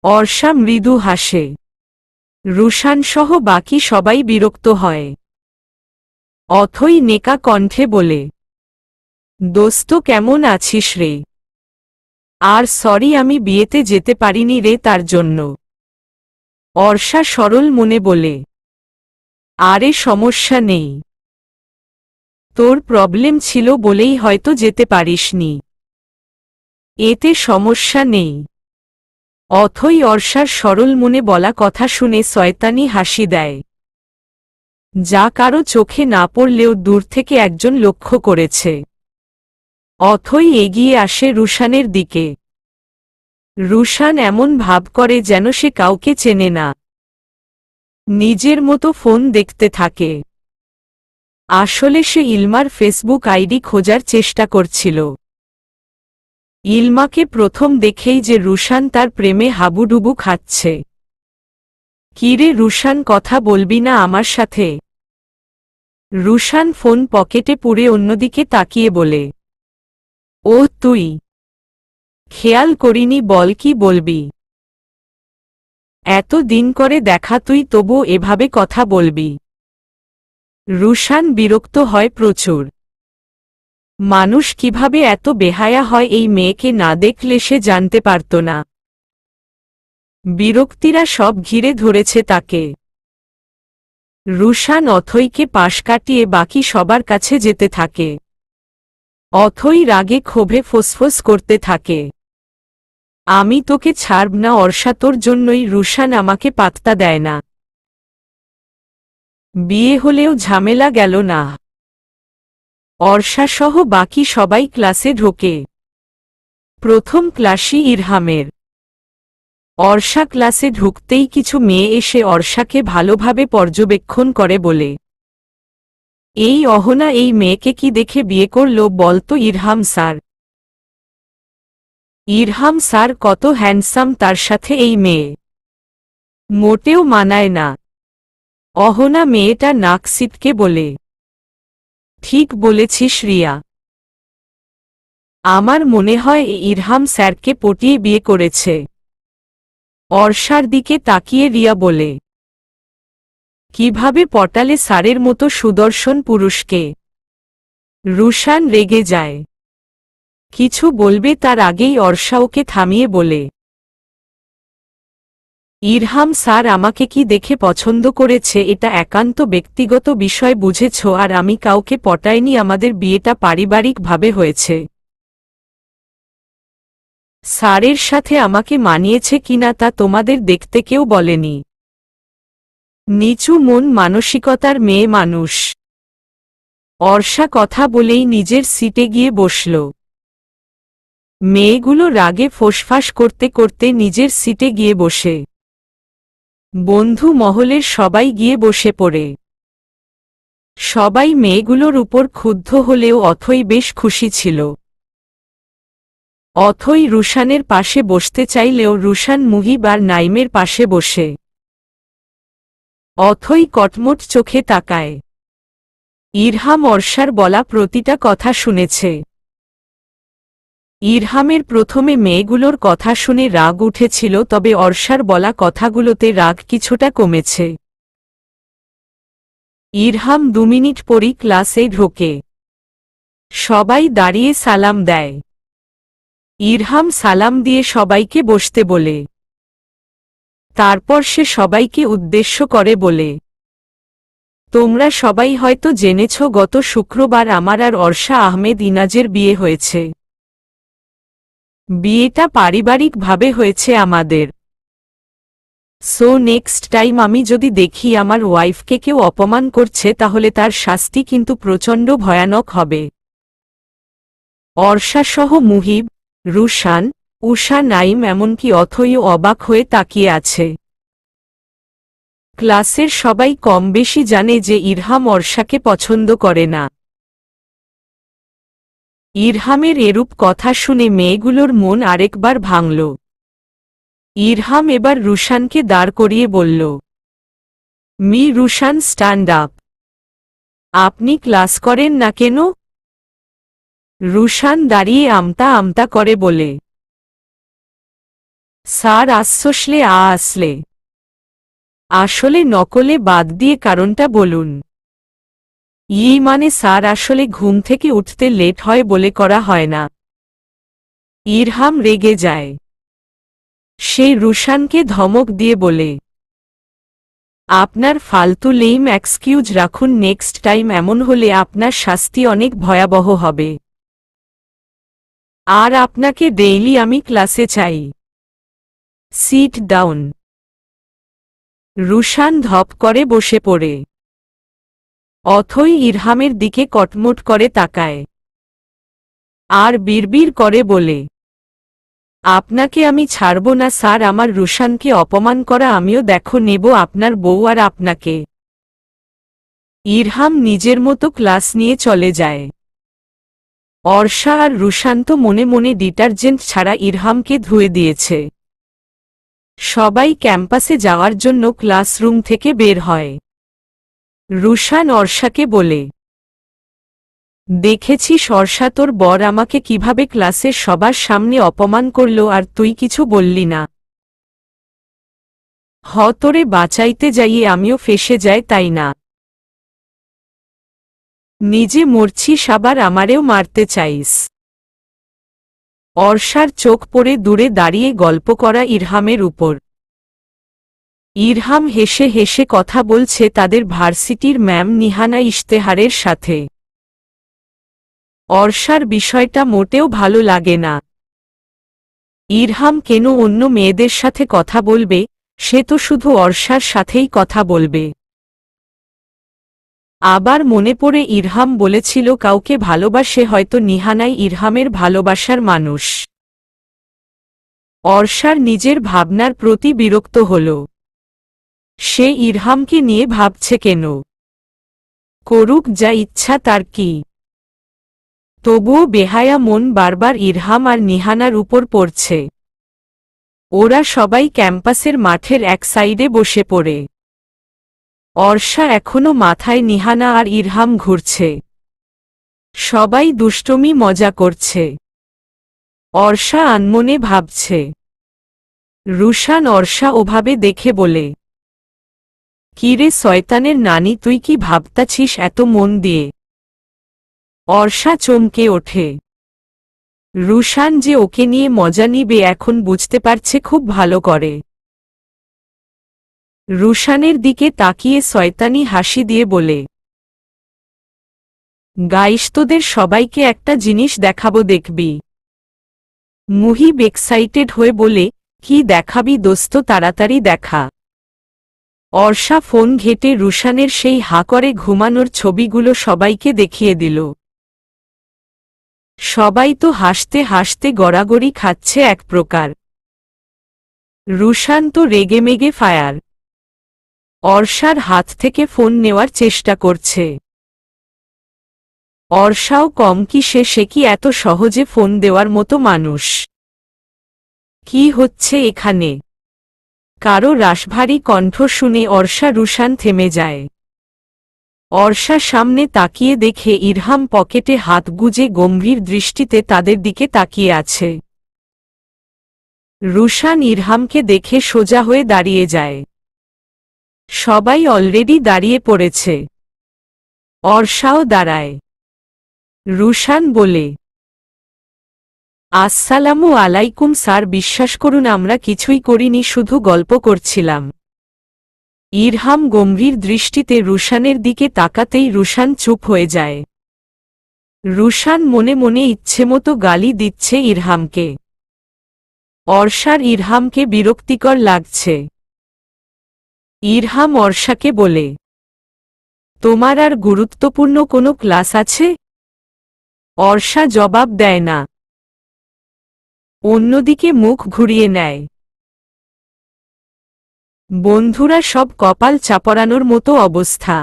অর্ষা মৃদু হাসে। রুশানসহ বাকি সবাই বিরক্ত হয়। অথই নেকা কণ্ঠে বলে, দোস্ত কেমন আছিস রে? আর সরি আমি বিয়েতে যেতে পারিনি রে তার জন্য। অর্ষা সরল মনে বলে, আরে সমস্যা নেই। তোর প্রবলেম ছিল বলেই হয়তো যেতে পারিসনি। এতে সমস্যা নেই। অথই অর্ষার সরল মনে বলা কথা শুনে শয়তানি হাসি দেয়, যা কারো চোখে না পড়লেও দূর থেকে একজন লক্ষ্য করেছে। অথই এগিয়ে আসে রুশানের দিকে। রুশান এমন ভাব করে যেন সে কাউকে চেনে না। নিজের মতো ফোন দেখতে থাকে। আসলে সে ইলমার ফেসবুক আইডি খোঁজার চেষ্টা করছিল। ইলমাকে প্রথম দেখেই যে রুশান তার প্রেমে হাবুডুবু খাচ্ছে। কিরে রুশান, কথা বলবি না আমার সাথে? রুশান ফোন পকেটে পুরে অন্যদিকে তাকিয়ে বলে, ও তুই? খেয়াল করিনি, বল কি বলবি। এত দিন করে দেখা, তুই তবু এভাবে কথা বলবি? রুশান বিরক্ত হয় প্রচুর। মানুষ কিভাবে এত বেহায়া হয় এই মেয়েকে না দেখলে সে জানতে পারত না। বিরক্তিরা সব ঘিরে ধরেছে তাকে। রুশান অথৈকে পাশ কাটিয়ে বাকি সবার কাছে যেতে থাকে। অথৈ রাগে ক্ষোভে ফোসফোস করতে থাকে, আমি তোকে ছাড়ব না অর্ষা, তোর জন্যই রুশান আমাকে পাত্তা দেয় না। বিয়ে হলেও ঝামেলা গেল না। অর্ষা সহ বাকি সবাই ক্লাসে ঢোকে। প্রথম ক্লাসই ইরহামের। অর্ষা ক্লাসে ঢুকতেই কিছু মেয়ে এসে অর্ষাকে ভালোভাবে পর্যবেক্ষণ করে বলে, এই অহনা এই মেয়েকে কি দেখে বিয়ে করলো বলতো ইরহাম স্যার? ইরহাম স্যার কত হ্যান্ডসাম, তার সাথে এই মেয়ে মোটেও মানায় না। অহনা মেয়েটা নাক সিটকে বলে, ঠিক বলেছিস রিয়া, আমার মনে হয় ইরহাম স্যারকে পটিয়ে বিয়ে করেছে। অর্ষার দিকে তাকিয়ে রিয়া বলে, কিভাবে পটালে স্যারের মতো সুদর্শন পুরুষকে? রুশান রেগে যায়, কিছু বলবে তার আগেই অর্ষা ওকে থামিয়ে বলে, ইরহাম স্যার আমাকে কি দেখে পছন্দ করেছে এটা একান্ত ব্যক্তিগত বিষয়, বুঝেছ? আর আমি কাউকে পটাইনি, আমাদের বিয়েটা পারিবারিকভাবে হয়েছে। স্যারের সাথে আমাকে মানিয়েছে কিনা তা তোমাদের দেখতে কেউ বলেনি। নিচু মন মানসিকতার মেয়ে মানুষ। অর্ষা কথা বলেই নিজের সিটে গিয়ে বসল। মেয়েগুলো রাগে ফোঁসফাস করতে করতে নিজের সিটে গিয়ে বসে। বন্ধু মহলের সবাই গিয়ে বসে পড়ে। সবাই মেয়েগুলোর উপর ক্ষুব্ধ হলেও অথৈ বেশ খুশি ছিল। অথৈ রুশানের পাশে বসতে চাইলেও রুশান মুহিব আর নাইমের পাশে বসে। অথৈ কটমট চোখে তাকায়। ইরহাম অর্ষার বলা প্রতিটা কথা শুনেছে। ইরহামের প্রথমে মেয়েগুলোর কথা শুনে রাগ উঠেছিল, তবে অর্ষার বলা কথাগুলোতে রাগ কিছুটা কমেছে। ইরহাম 2 মিনিট পরই ক্লাসে ঢোকে। সবাই দাঁড়িয়ে সালাম দেয়। ইরহাম সালাম দিয়ে সবাইকে বসতে বলে। তারপর সে সবাইকে উদ্দেশ্য করে বলে, তোমরা সবাই হয়তো জেনেছ গত শুক্রবার আমার আর অর্ষা আহমেদ ইনাজের বিয়ে হয়েছে। বিয়েটা পারিবারিকভাবে হয়েছে আমাদের। সো নেক্সট টাইম আমি যদি দেখি আমার ওয়াইফকে কেউ অপমান করছে তাহলে তার শাস্তি কিন্তু প্রচণ্ড ভয়ানক হবে। অর্ষা সহ মুহিব, রুশান, উষা, নাইম এমনকি অথৈও অবাক হয়ে তাকিয়ে আছে। ক্লাসের সবাই কম বেশি জানে যে ইরহাম অর্ষাকে পছন্দ করে না। ইরহামের এরূপ কথা শুনে মেয়েগুলোর মন আরেকবার ভাঙল। ইরহাম এবার রুশানকে দাঁড় করিয়ে বলল, মি রুশান, স্ট্যান্ড আপ। আপনি ক্লাস করেন না কেন? রুশান দাঁড়িয়ে আমতা আমতা করে বলে, স্যার আসলে আসলে আসলে নকলে বাদ দিয়ে কারণটা বলুন। মানে স্যার, আসলে ঘুম থেকে উঠতে লেট হয় বলে করা হয় না। ইরহাম রেগে যায়। সে রুশানকে ধমক দিয়ে বলে, আপনার ফালতু লেম এক্সকিউজ রাখুন, নেক্সট টাইম এমন হলে আপনার শাস্তি অনেক ভয়াবহ হবে। আর আপনাকে ডেইলি আমি ক্লাসে চাই। Sit down. রুশান ধপ করে বসে পড়ে। অথৈ ইরহামের দিকে কটমট করে তাকায় আর বিড়বিড় করে বলে, আপনাকে আমি ছাড়ব না স্যার, আমার রুশানকে অপমান করা আমিও দেখো নেব আপনার বউ আর আপনাকে। ইরহাম নিজের মতো ক্লাস নিয়ে চলে যায়। অর্ষা আর রুশান তো মনে মনে ডিটারজেন্ট ছাড়া ইরহামকে ধুয়ে দিয়েছে। সবাই ক্যাম্পাসে যাওয়ার জন্য ক্লাসরুম থেকে বের হয়। রুশান অর্ষাকে বলে, দেখেছিস অর্ষা, তোর বর আমাকে কিভাবে ক্লাসের সবার সামনে অপমান করলো আর তুই কিছু বললি না। তোরে বাঁচাইতে যাইয়ে আমিও ফেসে যাই, তাই না? নিজে মরছিস আবার আমারেও মারতে চাইস। অর্ষার চোখ পড়ে দূরে দাঁড়িয়ে গল্প করা ইরহামের উপর। ইরহাম হেসে হেসে কথা বলছে তাদের ভার্সিটির ম্যাম নিহানা ইশতেহারের সাথে। অর্ষার বিষয়টা মোটেও ভালো লাগে না। ইরহাম কেন অন্য মেয়েদের সাথে কথা বলবে, সে তো শুধু অর্ষার সাথেই কথা বলবে। আবার মনে পড়ে ইরহাম বলেছিল কাউকে ভালোবাসে, হয়তো নিহানাই ইরহামের ভালোবাসার মানুষ। অর্ষার নিজের ভাবনার প্রতি বিরক্ত হল। সে ইরহামকে নিয়ে ভাবছে কেন? করুক যা ইচ্ছা, তার কি? তবুও বেহায়া মন বারবার ইরহাম আর নিহানার উপর পড়ছে। ওরা সবাই ক্যাম্পাসের মাঠের এক সাইডে বসে পড়ে। অর্ষা এখনো মাথায় নিহানা আর ইরহাম ঘুরছে। সবাই দুষ্টমি মজা করছে। অর্ষা আনমনে ভাবছে। রুশান অর্ষা ওভাবে দেখে বলে, কিরে শয়তানের নানি, তুই কি ভাবতাছিস এত মন দিয়ে? অর্ষা চমকে ওঠে। রুশান যে ওকে নিয়ে মজা নিবে এখন বুঝতে পারছে খুব ভালো করে। রুশানের দিকে তাকিয়ে শয়তানি হাসি দিয়ে বলে, গাইস, তোদের সবাইকে একটা জিনিস দেখাবো, দেখবি? মুহিব এক্সাইটেড হয়ে বলে, কি দেখাবি দোস্ত, তাড়াতাড়ি দেখা। অর্ষা ফোন ঘেঁটে রুশানের সেই হা করে ঘুমানোর ছবিগুলো সবাইকে দেখিয়ে দিল। সবাই তো হাসতে হাসতে গড়াগড়ি খাচ্ছে এক প্রকার। রুশান তো রেগেমেগে ফায়ার। অর্ষার হাত থেকে ফোন নেওয়ার চেষ্টা করছে। অর্ষাও কম কি, সে কি এত সহজে ফোন দেওয়ার মতো মানুষ? কি হচ্ছে এখানে? কারো রাশভারী কণ্ঠ শুনে অর্ষা রুশান থেমে যায়। অর্ষা সামনে তাকিয়ে দেখে ইরহাম পকেটে হাত গুজে গম্ভীর দৃষ্টিতে তাদের দিকে তাকিয়ে আছে। রুশান ইরহামকে দেখে সোজা হয়ে দাঁড়িয়ে যায়। সবাই অলরেডি দাঁড়িয়ে পড়েছে। অর্ষাও দাঁড়ায়। রুশান বলে, আসসালামু আলাইকুম স্যার, বিশ্বাস করুন আমরা কিছুই করিনি, শুধু গল্প করছিলাম। ইরহাম গম্ভীর দৃষ্টিতে রুশানের দিকে তাকাতেই রুশান চুপ হয়ে যায়। রুশান মনে মনে ইচ্ছেমতো গালি দিচ্ছে ইরহামকে। অর্ষার ইরহামকে বিরক্তিকর লাগছে। ইরহাম অর্ষাকে বলে, তোমার আর গুরুত্বপূর্ণ কোনো ক্লাস আছে? অর্ষা জবাব দেয় না। অন্যদিকে মুখ ঘুরিয়ে নেয়। বন্ধুরা সব কপাল চাপড়ানোর মতো অবস্থা।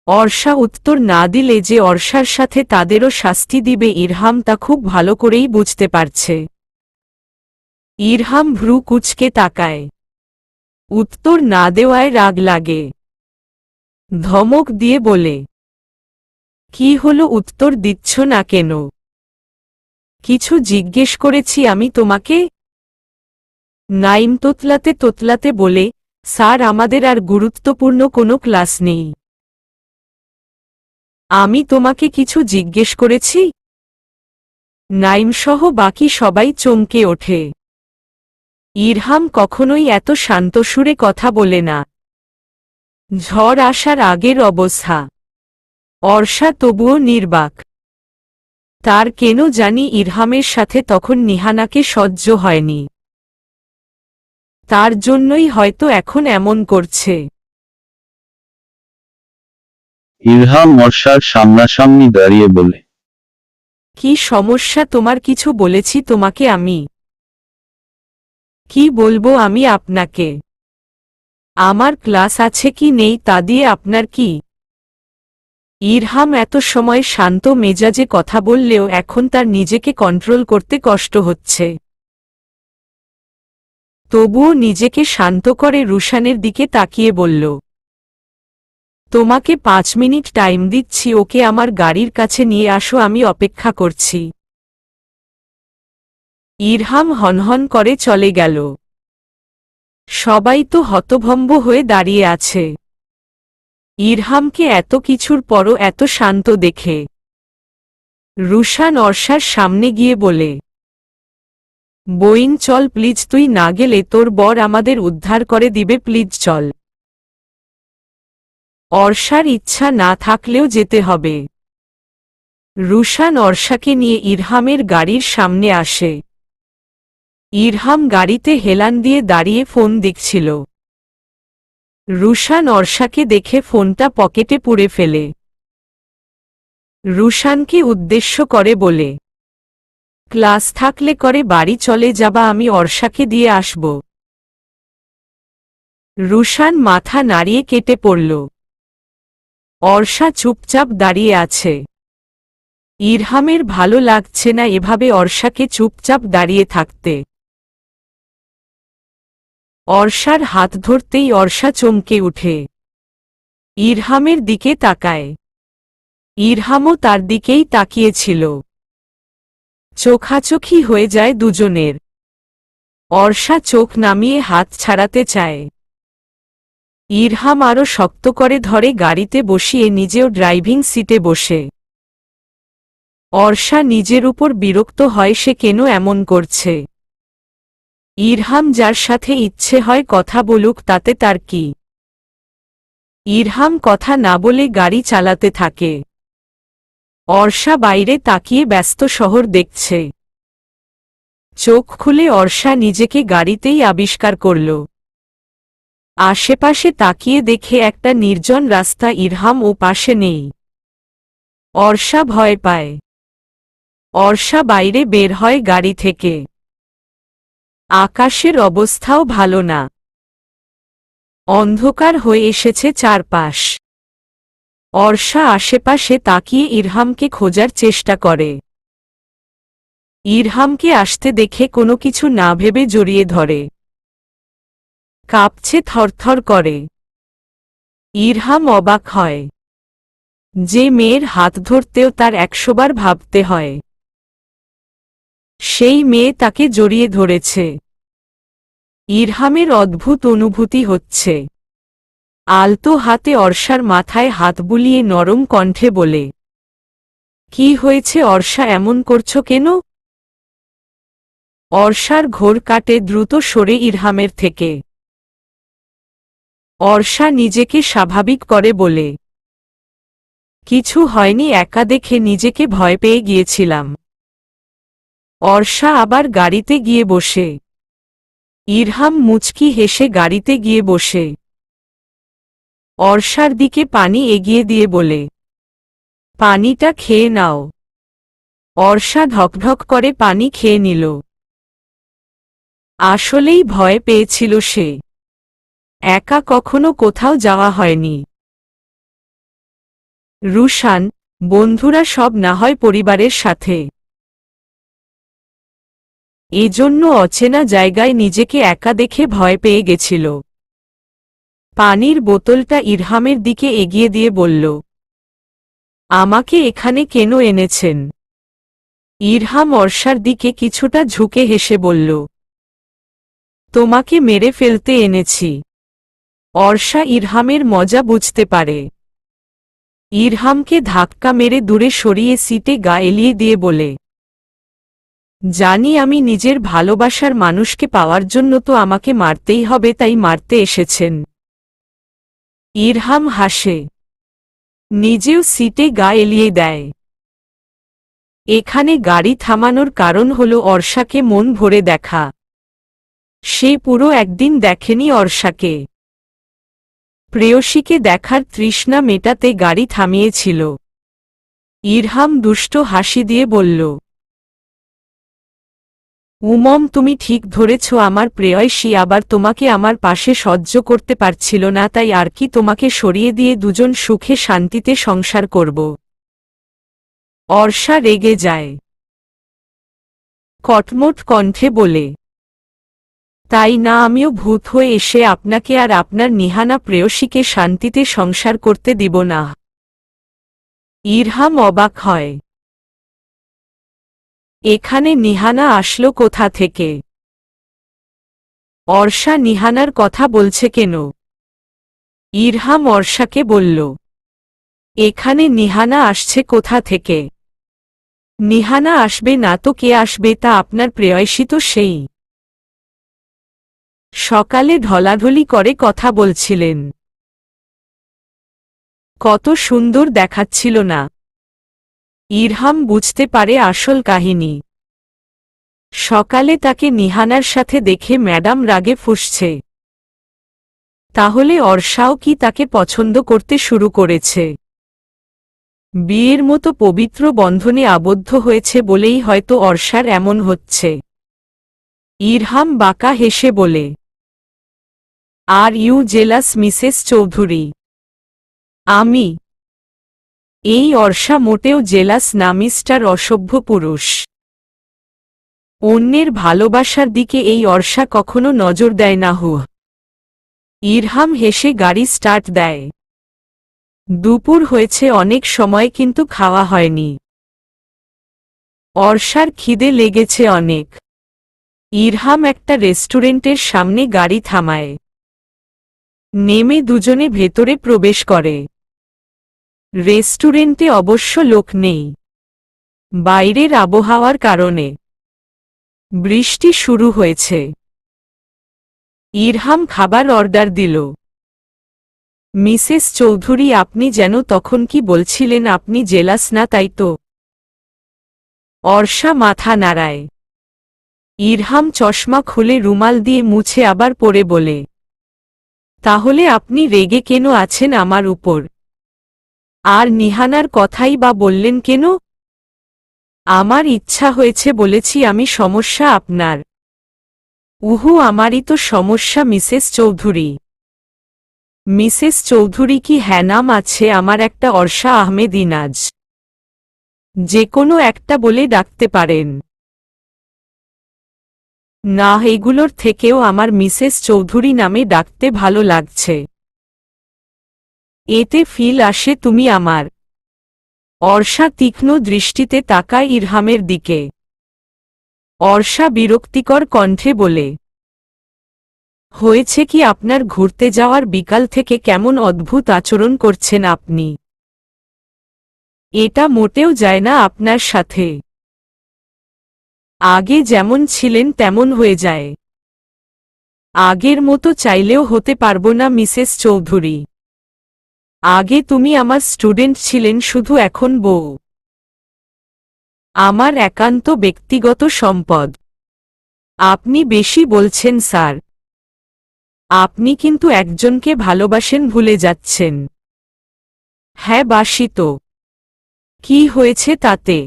অর্ষা উত্তর না দিলে যে অর্ষার সাথে তাদেরও শাস্তি দিবে ইরহাম তা খুব ভালো করেই বুঝতে পারছে। ইরহাম ভ্রু কুঁচকে তাকায়। উত্তর না দেওয়ায় রাগ লাগে। ধমক দিয়ে বলে, কি হলো, উত্তর দিচ্ছ না কেন? কিছু জিজ্ঞেস করেছি আমি তোমাকে? নাইম তোতলাতে তোতলাতে বলে, স্যার আমাদের আর গুরুত্বপূর্ণ কোনো ক্লাস নেই। আমি তোমাকে কিছু জিজ্ঞেস করেছি? নাইম সহ বাকি সবাই চমকে ওঠে। ইরহাম কখনোই এত শান্ত সুরে কথা বলে না। ঝড় আসার আগের অবস্থা। অর্ষা তবুও নির্বাক। তার কেন জানি ইরহামের সাথে তখন নিহানাকে সহ্য হয়নি। তার জন্যই হয়তো এখন এমন করছে। ইরহাম অর্ষার সামনাসামনি দাঁড়িয়ে বলে, কি সমস্যা তোমার? কিছু বলেছি তোমাকে আমি? কি বলবো আমি আপনাকে? আমার ক্লাস আছে কি নেই তা দিয়ে আপনার কি? ইরহাম এত সময় শান্ত মেজাজে কথা বললেও এখন তার নিজেকে কন্ট্রোল করতে কষ্ট হচ্ছে। তবুও নিজেকে শান্ত করে রুশানের দিকে তাকিয়ে বলল, তোমাকে 5 মিনিট টাইম দিচ্ছি, ওকে আমার গাড়ির কাছে নিয়ে আসো, আমি অপেক্ষা করছি। ইরহাম হনহন করে চলে গেল। সবাই তো হতভম্ব হয়ে দাঁড়িয়ে আছে ইরহামকে এত কিছুর পরও এত শান্ত দেখে। রুশান অর্ষার সামনে গিয়ে বলে, বইন চল প্লিজ, তুই না গেলে তোর বর আমাদের উদ্ধার করে দিবে, প্লিজ চল। অর্ষার ইচ্ছা না থাকলেও যেতে হবে। রুশান অর্ষাকে নিয়ে ইরহামের গাড়ির সামনে আসে। ইরহাম গাড়িতে হেলান দিয়ে দাঁড়িয়ে ফোন দেখছিল। রুশান অর্ষাকে দেখে ফোনটা পকেটে পুরে ফেলে। রুশানকে উদ্দেশ্য করে বলে, ক্লাস থাকলে করে বাড়ি চলে যাবা, আমি অর্ষাকে দিয়ে আসব। রুশান মাথা নাড়িয়ে কেটে পড়ল। অর্ষা চুপচাপ দাঁড়িয়ে আছে। ইরহামের ভালো লাগছে না এভাবে অর্ষাকে চুপচাপ দাঁড়িয়ে থাকতে। অর্ষার হাত ধরতেই অর্ষা চমকে উঠে। ইরহামের দিকে তাকায়। ইরহামও তার দিকেই তাকিয়েছিল। চোখাচোখি হয়ে যায় দুজনের। অর্ষা চোখ নামিয়ে হাত ছাড়াতে চায়। ইরহাম আরও শক্ত করে ধরে গাড়িতে বসিয়ে নিজেও ড্রাইভিং সিটে বসে। অর্ষা নিজের উপর বিরক্ত হয়, সে কেন এমন করছে। ইরহাম যার সাথে ইচ্ছে হয় কথা বলুক, তাতে তার কি। ইরহাম কথা না বলে গাড়ি চালাতে থাকে। অর্ষা বাইরে তাকিয়ে ব্যস্ত শহর দেখছে। চোখ খুলে অর্ষা নিজেকে গাড়িতেই আবিষ্কার করল। আশেপাশে তাকিয়ে দেখে একটা নির্জন রাস্তা, ইরহাম ও পাশে নেই। অর্ষা ভয় পায়। অর্ষা বাইরে বের হয় গাড়ি থেকে। আকাশের অবস্থাও ভালো না। অন্ধকার হয়ে এসেছে চারপাশ। অর্ষা আশেপাশে তাকিয়ে ইরহামকে খোঁজার চেষ্টা করে। ইরহামকে আসতে দেখে কোনো কিছু না ভেবে জড়িয়ে ধরে। কাঁপছে, থরথর করে। ইরহাম অবাক হয়। যে মেয়ের হাত ধরতেও তার 100 বার ভাবতে হয়, সেই মেয়ে তাকে জড়িয়ে ধরেছে। ইরহামের অদ্ভুত অনুভূতি হচ্ছে। আলতো হাতে অর্ষার মাথায় হাত বুলিয়ে নরম কণ্ঠে বলে, কি হয়েছে অর্ষা, এমন করছো কেন? অর্ষার ঘোর কাটে দ্রুত সরে ইরহামের থেকে। অর্ষা নিজেকে স্বাভাবিক করে বলে, কিছু হয়নি, একা দেখে নিজেকে ভয় পেয়ে গিয়েছিলাম। অর্ষা আবার গাড়িতে গিয়ে বসে। ইরহাম মুচকি হেসে গাড়িতে গিয়ে বসে। অর্ষার দিকে পানি এগিয়ে দিয়ে বলে, পানিটা খেয়ে নাও। অর্ষা ঢকঢক করে পানি খেয়ে নিল। আসলেই ভয় পেয়েছিল সে। একা কখনো কোথাও যাওয়া হয়নি। রুশান, বন্ধুরা সব না হয় পরিবারের সাথে। এজন্য অচেনা জায়গায় নিজেকে একা দেখে ভয় পেয়ে গেছিল। পানির বোতলটা ইরহামের দিকে এগিয়ে দিয়ে বলল, আমাকে এখানে কেন এনেছেন? ইরহাম অর্ষার দিকে কিছুটা ঝুঁকে হেসে বলল, তোমাকে মেরে ফেলতে এনেছি। অর্ষা ইরহামের মজা বুঝতে পারে। ইরহামকে ধাক্কা মেরে দূরে সরিয়ে সিটে গা এলিয়ে দিয়ে বলে, জানি আমি নিজের ভালোবাসার মানুষকে পাওয়ার জন্য তো আমাকে মারতেই হবে, তাই মারতে এসেছেন। ইরহাম হাসে। নিজেও সিটে গা এলিয়ে দেয়। এখানে গাড়ি থামানোর কারণ হল অর্ষাকে মন ভরে দেখা। সে পুরো একদিন দেখেনি অর্ষাকে। প্রেয়সীকে দেখার তৃষ্ণা মেটাতে গাড়ি থামিয়েছিল। ইরহাম দুষ্ট হাসি দিয়ে বলল, উমম, তুমি ঠিক ধরেছ, আমার প্রেয়সী আবার তোমাকে আমার পাশে সহ্য করতে পারছিল না, তাই আর কি তোমাকে সরিয়ে দিয়ে দুজন সুখে শান্তিতে সংসার করব। অর্ষা রেগে যায়। কটমট কণ্ঠে বলে, তাই না আমিও ভূত হয়ে এসে আপনাকে আর আপনার নিহানা প্রেয়সীকে শান্তিতে সংসার করতে দিব না। ইরহাম অবাক হয়। এখানে নিহানা আসলো কোথা থেকে? অর্ষা নিহানার কথা বলছে কেন? ইরহাম অর্ষাকে বলল, এখানে নিহানা আসছে কোথা থেকে? নিহানা আসবে না তো কে আসবে? তা আপনার প্রেয়সী তো সেই সকালে ঢলাঢলি করে কথা বলছিলেন। কত সুন্দর দেখাচ্ছিল না? ইরহাম বুঝতে পারে আসল কাহিনী। সকালে তাকে নিহানার সাথে দেখে ম্যাডাম রাগে ফুঁসছে। তাহলে অর্ষাও কি তাকে পছন্দ করতে শুরু করেছে? বিয়ের মতো পবিত্র বন্ধনে আবদ্ধ হয়েছে বলেই হয়তো অর্ষার এমন হচ্ছে। ইরহাম বাঁকা হেসে বলে, are you jealous Mrs Chowdhury? আমি? এই অর্ষা মোটেও জেলাস না মিস্টার অসভ্য পুরুষ। অন্যের ভালোবাসার দিকে এই অর্ষা কখনো নজর দেয় না। ইরহাম হেসে গাড়ি স্টার্ট দেয়। দুপুর হয়েছে অনেক সময় কিন্তু খাওয়া হয়নি। অর্ষার খিদে লেগেছে অনেক। ইরহাম একটা রেস্টুরেন্টের সামনে গাড়ি থামায়। নেমে দুজনে ভেতরে প্রবেশ করে। রেস্টুরেন্টে অবশ্য লোক নেই, বাইরের আবহাওয়ার কারণে। বৃষ্টি শুরু হয়েছে। ইরহাম খাবার অর্ডার দিল। মিসেস চৌধুরী আপনি যেন তখন কি বলছিলেন আপনি জেলাস না তাই তো? অর্ষা মাথা নাড়ায়। ইরহাম চশমা খুলে রুমাল দিয়ে মুছে আবার পরে বলে, তাহলে আপনি রেগে কেন আছেন আমার উপর? আর নিহানার কথাই বা বললেন কেন? আমার ইচ্ছা হয়েছে বলেছি আমি। সমস্যা আপনার? উহু আমারই তো সমস্যা মিসেস চৌধুরী। মিসেস চৌধুরী কি? হ্যাঁ নাম আছে আমার একটা, অর্ষা আহমেদ ইনাজ। যে কোনো একটা বলে ডাকতে পারেন। না এগুলোর থেকেও আমার মিসেস চৌধুরী নামে ডাকতে ভালো লাগছে। এতে ফিল আসে তুমি আমার। অর্ষা তীক্ষ্ণ দৃষ্টিতে তাকায় ইরহামের দিকে। অর্ষা বিরক্তিকর কণ্ঠে বলে, হয়েছে কি আপনার? ঘুরতে যাওয়ার বিকাল থেকে কেমন অদ্ভুত আচরণ করছেন আপনি। এটা মোটেও যায় না আপনার সাথে। আগে যেমন ছিলেন তেমন হয়ে যায়। আগের মতো চাইলেও হতে পারবো না মিসেস চৌধুরী। আগে তুমি আমার স্টুডেন্ট ছিলেন, শুধু এখন বউ। আমার একান্ত ব্যক্তিগত সম্পদ। আপনি বেশি বলছেন স্যার। আপনি কিন্তু একজনকে ভালোবাসেন ভুলে যাচ্ছেন। হ্যাঁ বাসি তো। কি হয়েছে তাতে?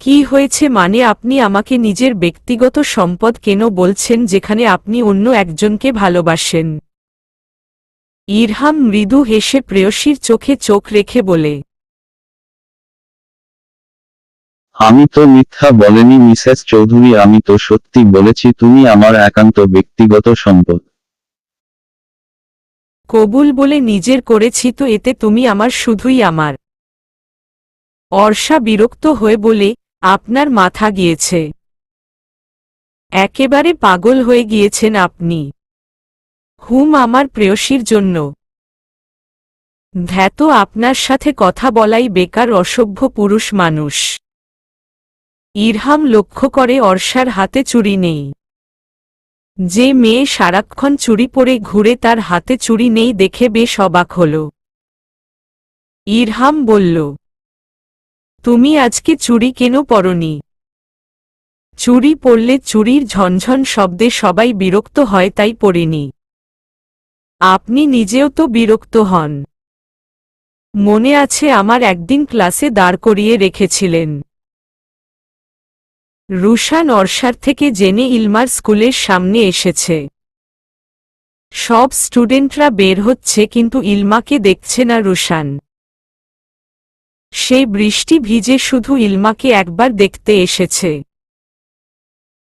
কি হয়েছে মানে আপনি আমাকে নিজের ব্যক্তিগত সম্পদ কেন বলছেন যেখানে আপনি অন্য একজনকে ভালোবাসেন? ইরহাম মৃদু হেসে প্রেয়সীর চোখে চোখ রেখে বলে, আমি তো মিথ্যা বলিনি মিসেস চৌধুরী, আমি তো সত্যি বলেছি তুমি আমার একান্ত ব্যক্তিগত সম্পদ। কবুল বলে নিজের করেছি তো এতে তুমি আমার, শুধুই আমার। অর্ষা বিরক্ত হয়ে বলে, আপনার মাথা গিয়েছে? একেবারে পাগল হয়ে গিয়েছেন আপনি। আমার প্রেয়সীর জন্য? ধ্যাত আপনার সাথে কথা বলাই বেকার, অসভ্য পুরুষ মানুষ। ইরহাম লক্ষ্য করে অর্ষার হাতে চুড়ি নেই। যে মেয়ে সারাক্ষণ চুড়ি পরে ঘুরে তার হাতে চুড়ি নেই দেখে বেশ অবাক হল। ইরহাম বলল, তুমি আজকে চুড়ি কেন পরনি? চুড়ি পরলে চুড়ির ঝনঝন শব্দে সবাই বিরক্ত হয় তাই পরিনি। আপনি নিজেও তো বিরক্ত হন। মনে আছে আমার একদিন ক্লাসে দাঁড় করিয়ে রেখেছিলেন। রুশান অর্ষার থেকে জেনে ইলমার স্কুলের সামনে এসেছে। সব স্টুডেন্টরা বের হচ্ছে কিন্তু ইলমাকে দেখছে না রুশান। সে বৃষ্টি ভিজে শুধু ইলমাকে একবার দেখতে এসেছে।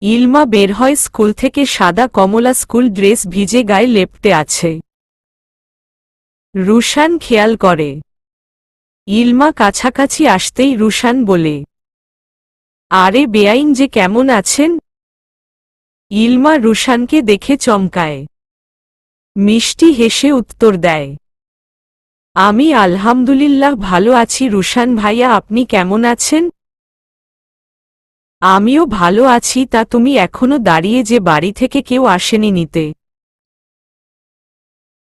ইলমা বের হয় স্কুল থেকে, সাদা কমলা স্কুল ড্রেস ভিজে গায়ে লেপ্টে আছে। রুশান খেয়াল করে। ইলমা কাছাকাছি আসতেই রুশান বলে, আরে বেআইন যে, কেমন আছেন? ইলমা রুশানকে দেখে চমকায়। মিষ্টি হেসে উত্তর দেয়, আমি আলহামদুলিল্লাহ ভালো আছি রুশান ভাইয়া, আপনি কেমন আছেন? আমিও ভালো আছি। তা তুমি এখনো দাঁড়িয়ে যে, বাড়ি থেকে কেউ আসেনি নিতে?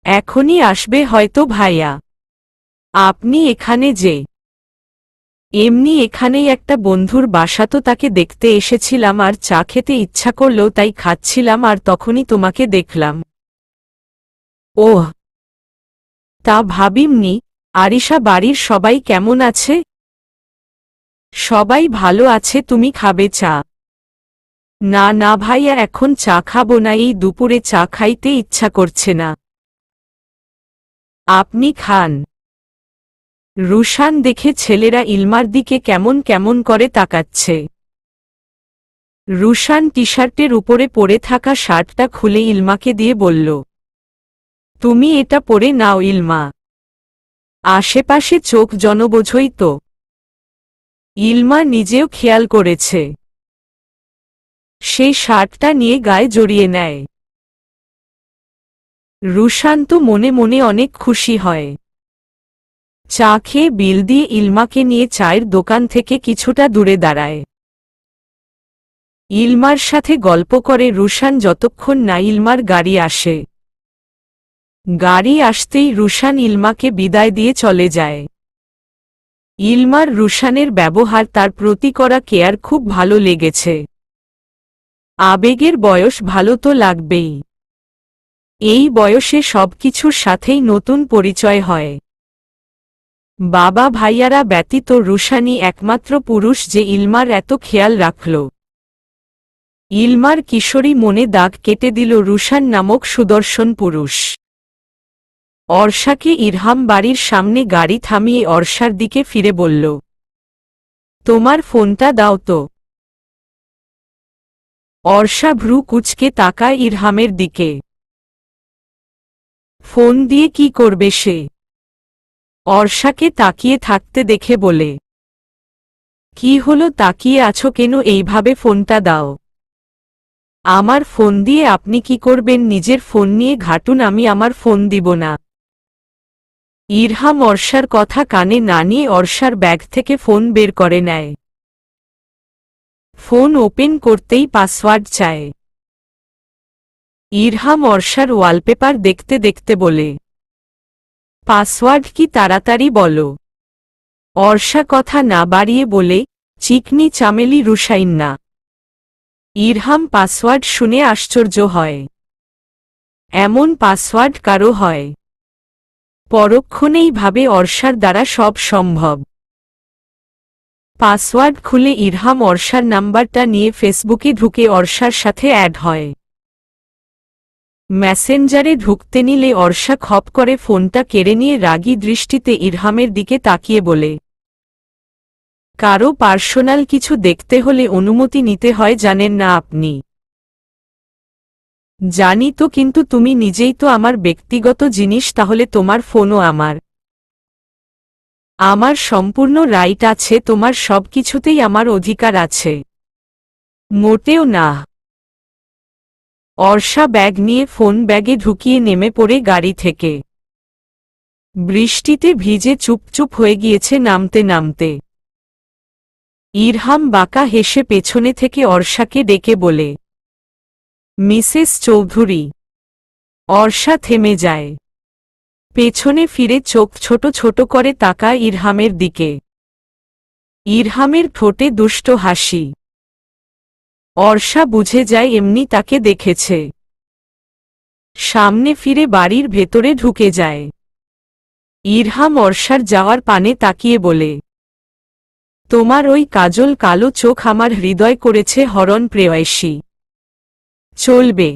এখনই আসবে হয়তো ভাইয়া। আপনি এখানে যে? এমনি এখানেই একটা বন্ধুর বাসা, তো তাকে দেখতে এসেছিলাম, আর চা খেতে ইচ্ছা করলো তাই খাচ্ছিলাম, আর তখনই তোমাকে দেখলাম। ওহ, তা ভাবিমনি। আরিশা, বাড়ির সবাই কেমন আছে? সবাই ভালো আছে। তুমি খাবে চা? না না ভাইয়া, এখন চা খাবো না, এই দুপুরে চা খাইতে ইচ্ছা করছে না। আপনি খান। রুশান দেখে ছেলেরা ইলমার দিকে কেমন কেমন করে তাকাচ্ছে। রুশান টি-শার্টের উপরে পরে থাকা শার্টটা খুলে ইলমাকে দিয়ে বলল, তুমি এটা পরে নাও ইলমা। আশেপাশে চোখ জনবোঝই তো। ইলমা নিজেও খেয়াল করেছে। সেই শার্টটা নিয়ে গায়ে জড়িয়ে নেয়। রুশান তো মনে মনে অনেক খুশি হয়। চা খেয়ে বিল দিয়ে ইলমাকে নিয়ে চায়ের দোকান থেকে কিছুটা দূরে দাঁড়ায়। ইলমার সাথে গল্প করে রুশান, যতক্ষণ না ইলমার গাড়ি আসে। গাড়ি আসতেই রুশান ইলমাকে বিদায় দিয়ে চলে যায়। ইলমার রুশানের ব্যবহার, তার প্রতি করা কেয়ার খুব ভালো লেগেছে। আবেগের বয়স, ভালো তো লাগবেই। এই বয়সে সবকিছুর সাথেই নতুন পরিচয় হয়। বাবা ভাইয়ারা ব্যতীত রুশানই একমাত্র পুরুষ যে ইলমার এত খেয়াল রাখল। ইলমার কিশোরী মনে দাগ কেটে দিল রুশান নামক সুদর্শন পুরুষ। অর্ষাকে ইরহাম বাড়ির সামনে গাড়ি থামিয়ে অর্ষার দিকে ফিরে বলল, তোমার ফোনটা দাও তো। অর্ষা ভ্রু কুঁচকে তাকায় ইরহামের দিকে। ফোন দিয়ে কি করবে সে? অর্ষাকে তাকিয়ে থাকতে দেখে বলে, কি হলো, তাকিয়ে আছো কেন? এইভাবে ফোনটা দাও। আমার ফোন দিয়ে আপনি কি করবেন? নিজের ফোন নিয়ে ঘাটুন, আমি আমার ফোন দিব না। ইরহাম অর্ষার কথা কানে না নিয়ে অর্ষার ব্যাগ থেকে ফোন বের করে নেয়। ফোন ওপেন করতেই পাসওয়ার্ড চায়। ইরহাম অর্ষার ওয়ালপেপার দেখতে দেখতে বলে, পাসওয়ার্ড কি? তাড়াতাড়ি বলো। অর্ষা কথা না বাড়িয়ে বলে, চিকনি চামেলি রুশাইন্না। ইরহাম পাসওয়ার্ড শুনে আশ্চর্য হয়। এমন পাসওয়ার্ড কারো হয়? পরক্ষণেই ভাবে অর্ষার দ্বারা সব সম্ভব। পাসওয়ার্ড খুলে ইরহাম অর্ষার নাম্বারটা নিয়ে ফেসবুকে ঢুকে অর্ষার সাথে অ্যাড হয়। মেসেঞ্জারে ঢুকতে নিলে অর্ষা খপ করে ফোনটা কেড়ে নিয়ে রাগী দৃষ্টিতে ইরহামের দিকে তাকিয়ে বলে, কারো পার্সোনাল কিছু দেখতে হলে অনুমতি নিতে হয়, জানেন না আপনি? জানি তো, কিন্তু তুমি নিজেই তো আমার ব্যক্তিগত জিনিস, তাহলে তোমার ফোনও আমার। আমার সম্পূর্ণ রাইট আছে, তোমার সবকিছুতেই আমার অধিকার আছে। মোটেও না। অর্ষা ব্যাগ নিয়ে ফোন ব্যাগে ঢুকিয়ে নেমে পড়ে গাড়ি থেকে। বৃষ্টিতে ভিজে চুপচুপ হয়ে গিয়েছে নামতে নামতে। ইরহাম বাঁকা হেসে পেছনে থেকে অর্ষাকে ডেকে বলে, মিসেস চৌধুরী। অর্ষা থেমে যায়। পেছনে ফিরে চোখ ছোট ছোট করে তাকায় ইরহামের দিকে। ইরহামের ঠোঁটে দুষ্ট হাসি। অর্ষা বুঝে যায় এমনি তাকে দেখেছে। সামনে ফিরে বাড়ির ভেতরে ঢুকে যায়। ইরহাম অর্ষার যাওয়ার পানে তাকিয়ে বলে, তোমার ওই কাজল কালো চোখ আমার হৃদয় করেছে হরণ প্রেয়সী। চলবে।